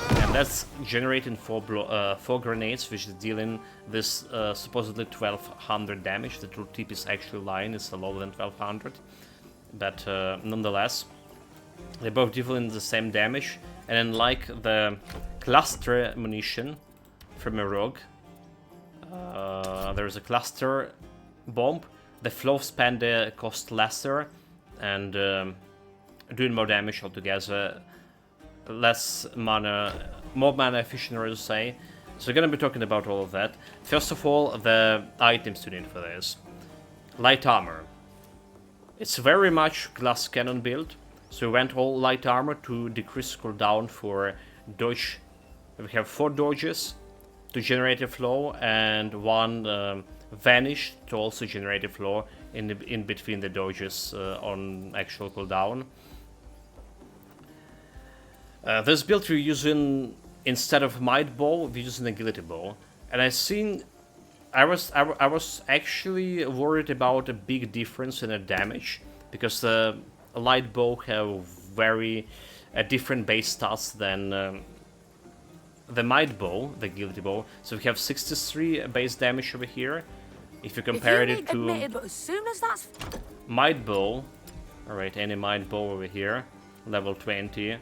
Speaker 1: and that's generating 4 grenades, which is dealing this supposedly 1200 damage. The tooltip is actually lying, it's lower than 1200, but nonetheless, they both dealing the same damage. And then, like the cluster munition from a rogue, there's a cluster bomb. The flow span there cost lesser and doing more damage altogether. Less mana, more mana efficient, I would say. So we're gonna be talking about all of that. First of all, the items you need for this. Light armor. It's very much glass cannon build. So we went all light armor to decrease cooldown for dodge. We have 4 dodges to generate a flow, and 1 vanish to also generate a flow in between the dodges on actual cooldown. This build we're using, instead of might bow, we're using agility bow, and I was actually worried about a big difference in the damage, because the light bow have very different base stats than the might bow, the agility bow. So we have 63 base damage over here. If you compare it to
Speaker 5: but as soon as that's
Speaker 1: might bow, all right, any might bow over here, level 20.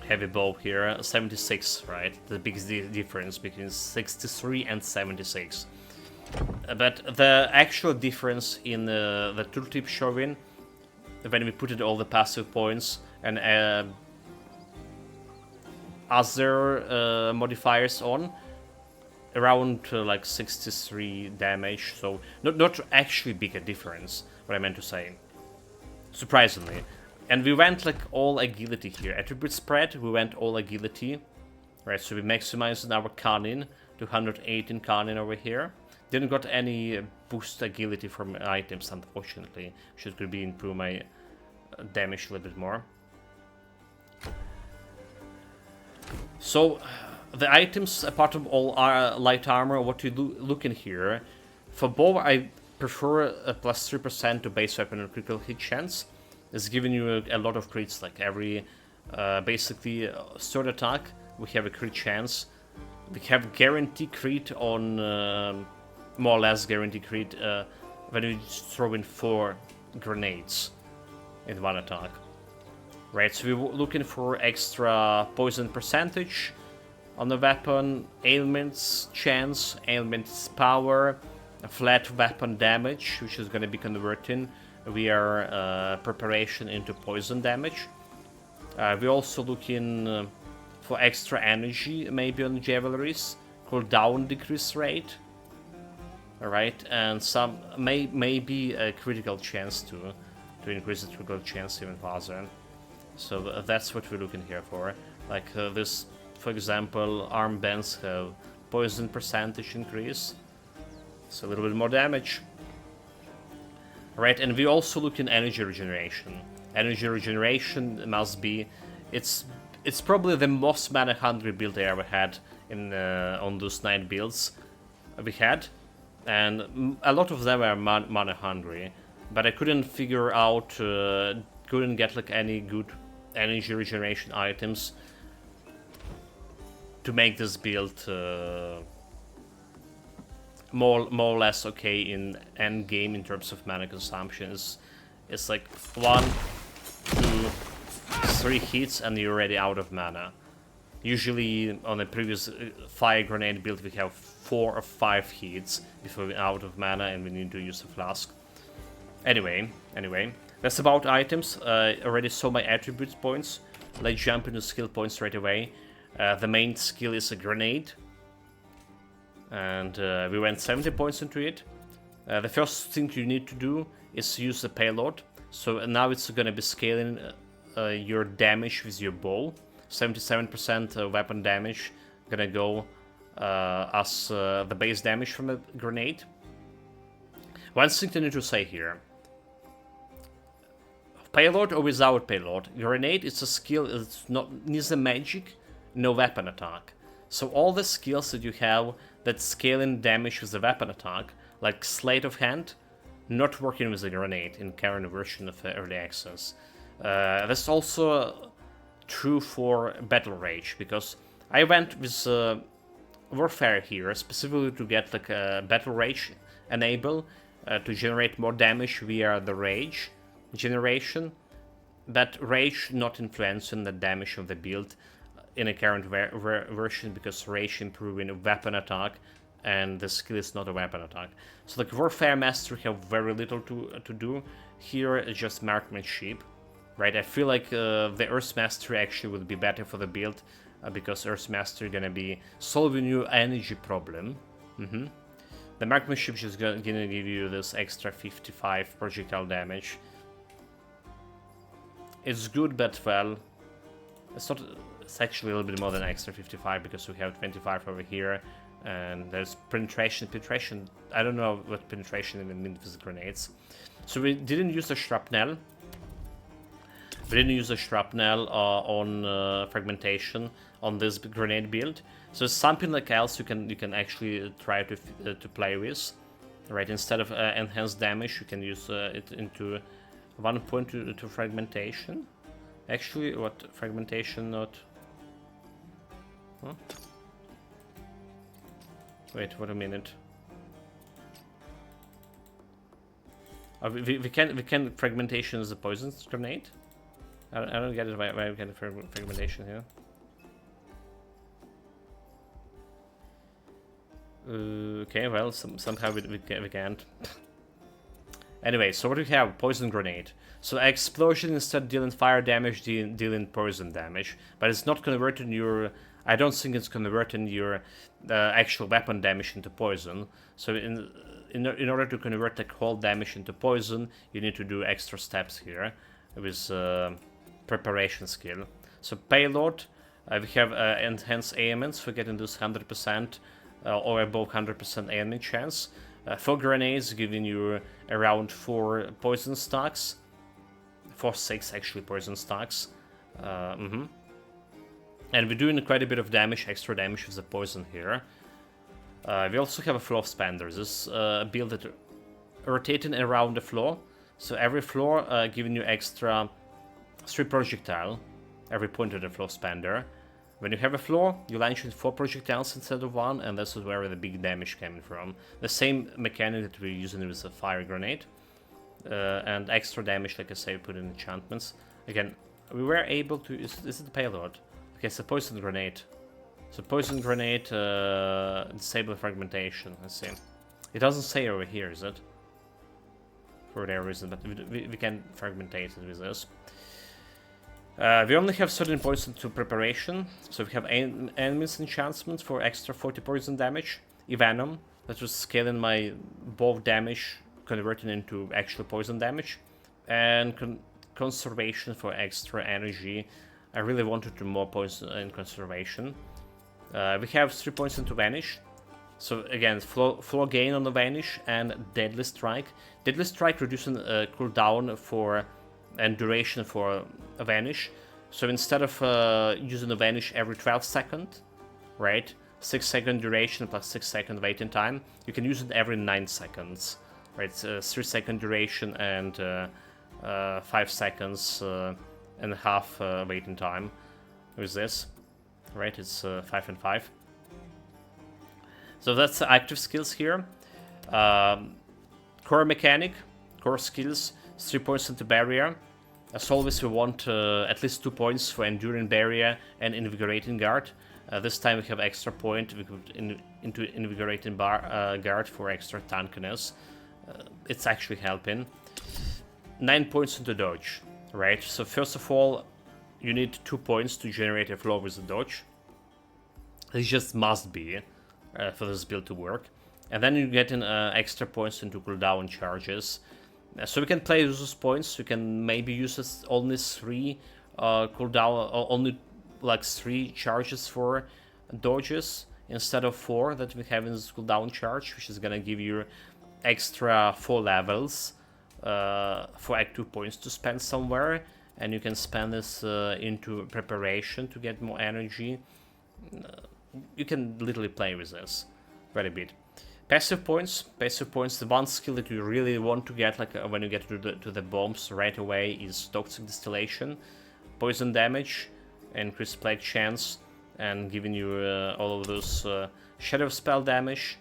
Speaker 1: Heavy bow here, 76, right? The biggest difference between 63 and 76. But the actual difference in the tooltip showing, when we put all the passive points and other modifiers on, around like 63 damage. So not actually big a difference, what I meant to say. Surprisingly. And we went like all agility here. Attribute spread, we went all agility. Right, so we maximized our cannon to 118 cannon over here. Didn't got any boost agility from items, unfortunately. Should could be improve my damage a little bit more. So, the items, apart from all light armor, what you look in here, for bow I prefer a plus 3% to base weapon and critical hit chance. It's giving you a lot of crits, like every, basically, third attack, we have a crit chance. We have guarantee crit on, more or less guarantee crit, when you throw in 4 grenades in one attack. Right, so we're looking for extra poison percentage on the weapon, ailments chance, ailments power, a flat weapon damage, which is going to be converting via preparation into poison damage. We're also looking for extra energy, maybe on javelries, cooldown decrease rate. Alright, and some maybe a critical chance to increase the critical chance even further. So that's what we're looking here for. Like this, for example, armbands have poison percentage increase, so a little bit more damage. Right, and we also look in energy regeneration. Energy regeneration must be, it's probably the most mana hungry build I ever had in on those 9 builds we had, and a lot of them are mana hungry, but I couldn't figure out, couldn't get like any good energy regeneration items to make this build more or less okay in end game in terms of mana consumption. It's like 1, 2, 3 hits and you're already out of mana. Usually on the previous fire grenade build we have 4 or 5 hits before we're out of mana and we need to use a flask. Anyway, that's about items. Already saw my attributes points. Let's jump into skill points right away. The main skill is a grenade, and we went 70 points into it. The first thing you need to do is use the payload. So now it's going to be scaling your damage with your bow. 77% weapon damage gonna go as the base damage from a grenade. One thing I need to say here. Payload or without payload, grenade is a skill, it's not neither magic, no weapon attack. So all the skills that you have that scaling damage with the weapon attack, like Sleight of Hand, not working with a grenade in current version of Early Access. That's also true for Battle Rage, because I went with Warfare here specifically to get like a Battle Rage enable to generate more damage via the Rage generation, but Rage not influencing the damage of the build in a current version, because Rage improving weapon attack and the skill is not a weapon attack. So like Warfare Mastery have very little to do here, it's just marksmanship, right? I feel like the Earth Mastery actually would be better for the build, because Earth Mastery gonna be solving your energy problem. The marksmanship is just gonna give you this extra 55 projectile damage. It's good, but well, it's not. It's actually a little bit more than extra 55 because we have 25 over here, and there's penetration. Penetration. I don't know what penetration even means with grenades. So we didn't use the shrapnel. We didn't use the shrapnel on fragmentation on this grenade build. So it's something like else you can actually try to play with, right? Instead of enhanced damage, you can use it into 1 point to fragmentation. Actually, what fragmentation not? Huh? Wait, wait a minute. We can fragmentation as a poison grenade. I don't get it why we get fragmentation here. Okay, well somehow we can't. Anyway, so what do we have? Poison grenade. So explosion instead dealing fire damage, dealing poison damage, but it's not converting your. I don't think it's converting your actual weapon damage into poison. So in order to convert the cold damage into poison, you need to do extra steps here with preparation skill. So payload, we have enhanced ailments for getting this 100% or above 100% ailment chance. For grenades, giving you around 4 poison stacks. 4-6 actually poison stacks. And we're doing quite a bit of damage, extra damage with the poison here. We also have a floor expander. This build that rotating around the floor. So every floor giving you extra 3 projectile, every point of the floor expander. When you have a floor, you launch with 4 projectiles instead of 1, and this is where the big damage came from. The same mechanic that we're using with the fire grenade. And extra damage, like I say, put in enchantments. Again, we were able to... Is it the payload? Okay, it's a poison grenade. So poison grenade, disable fragmentation. Let's see. It doesn't say over here, is it? For whatever reason, but we can fragmentate it with this. We only have certain points into preparation, so we have enemies enchantments for extra 40 poison damage. Evenom, that was scaling my both damage, converting into actual poison damage. And conservation for extra energy. I really wanted to more poison in conservation. We have 3 points into vanish. So again, floor gain on the vanish and deadly strike. Deadly strike reducing cooldown for and duration for a vanish. So instead of using a vanish every 12 seconds, right, 6 second duration plus 6 second waiting time, you can use it every 9 seconds, right? It's 3 second duration and 5 seconds and a half waiting time with this, right? It's 5 and 5. So that's the active skills here. Core mechanic, core skills, 3 points into barrier. As always, we want at least 2 points for enduring barrier and invigorating guard. This time we have extra point we put into invigorating guard for extra tankiness. It's actually helping. 9 points into dodge, right? So first of all, you need 2 points to generate a floor with the dodge. This just must be for this build to work. And then you get in extra points into cooldown charges. So we can play with those points. You can maybe use only 3 cooldown, or only like 3 charges for dodges instead of 4 that we have in this cooldown charge, which is gonna give you extra 4 levels for Act 2 points to spend somewhere, and you can spend this into preparation to get more energy. You can literally play with this quite a bit. Passive points, the one skill that you really want to get, like when you get to the bombs right away, is Toxic Distillation. Poison damage, increased plague chance, and giving you all of those shadow spell damage.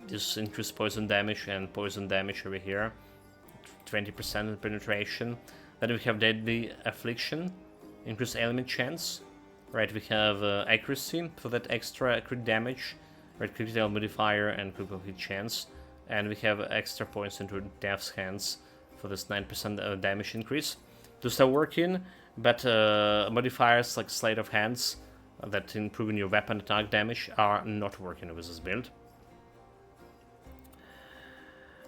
Speaker 1: This increased poison damage and poison damage over here. 20% penetration. Then we have Deadly Affliction, increased element chance. Right, we have accuracy for that extra crit damage. Right, critical modifier and critical hit chance, and we have extra points into Death's Hands for this 9% damage increase. Those are working, but modifiers like Sleight of Hands that improving your weapon attack damage are not working with this build.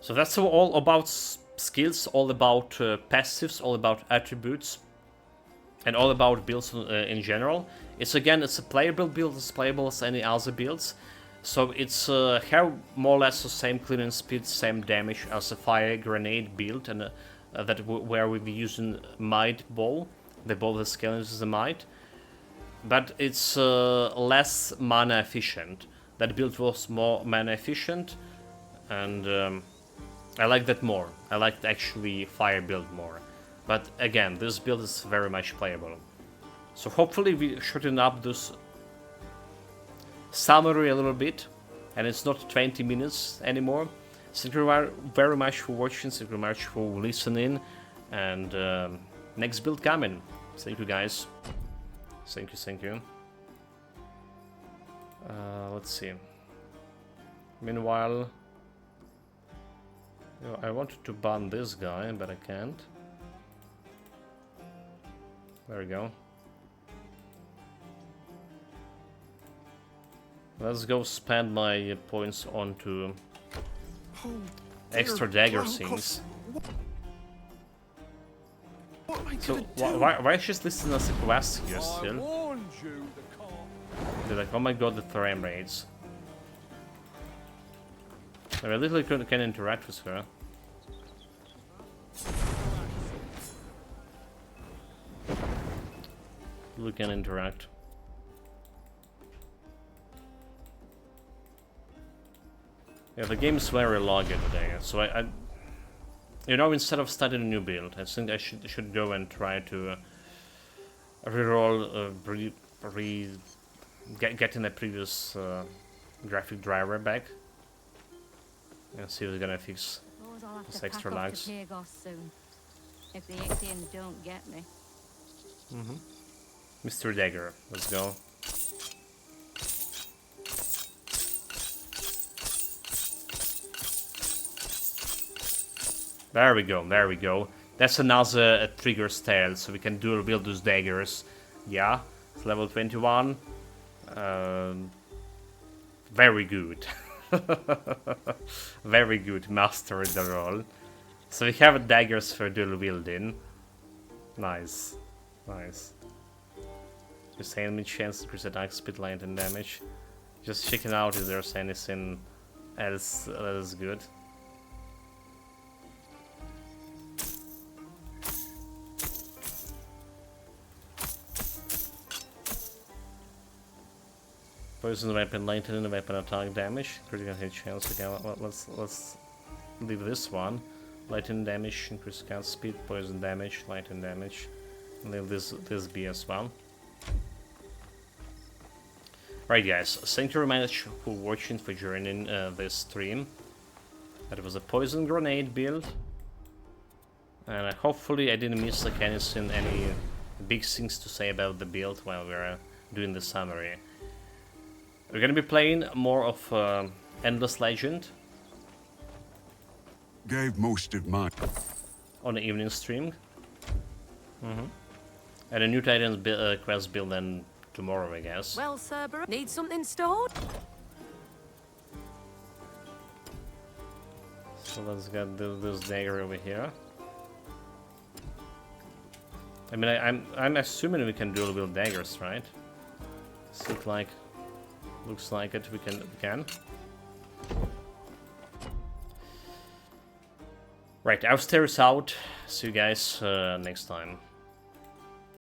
Speaker 1: So that's all about skills, all about passives, all about attributes, and all about builds in general. It's a playable build, as playable as any other builds. So it's have more or less the same clearing speed, same damage as a fire grenade build, and where we'll be using Might Bow, the bow that scales the Might. But it's less mana efficient. That build was more mana efficient, and I like that more. I like actually fire build more. But again, this build is very much playable. So hopefully we shorten up this summary a little bit, and it's not 20 minutes anymore. Thank you very much for watching, thank you very much for listening, and next build coming. Thank you guys. Thank you. Let's see. Meanwhile, I wanted to ban this guy, but I can't. There we go. Let's go spend my points onto extra dagger things. So why is she listing as a quest here still? They're like, oh my god, the frame rates. I literally can interact with her. We can interact. Yeah, the game's very laggy today, so I you know, instead of starting a new build, I think I should go and try to reroll, getting the previous graphic driver back, and see if it's gonna fix this extra lags.
Speaker 5: Soon, if the Ixians don't get me.
Speaker 1: Mr. Dagger, let's go. There we go, there we go. That's another trigger style, so we can dual wield those daggers. Yeah, it's level 21. Very good. Very good, mastered the role. So we have daggers for dual wielding. Nice, nice. Just enemy chance to increase attack speed, light, and damage. Just checking out if there's anything else that is good. Poison weapon, lightning weapon attack damage, critical hit chance. Okay, let's leave this one. Lightning damage, increase cast speed, poison damage, lightning damage. Leave this be as well. Right, guys. Thank you very much for watching, for joining this stream. That was a poison grenade build, and hopefully I didn't miss like anything, any big things to say about the build while we're doing the summary. We're gonna be playing more of Endless Legend.
Speaker 11: Gave most of mine
Speaker 1: On the evening stream. And a new Titans quest build then tomorrow, I guess.
Speaker 5: Well, Cerberus, need something stored?
Speaker 1: So let's get this dagger over here. I mean, I'm assuming we can dual wield daggers, right? Looks like it. We can. Right, I'll stare us out. See you guys next time.